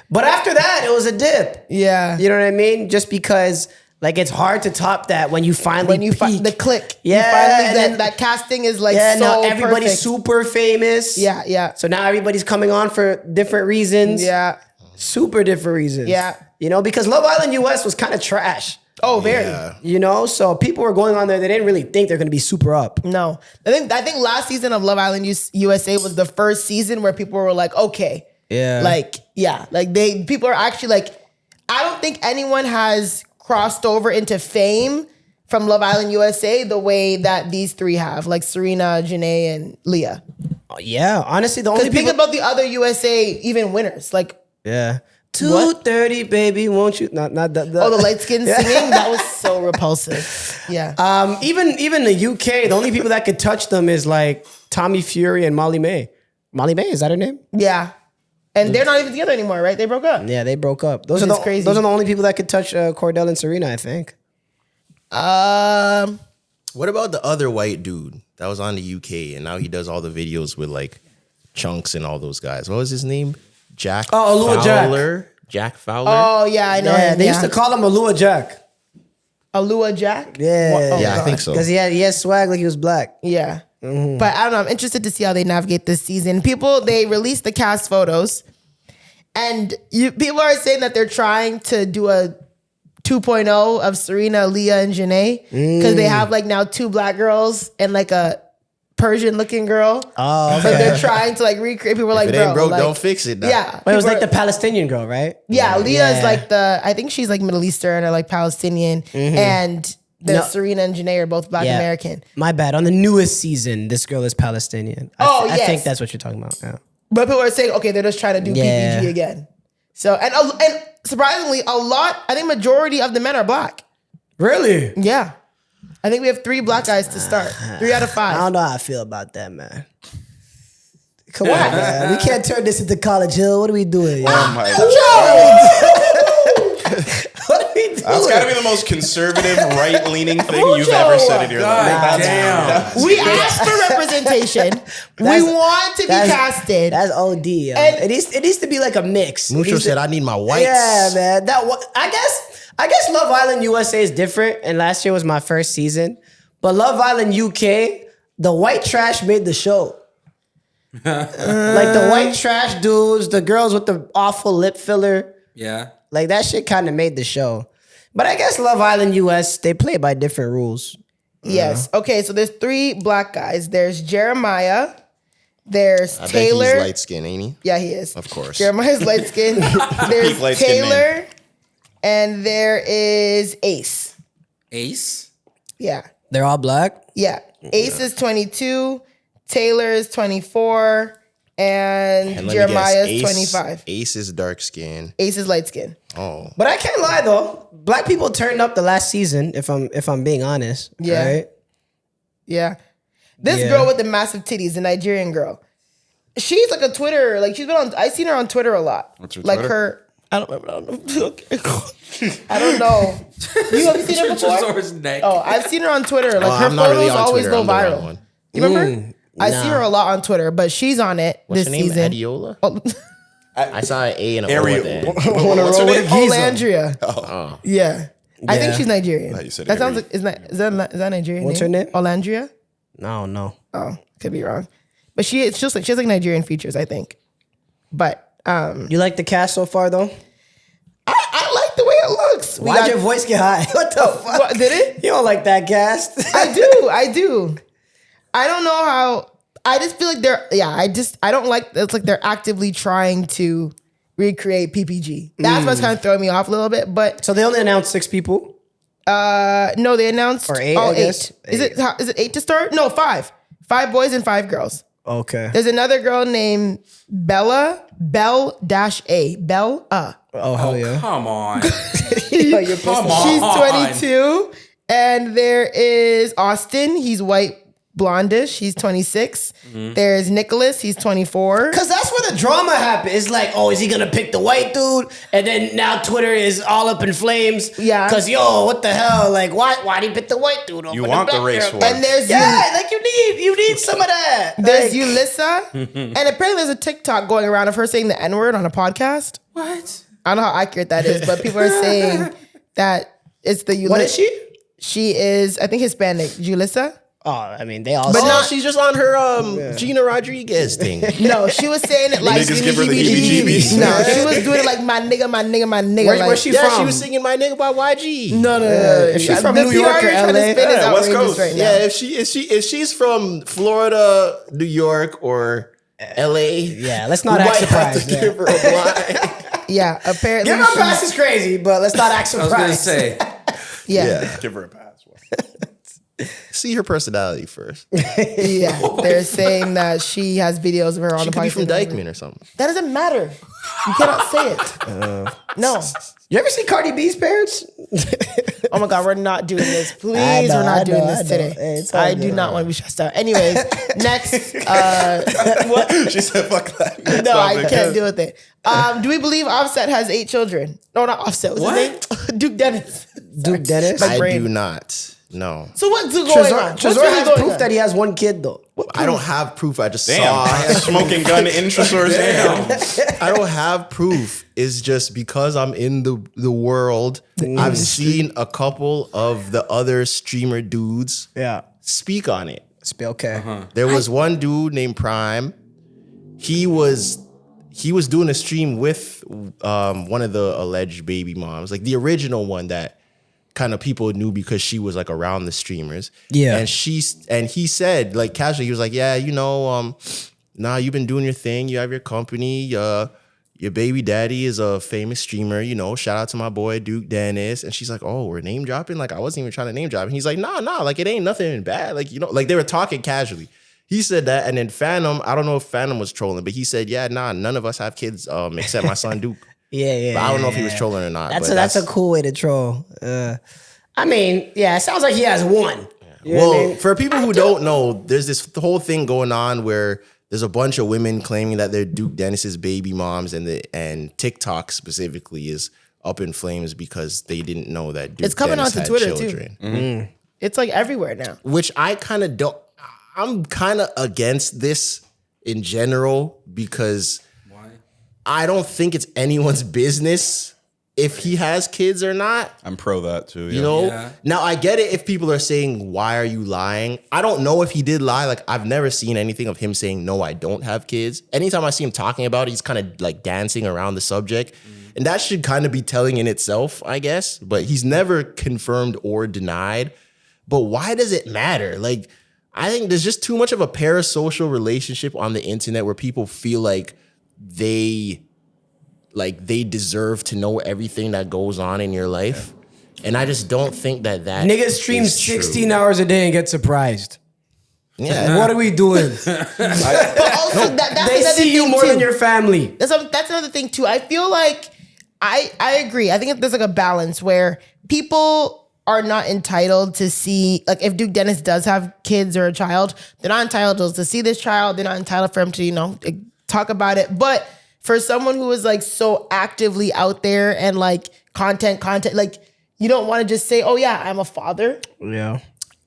But after that, it was a dip. Yeah. You know what I mean? Just because like it's hard to top that when you finally When you peak. find the click. Yeah, You finally, and then- that casting is like Yeah, so now everybody's perfect. super famous. Yeah, yeah. So now everybody's coming on for different reasons. Yeah. Super different reasons. Yeah. You know, because Love Island US was kind of trash. Oh, very. Yeah. You know, so people were going on there, they didn't really think they're gonna be super up. No. I think last season of Love Island USA was the first season where people were like, okay. Yeah. Like, yeah. Like people are actually like, I don't think anyone has crossed over into fame from Love Island USA the way that these three have, like Serena, Janae, and Leah. Yeah, honestly, the only Because think people. about the other USA even winners. Like, Yeah. 2:30, baby, won't you? Not the. oh, the light skin singing? That was so repulsive. Yeah. Even the UK, the only people that could touch them is like Tommy Fury and Molly May. Molly May, is that her name? Yeah. And they're not even together anymore, right? They broke up. Yeah, they broke up. Those Which are is the crazy. Those are the only people that could touch Cordell and Serena, I think. What about the other white dude that was on the UK and now he does all the videos with like Chunks and all those guys? What was his name? Jack Oh, Alua Jack. Fowler. Jack Fowler. Oh, yeah, I know Yeah, him. they used to call him Alua Jack. Alua Jack? Yeah, What- oh, Yeah, I God. think so. because he had swag like he was black. Yeah. But I don't know. I'm interested to see how they navigate this season. They released the cast photos, and people are saying that they're trying to do a 2.0 of Serena, Leah, and Janae because they have like now 2 black girls and like a Persian looking girl. Oh, But they're trying to like recreate. People were like, If it bro, ain't broke, like, don't fix it. Now. Yeah. But it was People like are- the Palestinian girl, right? Yeah, Leah is Yeah. like I think she's like Middle Eastern or like Palestinian. And There's Serena and Janae are both Black American. My bad. On the newest season, this girl is Palestinian. I think that's what you're talking about. Yeah. But people are saying, okay, they're just trying to do PPG again. So and surprisingly, a lot. I think majority of the men are Black. Really? Yeah, I think we have 3 Black guys to start. 3 out of 5. I don't know how I feel about that, man. Come on, man. We can't turn this into College Hill. What are we doing? Oh my What are we doing? That's got to be the most conservative, right-leaning thing you've ever said in your life. Damn. We asked for representation. We want to be casted. That's OD. Yo. And- it needs to be like a mix. It Mucho needs said, to- I need my whites. Yeah, man. I guess Love Island USA is different, and last year was my first season. But Love Island UK, the white trash made the show. Like the white trash dudes, the girls with the awful lip filler. Yeah. Like that shit kind of made the show. But I guess Love Island US, they play by different rules. Yes. Okay, so there's 3 Black guys. There's Jeremiah. There's I Taylor. bet he's light skinned, ain't he? Yeah, he is. Of course. Jeremiah's light skin. There's light-skinned Taylor. And there is Ace. Ace. Yeah. They're all black? Yeah. Ace is 22. Taylor is 24. And And let me Jeremiah is guess, 25. Ace is dark skinned. Ace is light skin. Oh. But I can't lie though. Black people turned up the last season, if I'm being honest. Yeah. Right? Yeah. This Yeah. girl with the massive titties, the Nigerian girl. She's like a Twitter, like she's been on, I've seen her on Twitter a lot. What's her like Twitter? her, I don't know. I don't know. You have seen her before? Tresor's neck. Oh, I've seen her on Twitter. Like her I'm not really photos on always Twitter. go I'm the wrong viral. one. You remember? I see her a lot on Twitter, but she's on it What's this her name? season. Adiola? Oh, I saw an A and a O Ariel. at the end. What's her name? Olandria. Oh. Yeah. I think Yeah. she's Nigerian. you said That sounds Ariel. like is that Nigerian? What's her name? Olandria. No, no. Oh, could be wrong. But she has like Nigerian features, I think. But You like the cast so far though? I like the way it looks. Why'd your voice get high? What the fuck? What, did it? You don't like that cast? I do. I don't know how. I just feel like I don't like. It's like they're actively trying to recreate PPG. That's what's kind of throwing me off a little bit. But So they only announced 6 people. no, they announced Or 8, all I guess. 8. Is it 8 to start? No, 5. 5 boys and 5 girls. Okay. There's another girl named Bella. Bell-A. Bella. Oh hell yeah. Come on. You're pissed Come off. on. She's 22. And there is Austin. He's white blondish. He's 26. There's Nicholas. He's 24. Cause that's where the drama happened. It's like, oh, is he gonna pick the white dude? And then now Twitter is all up in flames. Yeah. Cause yo, what the hell? Like, why'd he pick the white dude? Over You want the black race girl? war. And there's like you need some of that. There's Like, Yulissa. And apparently there's a TikTok going around of her saying the N-word on a podcast. What? I don't know how accurate that is, but people are saying that it's the Yulissa. what is she? She is, I think, Hispanic. Yulissa? Oh, I mean, they all. But say- not- She's just on her Gina Rodriguez thing. No, she was saying it like niggas give her the heebie-jeebies. heebie-jeebies. No, she was doing it like my nigga. Where's she Yeah, from? she was singing "My Nigga" by YG. No. If she's from The New PR York or you're trying to LA, spin is yeah, West outrageous Coast. right now. Yeah, if she's from Florida, New York, or LA, Yeah, let's not we act might have to surprised. give her a blind. Yeah, apparently. Give her a pass is crazy, but let's not act I was gonna surprised. say. Yeah. Give her a pass. See her personality first. Yeah. They're saying that she has videos of her on She the could be podcast. from Dykeman or something. That doesn't matter. You cannot say it. No. You ever see Cardi B's parents? Oh my God, we're not doing this. Please, I know, we're not I doing know, this I know. today. Hey, it's all I do good. not want to be stressed out. Anyways, next. She said, "Fuck that." No, I can't deal with it. Do we believe Offset has 8 children? No, not Offset. What's his name? Duke Dennis. Duke Dennis. My I brain. do not. No, So what's going on? What's Trezor really has going proof on? that he has 1 kid though. I don't have proof. I just Damn, saw. smoking gun in Tresor's hand. I don't have proof. It's just because I'm in the world. I've seen a couple of the other streamer dudes Yeah. speak on it. Okay. There was one dude named Prime. He was doing a stream with one of the alleged baby moms, like the original one that kind of people knew because she was like around the streamers. Yeah. And he said like casually, he was like, yeah, nah, you've been doing your thing. You have your company. your baby daddy is a famous streamer, you know, shout out to my boy Duke Dennis. And she's like, oh, we're name dropping? Like, I wasn't even trying to name drop. And he's like, nah, like it ain't nothing bad. Like, you know, like they were talking casually. He said that. And then Phantom, I don't know if Phantom was trolling, but he said, yeah, nah, none of us have kids except my son Duke. Yeah. But I don't know if he was trolling or not. That's a cool way to troll. I mean, yeah, it sounds like he has one. You know well, what I mean? for people who don't know, there's this whole thing going on where there's a bunch of women claiming that they're Duke Dennis's baby moms, and TikTok specifically is up in flames because they didn't know that Duke It's coming Dennis onto had Twitter children. too. Mm-hmm. It's like everywhere now. Which I kind of don't. I'm kind of against this in general because I don't think it's anyone's business if he has kids or not. I'm pro that too. Yeah. You know? Now I get it if people are saying, why are you lying? I don't know if he did lie. Like I've never seen anything of him saying, no, I don't have kids. Anytime I see him talking about it, he's kind of like dancing around the subject. And that should kind of be telling in itself, I guess. But he's never confirmed or denied. But why does it matter? Like, I think there's just too much of a parasocial relationship on the internet where people feel like they deserve to know everything that goes on in your life. And I just don't think that Niggas stream is true. 16 hours a day and get surprised. Yeah. What are we doing? But also, that's They another see you thing, more too. than your family. That's another thing too. I feel like I agree. I think there's like a balance where people are not entitled to see, like if Duke Dennis does have kids or a child, they're not entitled to see this child. They're not entitled for him to, you know, talk about it. But for someone who is like so actively out there and like content, like you don't want to just say, oh yeah, I'm a father. Yeah.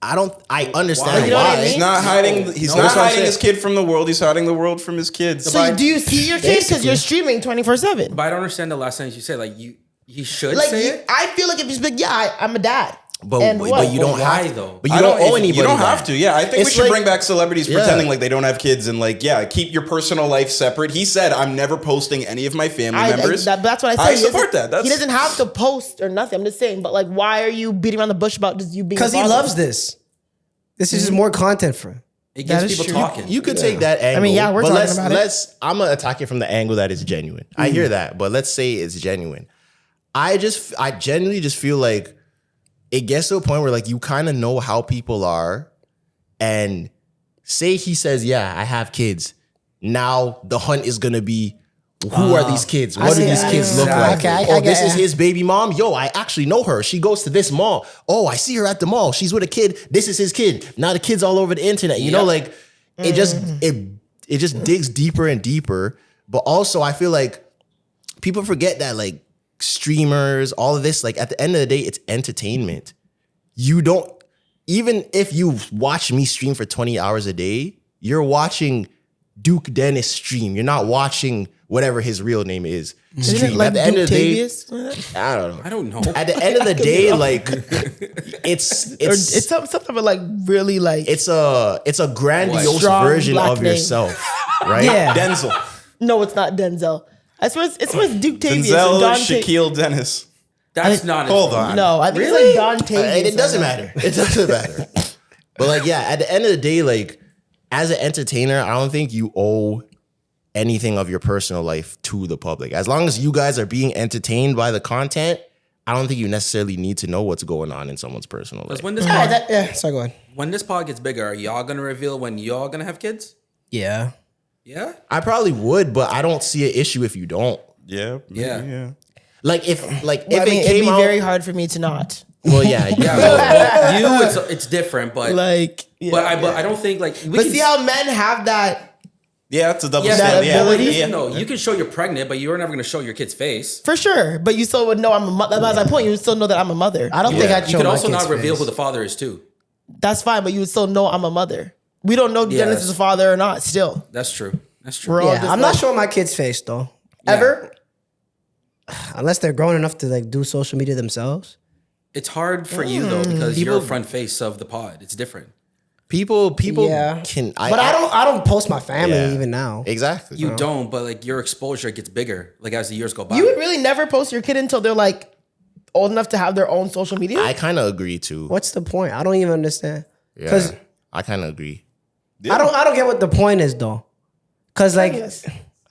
I understand You know what I why. mean? He's not hiding. He's not hiding his kid from the world. He's hiding the world from his kids. So do you see your kids because you're streaming 24/7? But I don't understand the last sentence you said. Like he should Like say it. I feel like if he's like, yeah, I'm a dad. But And what? you don't Why, have though? But you don't owe anybody. You don't that. have to. Yeah, I think we It's should like- bring back celebrities Yeah. pretending like they don't have kids and like, yeah, keep your personal life separate. He said, "I'm never posting any of my family members." That's what I I said. support that. He doesn't have to post or nothing. I'm just saying. But like, why are you beating around the bush about just you being? Because he loves this. This is just more content for him. It That gets is people true. talking. You could take that angle. mean, yeah, we're but talking about it. I'm gonna attack it from the angle that is genuine. I hear that, but let's say it's genuine. I genuinely just feel like it gets to a point where like you kind of know how people are, and say he says, yeah, I have kids. Now the hunt is gonna be, who are these kids? What do see these that. kids look like? Okay, I Oh, get this it. is his baby mom. Yo, I actually know her. She goes to this mall. Oh, I see her at the mall. She's with a kid. This is his kid. Now the kid's all over the internet. You know, like it just digs deeper and deeper. But also, I feel like people forget that like streamers, all of this, like at the end of the day, it's entertainment. You don't, even if you watch me stream for 20 hours a day, you're watching Duke Dennis stream. You're not watching whatever his real name is stream. Like At the end of the day, Duke I don't know. I don't know. At the end of the day, like it's something like really like it's a grandiose Strong version black of name. yourself, right? Yeah. Denzel, no, it's not Denzel. I swear it's Duke Tavius. and Denzel, Don Shaquille Dennis. That's not. Hold on. No, I think Really? it's like Don Tavius. And it doesn't matter. It doesn't matter. But like, yeah, at the end of the day, like as an entertainer, I don't think you owe anything of your personal life to the public. As long as you guys are being entertained by the content, I don't think you necessarily need to know what's going on in someone's personal life. Because when this Sorry, go ahead. when this pod gets bigger, are y'all gonna reveal when y'all gonna have kids? Yeah. Yeah. I probably would, but I don't see an issue if you don't. Yeah, Yeah. yeah. Like if I mean, it it'd came be out, very hard for me to not. well, yeah, Yeah. Well, it's different, but Like, yeah, but I don't think like we But can see how men have that Yeah, it's a double yeah, standard. Yeah, ability? yeah. No, you can show you're pregnant, but you're never gonna show your kid's face. for sure. But you still would know I'm a mother. That's my point. You would still know that I'm a mother. I don't think I'd You show could my also kid's not reveal face. who the father is too. That's fine, but you would still know I'm a mother. We don't know Dennis is a father or not. Still, That's true. That's true. we're all Yeah, just I'm like- not showing my kid's face though. Yeah. Ever. Unless they're grown enough to like do social media themselves. It's hard for you though because you're a front face of the pod. It's different. people Yeah. can. But I don't post my family Yeah. even now. Exactly. You don't, but like your exposure gets bigger like as the years go by. You would really never post your kid until they're like old enough to have their own social media. I kind of agree too. What's the point? I don't even understand. Yeah, Because I kind of agree. I don't get what the point is though. Cause like Yes.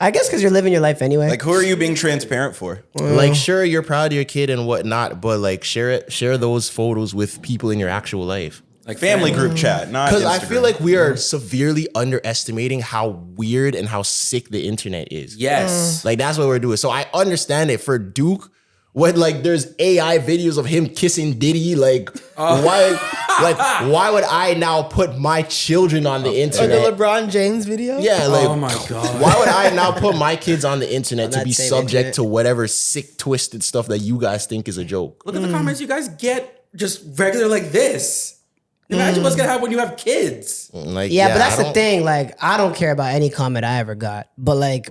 I guess because you're living your life anyway. Like, who are you being transparent for? Like, sure, you're proud of your kid and whatnot, but like, share those photos with people in your actual life. Like family group chat, not Because I Instagram. feel like we are severely underestimating how weird and how sick the internet is. Yes. Like, that's what we're doing. So I understand it for Duke. When like there's AI videos of him kissing Diddy, like why would I now put my children on the Or the internet? LeBron James video? Yeah, like Oh my God. why would I now put my kids on the internet to that be same subject internet. to whatever sick, twisted stuff that you guys think is a joke? Look at the comments you guys get just regular like this. Imagine what's gonna happen when you have kids. Like, yeah, but that's I the don't- thing. Like, I don't care about any comment I ever got, but like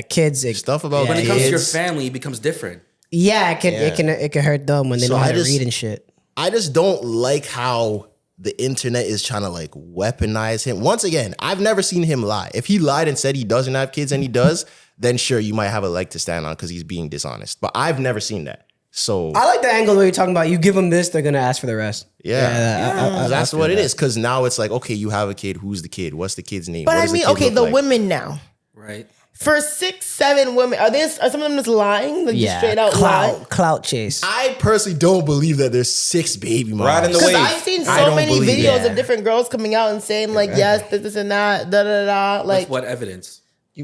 kids. Stuff about When it kids. comes to your family, it becomes different. It can hurt them when they So know how I to just- read and shit. I just don't like how the internet is trying to like weaponize him. Once again, I've never seen him lie. If he lied and said he doesn't have kids and he does, then sure, you might have a leg to stand on because he's being dishonest. But I've never seen that. So I like the angle where you're talking about you give them this, they're gonna ask for the rest. yeah, that's what it is. Because now it's like, okay, you have a kid. Who's the kid? What's the kid's name? But What I does mean, kid okay, look the like? women now. Right. For 6, 7 women, are some of them just lying? Like just straight out lying? clout chase. I personally don't believe that there's 6 baby moms. Riding the Because wave. I've seen I so don't many believe videos that. of different girls coming out and saying like, yes, this and that, da da da. Like, With what evidence?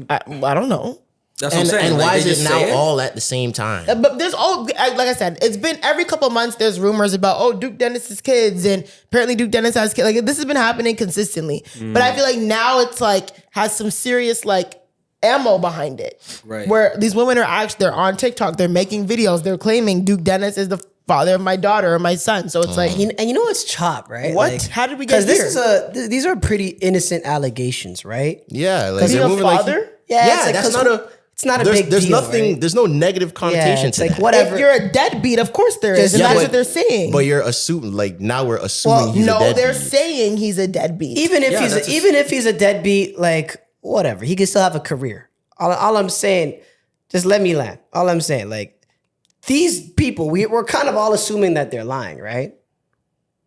I don't know. That's what I'm saying. And Like, why they is it just now say all at the same time? But there's like I said, it's been every couple of months. There's rumors about Duke Dennis's kids, and apparently Duke Dennis has kids. Like this has been happening consistently. But I feel like now it's like has some serious like ammo behind it. Right. Where these women are they're on TikTok, they're making videos, they're claiming Duke Dennis is the father of my daughter or my son. So it's like, And you know what's chop, right? What? How did we get Because these are pretty innocent allegations, right? Yeah, like being they're a moving like father? Yeah, yeah, it's like, that's 'cause not a. it's not a there's, big There's deal, nothing. right? There's no negative connotation it's to like that. whatever. if you're a deadbeat, of course there is, and Yeah, that's but- what they're saying. But you're assuming, like now we're assuming well, he's a no, deadbeat. they're saying he's a deadbeat. even if Yeah, that's he's a deadbeat, like whatever, he can still have a career. All I'm saying, just let me land. All I'm saying, like these people, we're kind of all assuming that they're lying, right?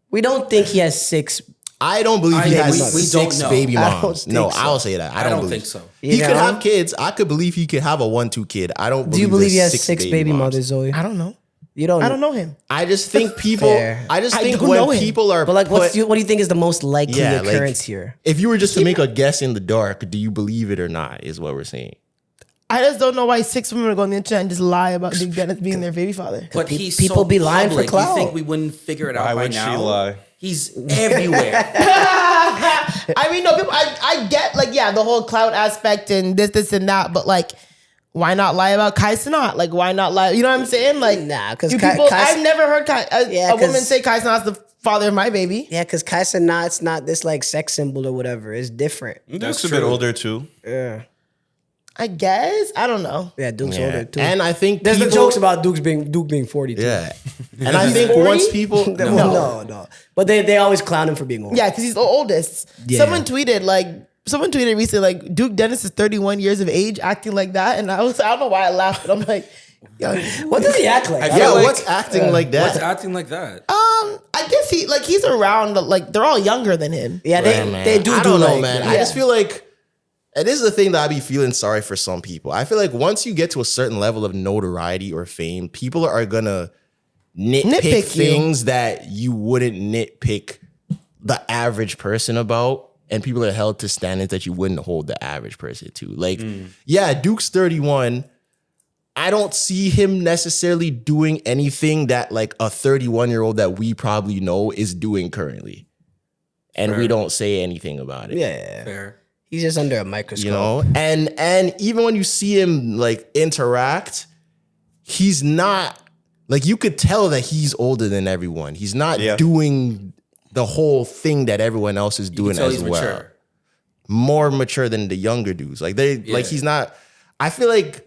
We don't think he has 6. I don't believe he I- has we don't 6 know. baby I don't moms. think No, so. I'll say that. I don't believe think so. He You could know? have kids. I could believe he could have a 1-2 kid. I don't. Do you believe believe he there's has 6 baby moms. mothers, Zoe? I don't know. You don't. I don't know him. I just think people. Fair. I just I think don't know when him. people are. But like, what put- do you think is the most likely Yeah, like- occurrence here? If you were just to make a guess in the dark, do you believe it or not? Is what we're saying. I just don't know why 6 women are going on the internet and just lie about Duke Dennis being their baby father. But Pe- he's people so be lying for public. clout. You think we wouldn't figure it out Why by would she now? lie? He's everywhere. I mean, no, people. I get like, yeah, the whole clout aspect and this and that, but like, why not lie about Kai Cenat? Like, why not lie? You know what I'm saying? Like, Nah, 'cause do Kai- people. Kai- I've never heard Yeah, a woman 'cause- say Kai Cenat's the father of my baby. Yeah, because Kai Cenat's not this like sex symbol or whatever. It's different. Duke's a bit older too. Yeah, I guess I don't know. yeah. Duke's older too. And I think There's the people- jokes about Duke being 42. Yeah, and I think 40? once people. No. But they always clown him for being old. Yeah, because he's the oldest. Yeah. Someone tweeted recently like Duke Dennis is 31 years of age acting like that, and I don't know why I laughed, but I'm like, yo, What does he act like? I Yeah, feel like- what's acting like that? What's acting like that? I guess he's around like they're all younger than him. Yeah, Man, they do. I don't know, like, man. yeah. I just feel like, and this is the thing that I be feeling sorry for some people. I feel like once you get to a certain level of notoriety or fame, people are gonna nitpick Nitpick you. things that you wouldn't nitpick the average person about, and people are held to standards that you wouldn't hold the average person to. Like, yeah, Duke's 31. I don't see him necessarily doing anything that like a 31-year-old that we probably know is doing currently. And we don't say anything about it. Yeah, Fair. he's just under a microscope. You know? And even when you see him like interact, he's not like, you could tell that he's older than everyone. He's not doing the whole thing that everyone else is doing Tell as he's well. mature. More mature than the younger dudes. Like like he's not. I feel like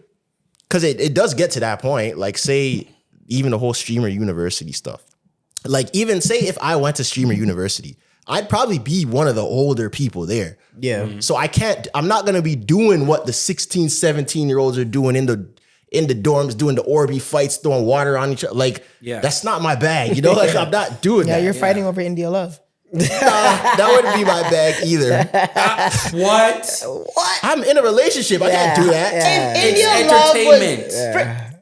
because it does get to that point. Like say even the whole streamer university stuff. Like even say if I went to streamer university, I'd probably be one of the older people there. Yeah. So I'm not gonna be doing what the 16, 17-year-olds are doing in the dorms, doing the Orby fights, throwing water on each other. Like, that's not my bag. You know, like I'm not doing that. Yeah, you're fighting over India love. That wouldn't be my bag either. What? I'm in a relationship. I can't do that. Yeah. If India It's Love entertainment.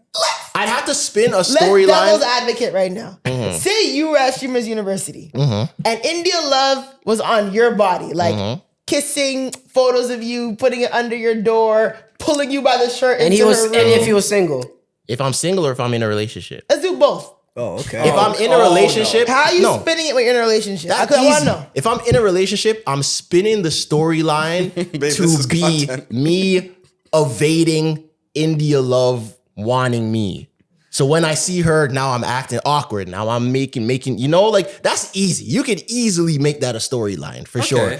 I'd have to spin a let's storyline. devil's advocate right now. Say you were at Streamers University and India Love was on your body, like kissing, photos of you, putting it under your door, pulling you by the shirt, And into he was, her and room. if he was single. If I'm single or if I'm in a relationship. Let's do both. Oh, okay. If I'm in a relationship, How are you no. spinning it when you're in a relationship? I That's want easy. to know. If I'm in a relationship, I'm spinning the storyline this is to be content. me evading India Love wanting me. So when I see her, now I'm acting awkward. Now I'm making, like that's easy. You can easily make that a storyline for sure.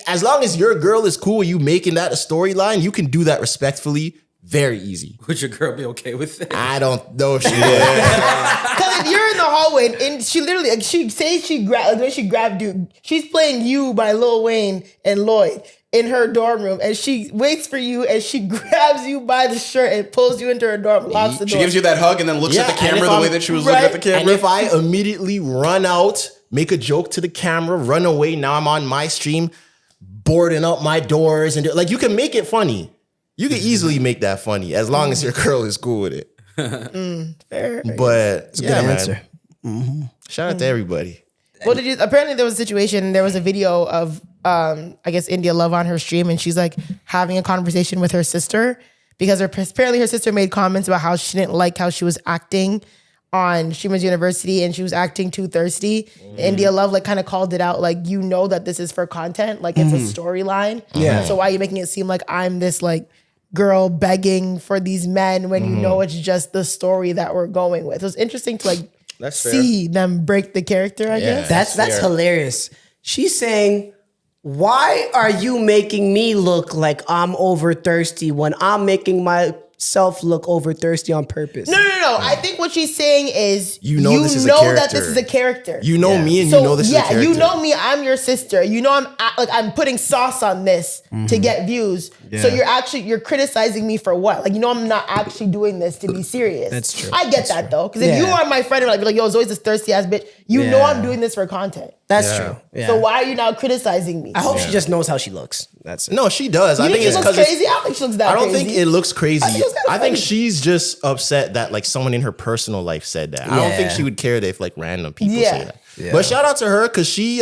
As long as your girl is cool with you making that a storyline, you can do that respectfully. Very easy. Would your girl be okay with it? I don't know if she would. Because if you're in the hallway and she literally, like, when she grabbed you, she's playing You by Lil Wayne and Lloyd in her dorm room, and she waits for you and she grabs you by the shirt and pulls you into her dorm, locks the door. She gives you that hug and then looks at the and camera if the I'm- way that she was looking at the camera. And if I immediately run out, make a joke to the camera, run away, now I'm on my stream, boarding up my doors, and like you can make it funny. You can easily make that funny as long as your girl is cool with it. Fair. But it's a good answer. Shout out to everybody. Well, apparently there was a situation, there was a video of, I guess, India Love on her stream, and she's like having a conversation with her sister because apparently her sister made comments about how she didn't like how she was acting on Streamers University and she was acting too thirsty. India Love like kind of called it out, like, you know that this is for content, like it's a storyline. Yeah. So why are you making it seem like I'm this like girl begging for these men when you know it's just the story that we're going with? It was interesting to like That's fair. see them break the character, I guess. That's fair. hilarious. She's saying, why are you making me look like I'm over thirsty when I'm making myself look over thirsty on purpose? No. I think what she's saying is You know this is a that this character. is a character. You know me and so, you know this is a character. you know me. I'm your sister. You know I'm putting sauce on this to get views. So you're criticizing me for what? Like, you know I'm not actually doing this to be serious. That's true. I get that though, because if Yeah. you are my friend and like yo, Zoe's this thirsty ass bitch, you know I'm doing this for content. That's true. Yeah. So why are you now criticizing me? I hope she just knows how she looks. That's it. No, she does. You I think she it's looks because crazy. I don't think she looks that I don't crazy. think it looks crazy. think it's kinda I think funny. she's just upset that like someone in her personal life said that. I don't think she would care if like random people say that. Yeah. But shout out to her because she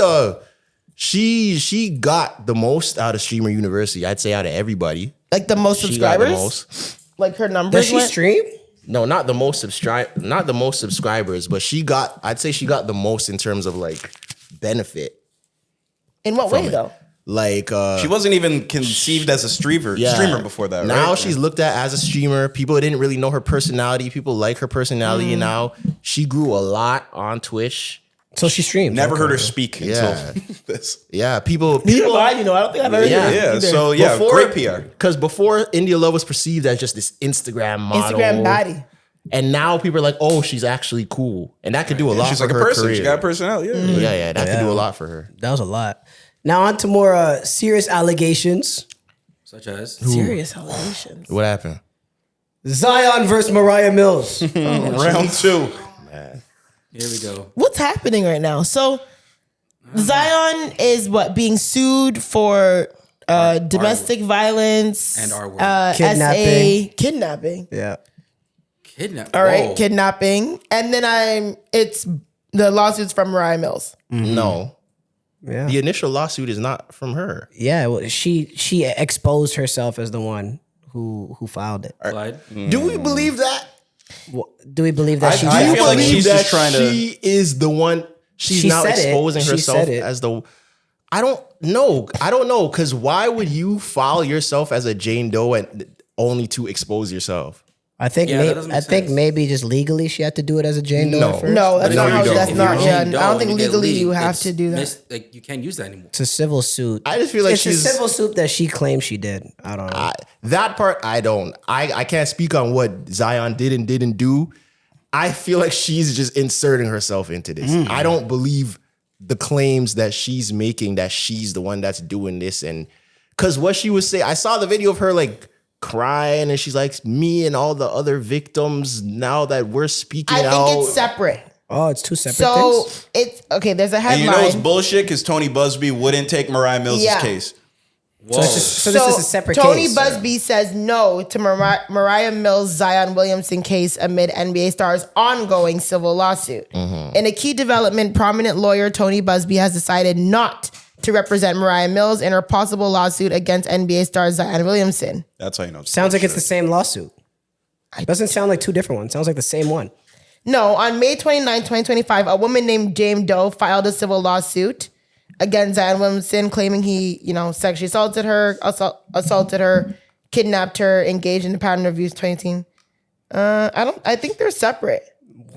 got the most out of Streamer University. I'd say out of everybody. like the most She got the subscribers. most. Like her numbers. Does she went- stream? No, not the most subscribers, but I'd say she got the most in terms of like benefit. In what way it. though? Like She wasn't even conceived as a streamer before that, right? Now she's looked at as a streamer. People didn't really know her personality. People like her personality, and now she grew a lot on Twitch. So she streams. Never Okay. heard her speak Yeah. until this. Yeah, people. I don't think I've heard Yeah. Yeah, so yeah, great PR. Because before India Love was perceived as just this Instagram model, Instagram body. and now people are like, "Oh, she's actually cool," and that could do a lot. She's for like a her person. Career. She got a personality. Yeah. Yeah, that could do a lot for her. That was a lot. Now on to more serious allegations. Such as Serious allegations. What happened? Zion versus Mariah Mills. Round two. here we go. What's happening right now? So Zion is being sued for domestic violence And our word. Kidnapping. kidnapping. Yeah. Kidnap. All right, Whoa. kidnapping. And then it's the lawsuits from Mariah Mills. No, Yeah. the initial lawsuit is not from her. Yeah. Well, she exposed herself as the one who filed it. Clyde. Do we believe that? Do we believe that she? I filed feel it? like she's just trying to- She is the one. She's She now said it. exposing She herself said it. as the. I don't know. Because why would you file yourself as a Jane Doe and only to expose yourself? I think Yeah, that doesn't make sense. maybe just legally she had to do it as a Jane Doe No. at first. No, that's No, not you how. don't. That's If not. you're Yeah, Jane Doe I don't think and you get legally you leaked, have it's to do that. like you can't use that anymore. It's a civil suit. I just feel like it's she's a civil suit that she claims she did. I don't know. that part. I don't. I can't speak on what Zion did and didn't do. I feel like she's just inserting herself into this. I don't believe the claims that she's making that she's the one that's doing this. And because what she was saying, I saw the video of her like crying and she's like, me and all the other victims, now that we're speaking I out. think it's separate. Oh, it's two separate So things. it's okay. There's a And headline. you know it's bullshit because Tony Busby wouldn't take Mariah Mills' Yeah. case. Whoa. So this is a separate Tony case. Busby says no to Mariah Mills' Zion Williamson case amid NBA stars' ongoing civil lawsuit. In a key development, prominent lawyer Tony Busby has decided not to represent Mariah Mills in her possible lawsuit against NBA star Zion Williamson. That's how you know. It's Sounds like it's the bullshit. same lawsuit. It doesn't sound like two different ones. Sounds like the same one. No, on May 29, 2025, a woman named Jane Doe filed a civil lawsuit against Zion Williamson, claiming he, sexually assaulted her, kidnapped her, engaged in a pattern of abuse 2018. I think they're separate.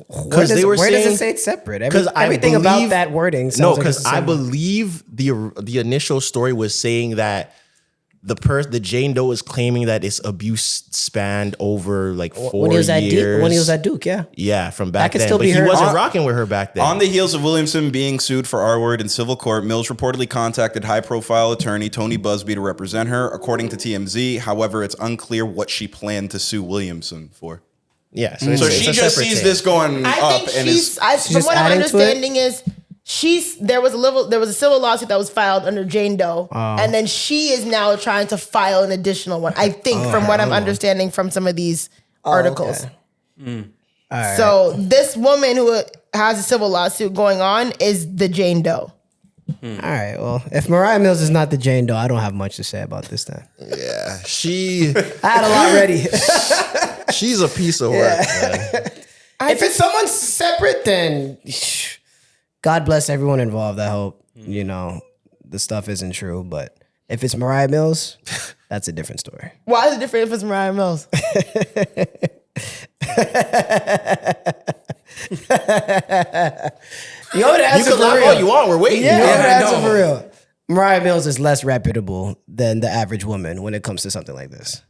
Because they were Where saying, does it say it's separate? Because Everything about that wording sounds No, like it's because the I same one. believe the initial story was saying that the Jane Doe is claiming that this abuse spanned over like 4 when he was years. when he was at Duke, yeah. Yeah, from back could then. still But be he her. wasn't On- rocking with her back then. On the heels of Williamson being sued for R-word in civil court, Mills reportedly contacted high-profile attorney Tony Busby to represent her, according to TMZ. However, it's unclear what she planned to sue Williamson for. yeah, So it's she a just separate sees thing. this going I up think and is from just what I'm adding to it? understanding is there was a civil lawsuit that was filed under Jane Doe, and then she is now trying to file an additional one. I think from what I'm understanding from some of these articles. All right. So this woman who has a civil lawsuit going on is the Jane Doe. All right. Well, if Mariah Mills is not the Jane Doe, I don't have much to say about this then. Yeah, I had a lot ready. she's a piece of work. Man. If it's someone separate, then God bless everyone involved. I hope, the stuff isn't true. But if it's Mariah Mills, that's a different story. Why is it different if it's Mariah Mills? You know what You answer can for laugh real. all you want. We're waiting. Yeah, Yeah, I answer know. for real. Mariah Mills is less reputable than the average woman when it comes to something like this.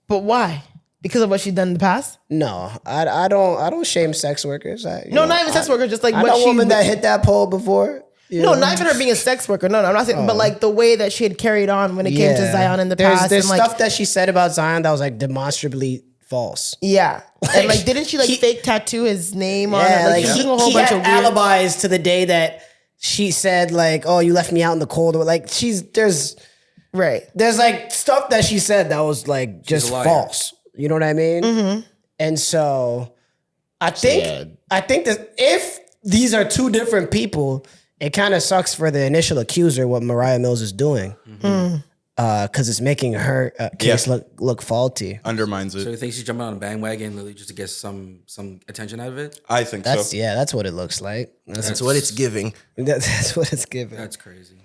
But why? Because of what she's done in the past? No, I don't shame sex workers. Not even sex workers, just like I what know a she woman that hit that pole before. No, not even her being a sex worker. No, I'm not saying, but like the way that she had carried on when it came to Zion in the past. There's and like, stuff that she said about Zion that was like demonstrably false. yeah. And like, didn't she like he- fake tattoo his name on Yeah, it? like she's he, doing a whole he bunch had of weird. alibis to the day that she said like, "Oh, you left me out in the cold." Or like there's Right. like stuff that she said that was like just a liar. false. You know what I mean? Mm-hmm. And so I think that if these are two different people, it kind of sucks for the initial accuser what Mariah Mills is doing, because it's making her case look faulty. undermines it. So you think she's jumping on a bandwagon literally just to get some attention out of it? I think That's so. that's what it looks like. That's what it's giving. That's what it's giving. That's crazy.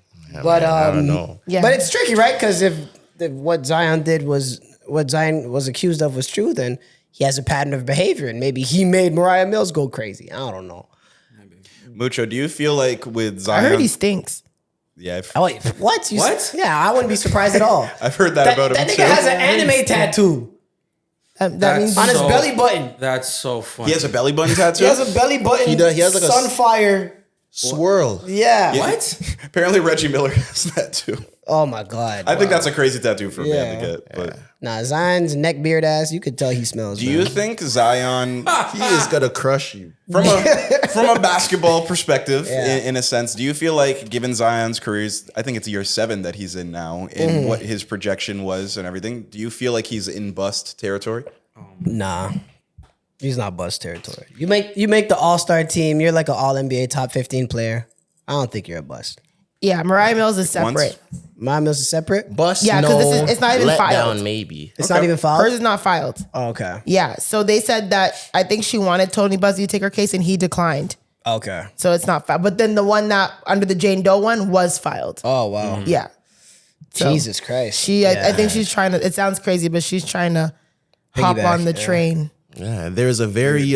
But I don't know. Yeah. But it's tricky, right? Because if what Zion was accused of was true, then he has a pattern of behavior, and maybe he made Mariah Mills go crazy. I don't know. Mucho, do you feel like with I Zion? heard he stinks. Yeah, Oh wait, what? What? Yeah, I wouldn't be surprised at all. I've heard that about him That too. nigga has an anime tattoo That means on his So- belly button. That's so funny. He has a belly button tattoo. He has a belly button. He does- he has like a sunfire. Swirl. Yeah. What? Apparently Reggie Miller has that too. Oh my god. I think that's a crazy tattoo for a man Yeah. to get. But Nah, Zion's neck beard ass. You could tell he smells. do you think Zion, He is gonna crush you. from a basketball perspective, Yeah. in a sense, do you feel like given Zion's careers, I think it's year 7 that he's in now, and what his projection was and everything, do you feel like he's in bust territory? Nah. He's not bust territory. You make the All-Star team, you're like an All-NBA top 15 player. I don't think you're a bust. Yeah, Mariah Mills is separate. Once? Mariah Mills is separate? Bust, Yeah, 'cause no. it's not even let filed. down, maybe. It's not even filed? Hers is not filed. Oh, okay. Yeah, so they said that I think she wanted Tony Busby to take her case and he declined. Okay. So it's not filed. But then the one that under the Jane Doe one was filed. Oh, wow. Yeah. So Jesus Christ. I think she's trying to, it sounds crazy, but she's trying to hop Piggyback, on the yeah. train. Yeah, there's a very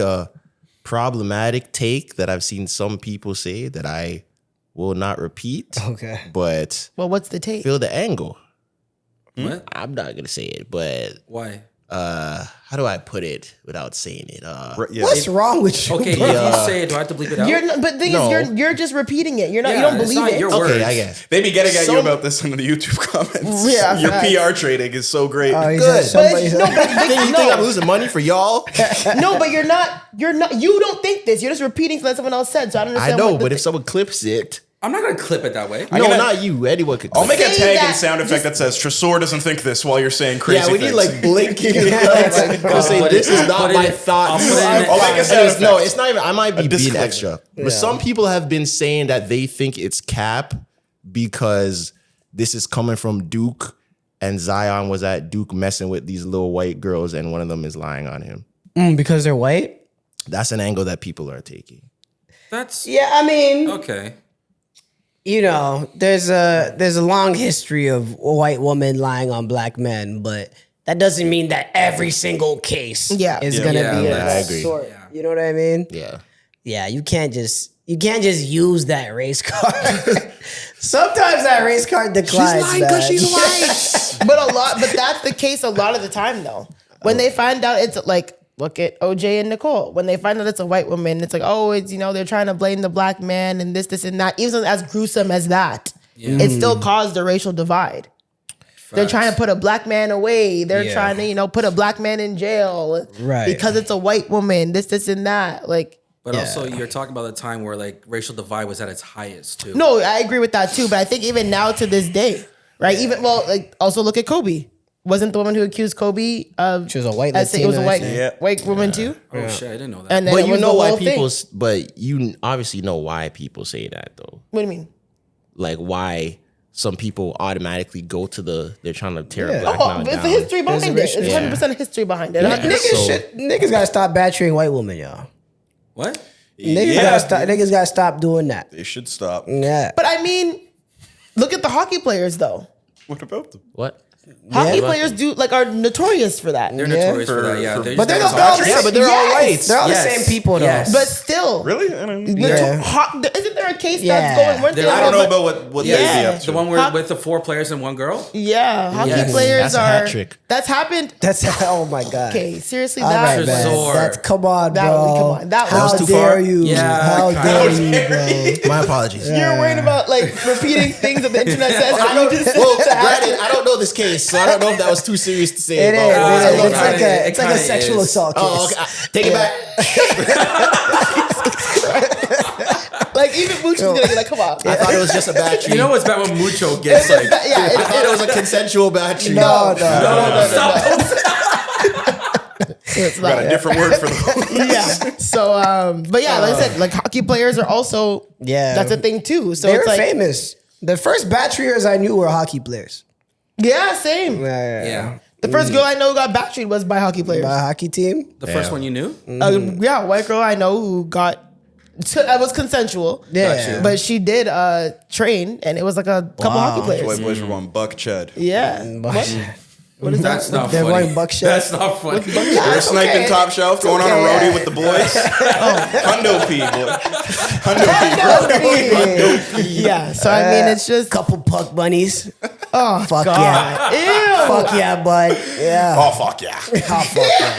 problematic take that I've seen some people say that I will not repeat. Okay. But Well, what's the take? feel the angle. What? I'm not gonna say it, but Why? how do I put it without saying it? Yeah. What's wrong with you? Okay, if you say it, do I have to bleep it out? You're not, but the thing No. is, you're just repeating it. You're not. Yeah, you don't it's believe not it. your words. Okay, I guess. They be getting at you Some- about this in the YouTube comments. Yeah, Your facts. PR trading is so great. Oh, he's Good. like somebody- But no, but You think I'm losing money for y'all? no, but you're not. You're not. You don't think this. You're just repeating something someone else said. So I don't understand. I know, what the but if someone clips it, I'm not gonna clip it that way. no, not you. Anyone could. I'll Clip make a it. Say tag that- and sound effect that says Tresor doesn't think this while you're saying crazy Yeah, we need things. like blinking. I'll say put this it- is I'll not put my it- thought. I'll put it in- I'll make a sound Anyways, no, effect. it's not even. I might be being disclaimer. extra, but some people have been saying that they think it's cap because this is coming from Duke, and Zion was at Duke messing with these little white girls, and one of them is lying on him. because they're white. That's an angle that people are taking. That's Yeah, I mean, okay. you know, there's a long history of a white woman lying on black men, but that doesn't mean that every single case Yeah. is Yeah. gonna Yeah, be of I that agree. sort. Yeah. You know what I mean? Yeah. Yeah, you can't just use that race card. Sometimes that race card declines. man. but that's the case a lot of the time though. When they find out it's like, look at OJ and Nicole. When they find out it's a white woman, it's like, oh, it's, you know, they're trying to blame the black man and this, and that. Even as gruesome as that, it still caused a racial divide. They're trying to put a black man away. They're trying to, you know, put a black man in jail. Right. Because it's a white woman, this, and that. Like, But also, you're talking about the time where like racial divide was at its highest too. no, I agree with that too. But I think even now to this day, right? Even, well, like, also look at Kobe. Wasn't the woman who accused Kobe of... She was a white it was a Latina, I white, think. Yeah. white woman too? Oh shit, I didn't know that. And then But it you was know the why whole people. thing. But you obviously know why people say that though. What do you mean? Like why some people automatically go to they're trying to tear a Yeah. black Oh, man it's down. the history behind it. It's Yeah. 100% history behind it. Niggas gotta stop battering white women, y'all. What? Niggas gotta stop doing that. They should stop. Yeah. But I mean, look at the hockey players though. What about them? What? Hockey Yeah. players are notorious for that. They're Yeah. notorious for that. Yeah, But they're just- all the Yeah, same. but they're all whites. They're all Yes. the same people though. Yes. But still, Really? I don't know. isn't there a case Yeah. that's going? Weren't There- there I don't know about- about what Yeah. they'd be up to. the one where Hock- with the 4 players and 1 girl. Yeah, hockey Yes. players That's a are. hat trick. That's happened. That's oh my god. Okay, seriously, All that. right, man. Tresor. That's come on, That bro. was- come on. That How was too dare far. you? Yeah, How kinda. dare you, bro? My apologies. You're worried about like repeating things that the internet says. I and don't, you just well, granted, I don't know this case, so I don't know if that was too serious to say. It is. about- It is. It's like it it's like a kinda sexual is. assault case. Oh, okay. Take it back. like even Mooch is gonna be like, come on. I thought it was just a battery. You know what's bad when Mucho gets like. Yeah, I thought it was a consensual battery. No. It's Got a not. different word for them. Yeah. So, but yeah, like I said, like hockey players are also that's a thing too. So They were it's like famous. The first batteriers I knew were hockey players. yeah, same. Yeah. The first girl I know who got backstreet was by hockey players. My hockey team. The first one you knew? Yeah, white girl I know who got. It was consensual. Yeah. But she did train, and it was like a couple hockey White players. boys were one buck chud. Yeah. What is That's that? not They're funny. wearing buckshot. That's not funny. They're sniping okay. top shelf, going on a okay. roadie with the boys. Hundo P, boy. Hundo P, bro. Yeah. So I mean, it's just Couple puck bunnies. oh Fuck God. yeah. Ew. Fuck yeah, bud. Yeah. Oh, fuck yeah. Oh, fuck yeah.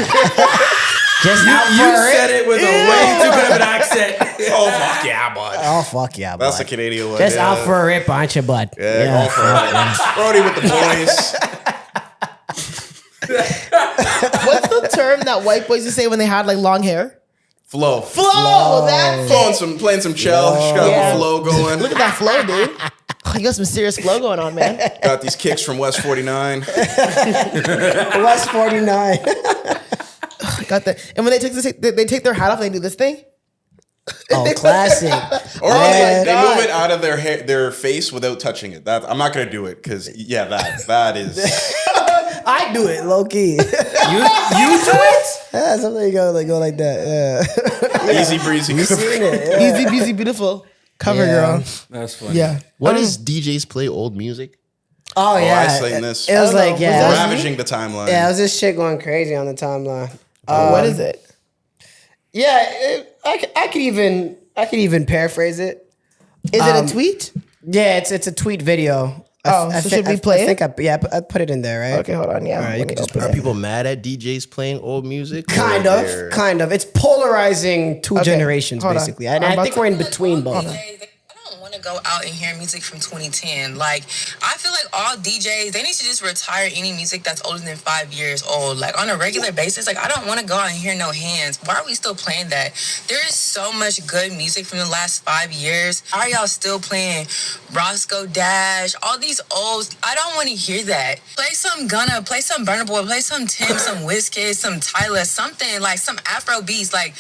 Just out You for said it with a way too good of an accent. Oh, fuck yeah, bud. Oh, fuck yeah, bud. That's the Canadian one. Just yeah. out for a rip, aren't you, bud? Yeah, go for it. Roadie with the boys. What's the term that white boys used to say when they had like long hair? Flow. Flow. That's it. Playing some chell. She got Yeah. the flow going. Look at that flow, dude. Oh, you got some serious flow going on, man. Got these kicks from West 49. West 49. Got that. And when they take their hat off, they do this thing. Oh, classic. Or Man. they move it out of their face without touching it. I'm not gonna do it because that is. I do it, low key. You do it? Yeah, something go like that. Yeah. Easy breezy. Seen it. Yeah. Easy, busy, beautiful. Cover Yeah. girl. That's funny. Yeah. What is DJs play old music? Oh yeah. I seen this. It was I don't like know. yeah. Was that- Ravaging the timeline. Yeah, it was this shit going crazy on the timeline. What is it? Yeah, I could even paraphrase it. Is it a tweet? Yeah, it's a tweet video. So should we play it? I put it in there, right? Okay, hold on. Yeah. All right, you let can me just open Are it. people mad at DJs playing old music? Kind of. It's polarizing two generations, hold on. basically. And I'm I about think to- we're in between both. I don't want to go out and hear music from 2010. Like, I feel like all DJs, they need to just retire any music that's older than 5 years old. Like, on a regular basis, like, I don't want to go out and hear no hands. Why are we still playing that? There is so much good music from the last 5 years. Why are y'all still playing Roscoe Dash? All these old, I don't want to hear that. Play some Gunna, play some Burna Boy, play some Tim, some Wizkid, some Tyler, something, like some Afro beats. Like,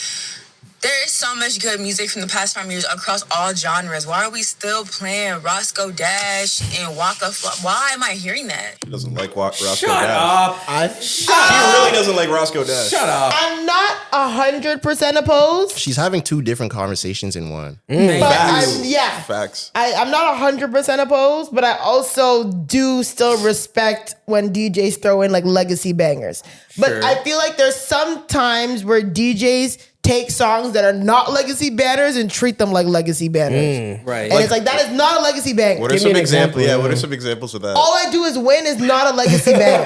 there is so much good music from the past 5 years across all genres. Why are we still playing Roscoe Dash and Waka Flocka? Why am I hearing that? She doesn't like Roscoe Shut Dash. up. She really doesn't like Roscoe Dash. Shut up. I'm not 100% opposed. She's having two different conversations in one. But Facts. I'm Facts. I'm not 100% opposed, but I also do still respect when DJs throw in like legacy bangers. But Sure. I feel like there's some times where DJs take songs that are not legacy bangers and treat them like legacy bangers. Right. And it's like, that is not a legacy banger. What are Give me some an examples? example. Yeah, what are some examples of that? All I Do Is Win is not a legacy banger.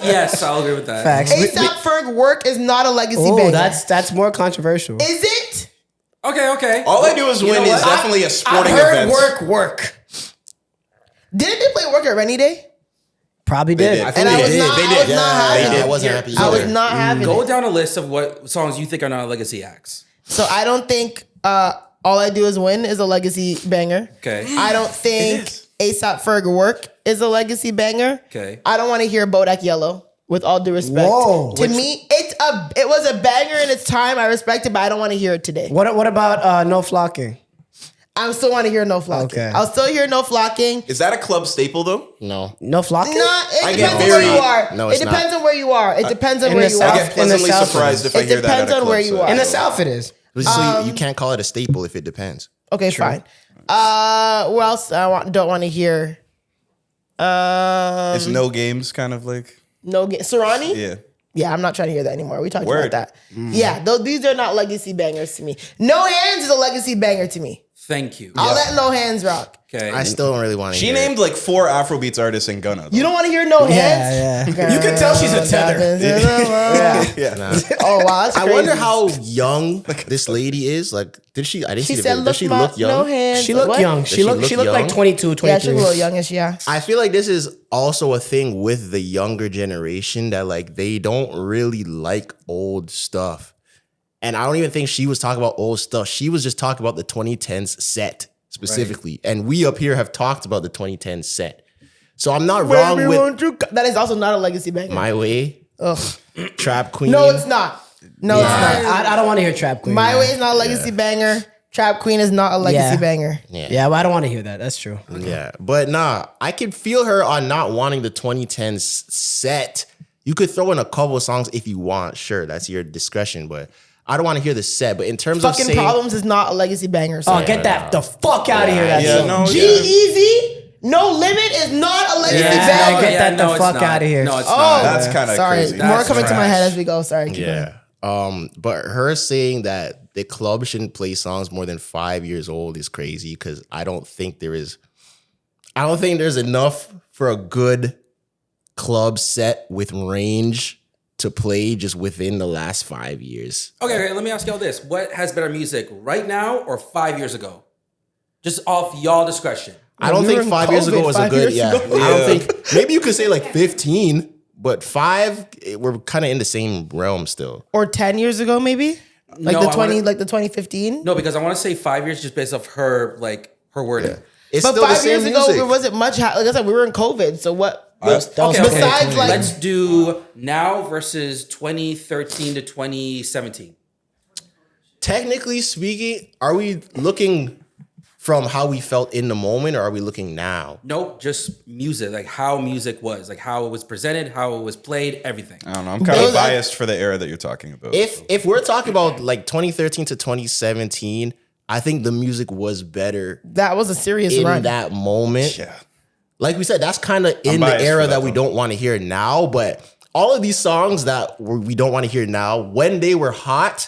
Yes, I'll agree with that. Facts. ASAP Ferg Work is not a legacy Oh, banger. that's more controversial. Is it? Okay. All I Do Is You Win know is what? definitely a I've sporting heard event. work. Didn't they play Work at Rennie Day? Probably They did. did. I And think I they was did. not, They I did. was not having I it. wasn't happy I was either. not having Go it. down a list of what songs you think are not legacy acts. So I don't think All I Do Is Win is a legacy banger. Okay. I don't think is. ASAP Ferg Work is a legacy banger. Okay. I don't want to hear Bodak Yellow, with all due respect. Whoa. To me, it was a banger in its time. I respect it, but I don't want to hear it today. What about No Flocking? I still want to hear No Flocking. Okay. I'll still hear No Flocking. Is that a club staple though? No. No Flocking? Nah, I it get depends on where very- you are. No, It it's depends on where you are. It depends on in where the you South- I are. get pleasantly South it surprised is. if I It hear that depends at a on club where you set. are. In the South it is. So you can't call it a staple if it depends. Okay, fine. Where else don't want to hear? It's no games, kind of like. Serrani? Yeah. Yeah, I'm not trying to hear that anymore. We talked Word. about that. Yeah, these are not legacy bangers to me. No Hands is a legacy banger to me. Thank you. I'll let No Hands rock. Okay. I still don't really want to She hear named like 4 Afrobeats artists in Gunna. You don't want to hear No Hands? Yeah. You can tell she's a tether. Yeah. Oh, wow, that's I crazy. wonder how young this lady is. Like, did she? I didn't She see the said, video. Does she Ma, look young? No Hands. She looked What? young. She she looked look like young? 22, 23. Yeah, she was a little youngish, yeah. I feel like this is also a thing with the younger generation that like they don't really like old stuff. And I don't even think she was talking about old stuff. She was just talking about the 2010s set specifically. And we up here have talked about the 2010s set. So I'm not wrong Baby, with won't you co- That is also not a legacy banger. My Way, Ugh. Trap Queen. No, it's not. No, it's not. I don't want to hear Trap Queen. My man. Way is not a legacy banger. Trap Queen is not a legacy Yeah. banger. Yeah, but I don't want to hear that. That's true. Yeah, but nah, I can feel her on not wanting the 2010s set. You could throw in a couple of songs if you want. Sure, that's your discretion, but I don't want to hear the set. But in terms Fucking of saying, Problems is not a legacy banger. So. Oh, get that the fuck out of here. That Yeah, song. no, G-Eazy, No Limit is not a legacy Yeah, banger. get that the it's fuck not. outta here. No, it's Oh, not. That's kind of sorry. crazy. More That's coming to my trash. head as we go. Sorry. Keep going. yeah. But her saying that the club shouldn't play songs more than 5 years old is crazy because I don't think there's enough for a good club set with range to play just within the last 5 years. Okay, let me ask y'all this. What has better music right now or 5 years ago? Just off y'all discretion. I don't we think were in 5 years ago COVID was a 5 good, years yeah. ago. I don't think, maybe you could say like 15, but 5, we're kind of in the same realm still. Or 10 years ago, maybe? Like No, the I 20, wanna- like the 2015? No, because I want to say 5 years just based off her wording. It's But still the 5 same years ago, music. there wasn't much. Like I said, we were in COVID. So what? Okay, Besides, like- let's do now versus 2013 to 2017. Technically speaking, are we looking from how we felt in the moment or are we looking now? Nope, just music, like how music was, like how it was presented, how it was played, everything. I don't know. I'm kind Those of are- biased for the era that you're talking about. If we're talking about like 2013 to 2017, I think the music was better That was a serious in run. that moment. yeah. Like we said, that's kind of in the biased era for that that, we though. don't want to hear now. But all of these songs that we don't want to hear now, when they were hot,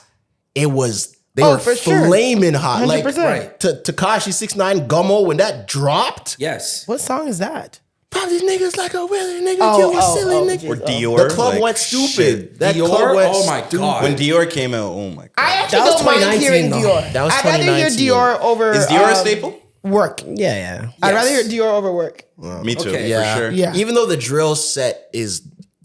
it was They Oh, were for sure. flaming hot. 100%. Like Right. Tekashi 6ix9ine Gummo, when that dropped, Yes. What song is that? pop these niggas like a willy nigga, Oh, you a oh, silly oh, nigga. Or Dior. The club like, went stupid. shit. That Dior? club went Oh my stupid. God. When Dior came out, oh my god. I actually That was don't mind 2019 hearing though. Dior. That was I'd rather hear 2019. Dior over. Is Dior a staple? Work. Yeah. I'd rather hear Yes. Dior over work. Me too, Okay. Yeah. for sure. Yeah. Even though the drill set is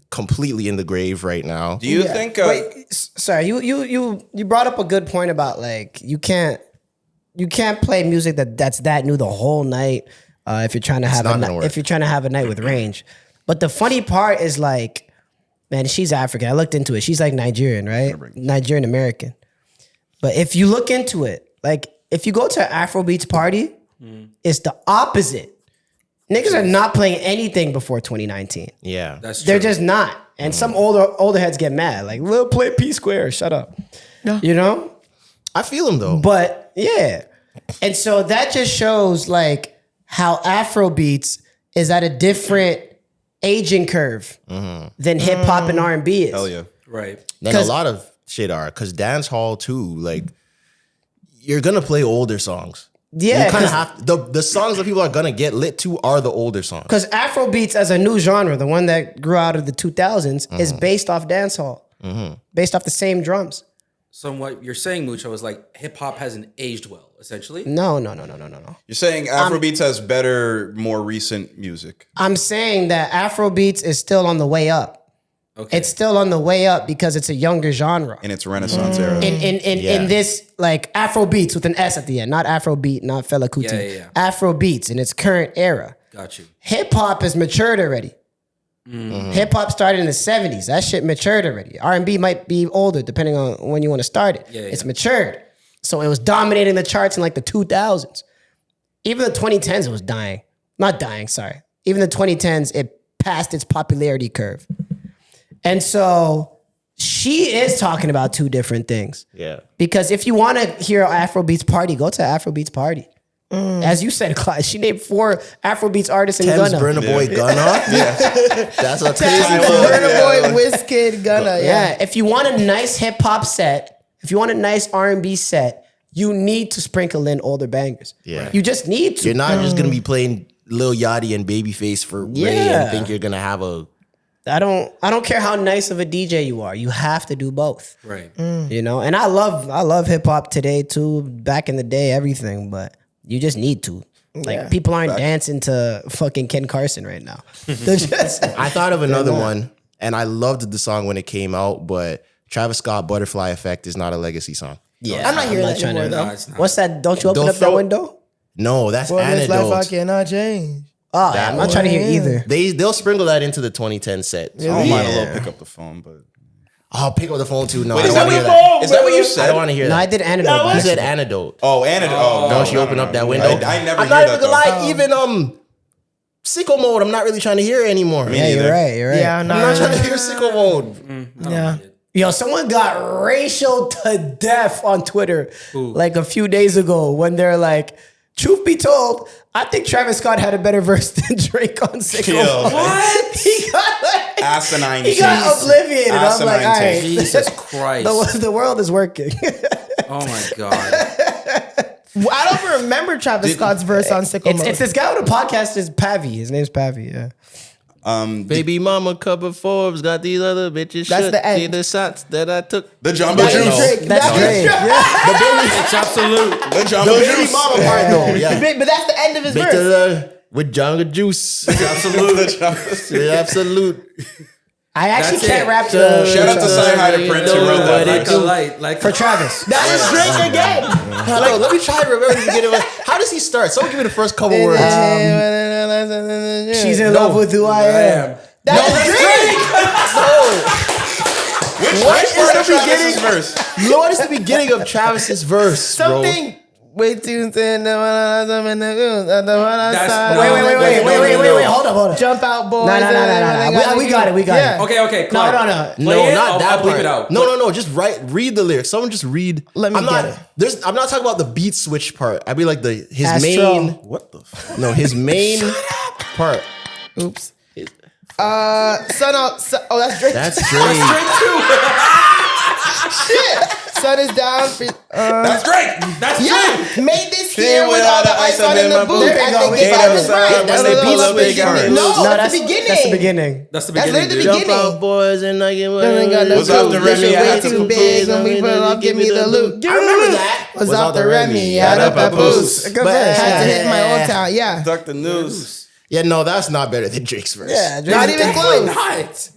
completely in the grave right now. Do you think? Wait, sorry, you brought up a good point about like you can't play music that's that new the whole night if you're trying to have not gonna work. if you're trying to have a night with range. But the funny part is like, man, she's African. I looked into it. She's like Nigerian, right? Nigerian American. But if you look into it, like if you go to an Afrobeats party, it's the opposite. Niggas are not playing anything before 2019. Yeah. That's true. They're just not. And some older heads get mad. Like, we'll play P Square. Shut up. No. You know? I feel him though. But yeah. And so that just shows like how Afrobeats is at a different aging curve than hip hop and R&B is. Hell yeah. Right. Then a 'Cause- lot of shit are because dance hall too. Like you're gonna play older songs. Yeah, you kind of 'cause- have the songs that people are gonna get lit to are the older songs. Because Afrobeats as a new genre, the one that grew out of the 2000s, is based off dancehall. Based off the same drums. So what you're saying, Mucho, is like hip hop hasn't aged well, essentially. No. You're saying Afrobeats has better, more recent music. I'm saying that Afrobeats is still on the way up. Okay. It's still on the way up because it's a younger genre. In its Renaissance era. In this like Afrobeats with an S at the end, not Afrobeat, not Fela Kuti. Yeah. Afrobeats in its current era. Got you. Hip hop has matured already. Hip hop started in the 70s. That shit matured already. R&B might be older depending on when you want to start it. Yeah. It's matured. So it was dominating the charts in like the 2000s. Even the 2010s, it was dying. Not dying, sorry. Even the 2010s, it passed its popularity curve. And so she is talking about two different things. Yeah. Because if you want to hear Afrobeats party, go to Afrobeats party. As you said, Clyde, she named 4 Afrobeats artists in Thames Ghana. Burna Boy Gunna. That's a crazy Burna one. Boy, Wizkid, Gunna. Yeah, if you want a nice hip hop set, if you want a nice R&B set, you need to sprinkle in older bangers. Yeah. You just need to. You're not just gonna be playing Lil Yachty and Babyface for Ray Yeah. and think you're gonna have a. I don't care how nice of a DJ you are. You have to do both. Right. You know, and I love hip hop today too. Back in the day, everything, but you just need to. Like people aren't dancing to fucking Ken Carson right now. They're just I thought of another one, and I loved the song when it came out, but Travis Scott "Butterfly Effect" is not a legacy song. yeah. I'm not hearing that trying anymore, to. though. No, it's not. What's that? Don't you open Don't up that throw- window? No, that's For this life I Antidote. cannot change. Oh, That I'm not trying to hear either. They'll sprinkle that into the 2010 set. I don't mind a little pick up the phone, but I'll pick up the phone too. No, Wait, I is don't that want to what hear you that. Is that what you I said? don't want to hear No, I that. did Antidote. You actually. said Antidote. Oh, Antidote. Oh, Don't she open up that window? I never I'm hear not that even gonna lie. Even Sicko Mode, I'm not really trying to hear it anymore. Me Yeah, neither. you're right. You're right. Yeah, I'm not trying to hear Sicko Mode. Yeah. Yo, someone got racial to death on Twitter like a few days ago when they're like, truth be told, I think Travis Scott had a better verse than Drake on Sicko. Yo, What? He got like, asinine. he got take. obliviated. I'm like, Asinine all take. right. Jesus Christ. The world is working. Oh my God. I don't remember Travis Scott's verse on Sicko Mode. It's this guy on the podcast is Pavi. His name's Pavi, yeah. Baby mama cover Forbes got these other bitches. That's shook. the end. See the shots that I took. The Jumbo That is Juice. Drake. That's That is Drake. Drake. It's absolute. The Jumbo Baby Juice. mama part though. Yeah. But that's the end of his Big verse. to with Jungle Juice. Absolute. Absolute. I actually That's can't it. rap Shout out to Cy Hi to Prince who wrote that. Like a light. Like for Travis. That is Drake again. Like, let me try to remember the beginning. How does he start? Someone give me the first couple words. She's in love with who I am. That's Drake. Which is part of the Travis's beginning? verse? What is the beginning of Travis's verse, bro? Something. Wait till That's Wait. Hold up. Jump out, boys. No. We got it. Yeah. Okay. No. Play No, it, not that I'll bleep part. it out. No. Just read the lyrics. Someone just read. Let me I'm get not, it. I'm not talking about the beat switch part. I'd be like his Astro. main. What the fuck? No, his main part. Oops. Oh, that's Drake. That's Drake. Shit. sun is down. That's Drake. That's Drake. Yeah, made this here with all the ice on in my boots. I think There the you vibe go. is right. That's the beat switch. No, that's the beginning. That's the beginning. That's the That's beginning, literally dude. the beginning. Jump out, boys, and I get What's up, the This Remy? shit I way had to too poo-poo. big. When we put it off, give me the loot. I remember that. Was off the Remy. Had a papoose. Good verse. Had to hit my Yeah. old town. Yeah. Duck the news. Yeah, no, that's not better than Drake's verse. Yeah, Not even close. Not.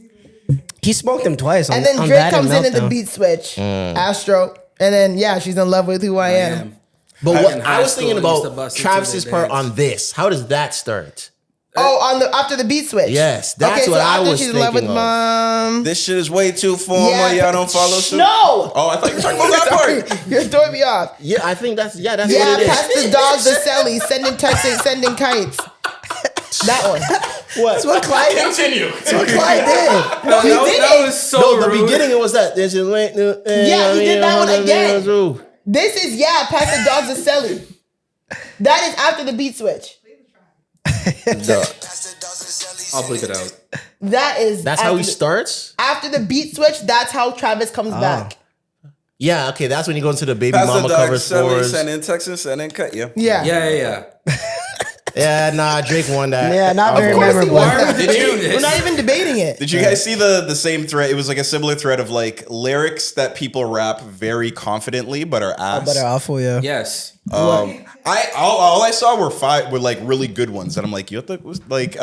He smoked him twice. And then on Drake that and comes in the Meltdown. beat switch. Astro. And then, yeah, she's in love with who I am. But Back what in I high was school, thinking I used to about bust into Travis's the part dance. on this. How does that start? Oh, on the after the beat switch. Yes, that's what I after was she's in love with thinking of. mom. This shit is way too formal. Yeah, Y'all don't follow suit. No. Oh, I thought you were talking about that part. You're throwing me off. Yeah, I think that's Yeah, what it is. pass the dogs the celly, sending texts, sending kites. That one. That's what Clyde did. Continue. That's what Clyde did. No, he did That it. was so No, the rude. beginning it was that. This is Yeah, he did that one again. This is pass the dogs the celly. That is after the beat switch. I'll bleep it out. That is. That's how he starts? After the beat switch, that's how Travis comes back. Yeah, okay, that's when you go into the baby Pass mama the dog, cover scores. send in Texas, send in cut. Yeah. Yeah. Yeah. Yeah, nah, Drake won that. Yeah, not very Of course he memorable. won. Did you? We're not even debating it. Did you guys see the same thread? It was like a similar thread of like lyrics that people rap very confidently but are ass. Better awful, yeah. Yes. All I saw were like really good ones, and I'm like, you know, like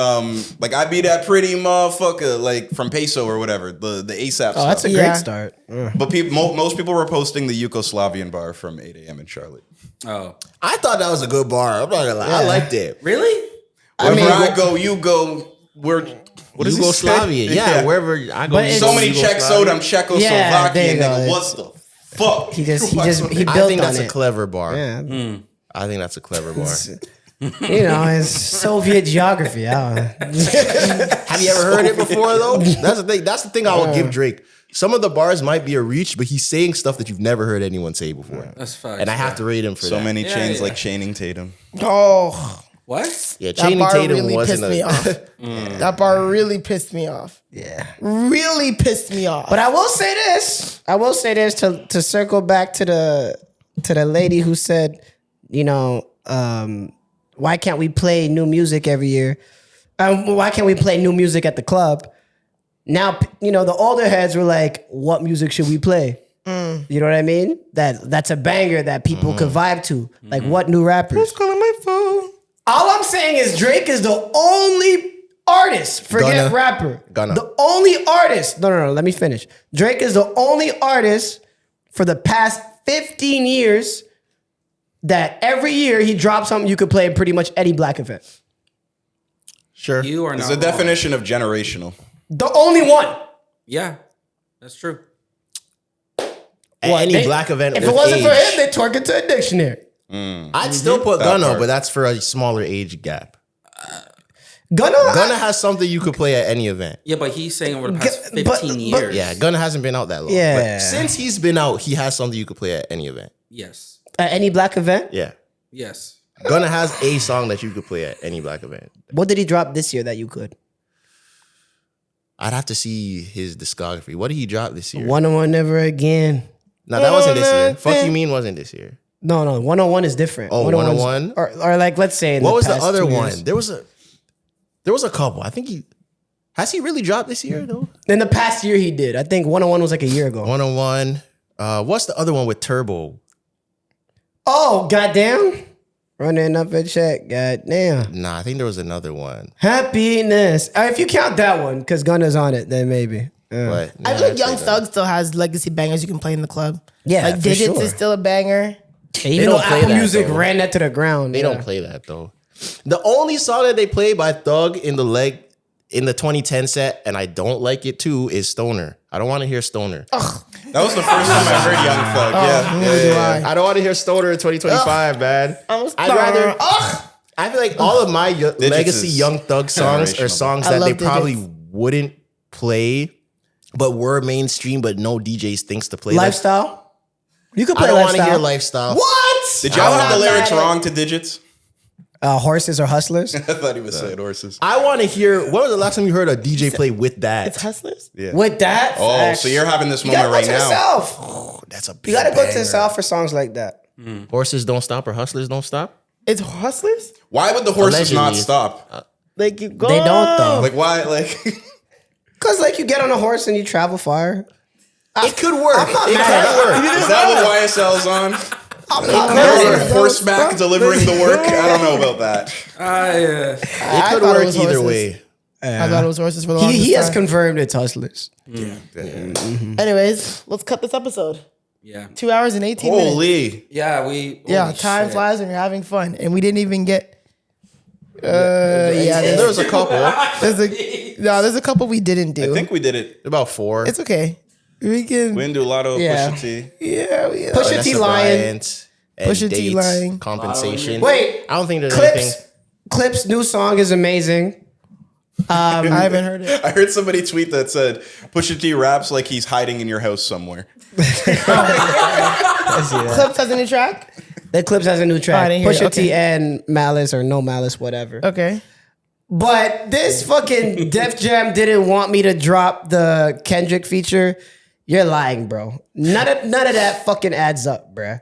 I be that pretty motherfucker like from Peso or whatever the ASAP Oh, that's stuff. a great start. But most people were posting the Yugoslavian bar from 8 a.m. in Charlotte. Oh. I thought that was a good bar. I'm not gonna lie. I liked it. Really? Wherever I go, you go. What is Yugoslavia. Yeah, wherever I go. But you it's- So go many Yugoslavia. Czech soda, I'm Czechoslovakian. Yeah, there you go. Nigga, what the fuck? He built I think that's on a it. clever bar. Yeah. I think that's a clever bar. You know, it's Soviet geography. I don't know. Have you ever heard it before though? That's the thing. That's the thing I would give Drake. Some of the bars might be a reach, but he's saying stuff that you've never heard anyone say before. That's facts. And I have to rate him for So that. many chains yeah. like Channing Tatum. Oh, What? Yeah, that Channing bar Tatum really pissed wasn't me off. That bar really pissed me off. Yeah. Really pissed me off. But I will say this. To circle back to the lady who said, you know, why can't we play new music every year? Why can't we play new music at the club? Now, you know, the older heads were like, what music should we play? You know what I mean? That's a banger that people could vibe to. Like, what new rappers? Who's calling my phone? All I'm saying is Drake is the only artist, forget Gunna. rapper. Gunna. The only artist. No, let me finish. Drake is the only artist for the past 15 years that every year he drops something you could play at pretty much any black event. Sure. You are It's not the wrong. definition of generational. The only one. Yeah, that's true. Any They- black event. If with it wasn't age, for him, they twerk it to a dictionary. I'd still put That Gunna, part. but that's for a smaller age gap. Gunna, Gunna has something you could play at any event. Yeah, but he's saying over the past But- 15 but- years. Yeah, Gunna hasn't been out that long. Yeah. But since he's been out, he has something you could play at any event. Yes. at any black event. Yeah. Yes. Gunna has a song that you could play at any black event. What did he drop this year that you could? I'd have to see his discography. What did he drop this year? 101 Never Again. No, that wasn't this year. Nothing. Fuck You Mean wasn't this year. No, 101 is different. Oh, 101's 101? Or like, let's say, in What was the past other 2 one? years. There was a couple. I think has he really dropped this year though? In the past year, he did. I think 101 was like a year ago. 101. What's the other one with Turbo? Oh, goddamn. Running up a check. Goddamn. Nah, I think there was another one. Happiness. If you count that one, because Gunna's on it, then maybe. But I nah, feel like I'd Young say Thug still has legacy bangers you can play in the club. Yeah, like for Digits sure. is still a banger. Even though don't play Apple that, Music though. ran that to the ground. They don't play that though. The only song that they play by Thug in the 2010 set, and I don't like it too, is Stoner. I don't want to hear Stoner. That was the first time I heard Young Thug. Yeah. I don't want to hear Stoner in 2025, man. I'd rather. I feel like all of my legacy is Young Thug songs are generational. songs I that love they probably Digits. wouldn't play, but were mainstream, but no DJs thinks to play. Lifestyle. You could play I don't want to Lifestyle. hear Lifestyle. What? Did y'all have the lyrics wrong to Digits? Horses or hustlers? I thought he was saying horses. I want to hear. When was the last time you heard a DJ play with that? It's Hustlers. Yeah. With that? Oh, facts. so you're having this You moment gotta right go to now. yourself. That's a big You gotta go to the banger. South for songs like that. Horses don't stop or hustlers don't stop. It's hustlers. Why would the horses not Allegedly. stop? Like you go. They don't though. Like why? Like Cause like you get on a horse and you travel far. It could work. I'm not It mad could work. is that what YSL's on? I'm not They're mad on at it. horseback delivering the work. I don't know about that. Yeah. It I could thought it work was either horses. way. I thought it was horses for the longest He has time. confirmed it's hustlers. Anyways, let's cut this episode. Yeah. 2 hours and 18 minutes. Holy. Yeah, we. Yeah, holy time shit. flies when you're having fun, and we didn't even get. There was a couple. There's a couple we didn't do. I think we did it. About 4. It's okay. We can. We didn't do a lot of Yeah. Pusha T. Yeah, we Pusha T Vanessa lying. Bryant, and Pusha T dates, lying. compensation. Wait, I don't think there's anything. Clips new song is amazing. I haven't heard it. I heard somebody tweet that said Pusha T raps like he's hiding in your house somewhere. Clips has a new track. The Clips has a new I track. didn't hear it. Pusha Okay. T and Malice or No Malice, whatever. Okay. But this fucking Def Jam didn't want me to drop the Kendrick feature. You're lying, bro. None of that fucking adds up, bruh.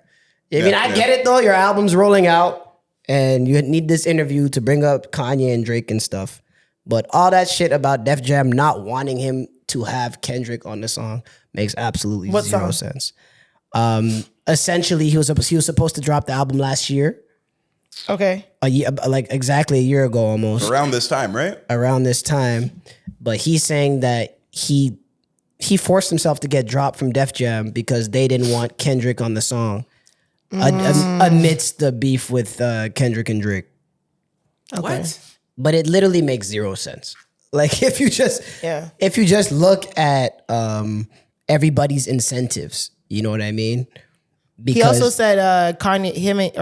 I mean, I get it though. Your album's rolling out, and you need this interview to bring up Kanye and Drake and stuff. But all that shit about Def Jam not wanting him to have Kendrick on the song makes absolutely What zero song? sense. Essentially, he was supposed to drop the album last year, Okay. a year, like exactly a year ago almost. Around this time, right? Around this time, but he's saying that he forced himself to get dropped from Def Jam because they didn't want Kendrick on the song amidst the beef with Kendrick and Drake. What? But it literally makes zero sense. Like if you just Yeah. if you just look at everybody's incentives, you know what I mean? He also said Kanye,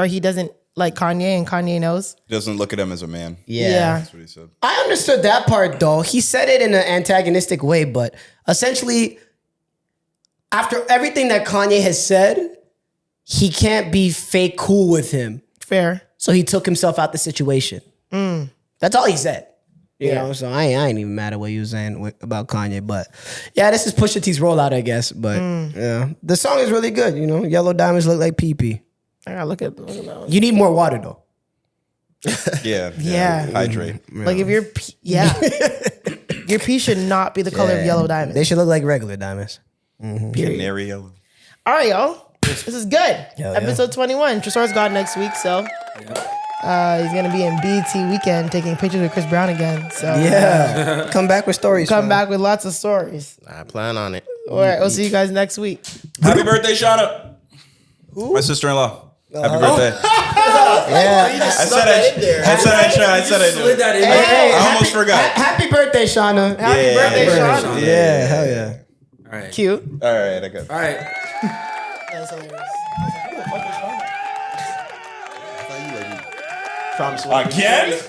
he doesn't like Kanye, and Kanye knows. He doesn't look at him as a man. yeah. That's what he said. I understood that part though. He said it in an antagonistic way, but essentially, after everything that Kanye has said, he can't be fake cool with him. Fair. So he took himself out the situation. That's all he said. You know, so I ain't even mad at what you was saying about Kanye. But yeah, this is Pusha T's rollout, I guess. But yeah, the song is really good. You know, Yellow Diamonds look like pee-pee. I gotta look at that one. You need more water though. Yeah. Hydrate. Like if your pee, your pee should not be the color of yellow diamond. They should look like regular diamonds. Canary yellow. All right, y'all. This is good. Yeah. Episode 21. Tresor's gone next week, so he's gonna be in BT weekend taking pictures with Chris Brown again. So Yeah. Come back with stories. come fam. back with lots of stories. I plan on it. All right, we'll see you guys next week. Happy birthday, Shauna. Who? My sister-in-law. Happy birthday. Yeah. I said I Slid did. that in. Hey, I almost forgot. Happy birthday, Shauna. Happy birthday, Sean. Yeah, hell yeah. All right. Cute. All right, I got it. All right. That's hilarious. Again?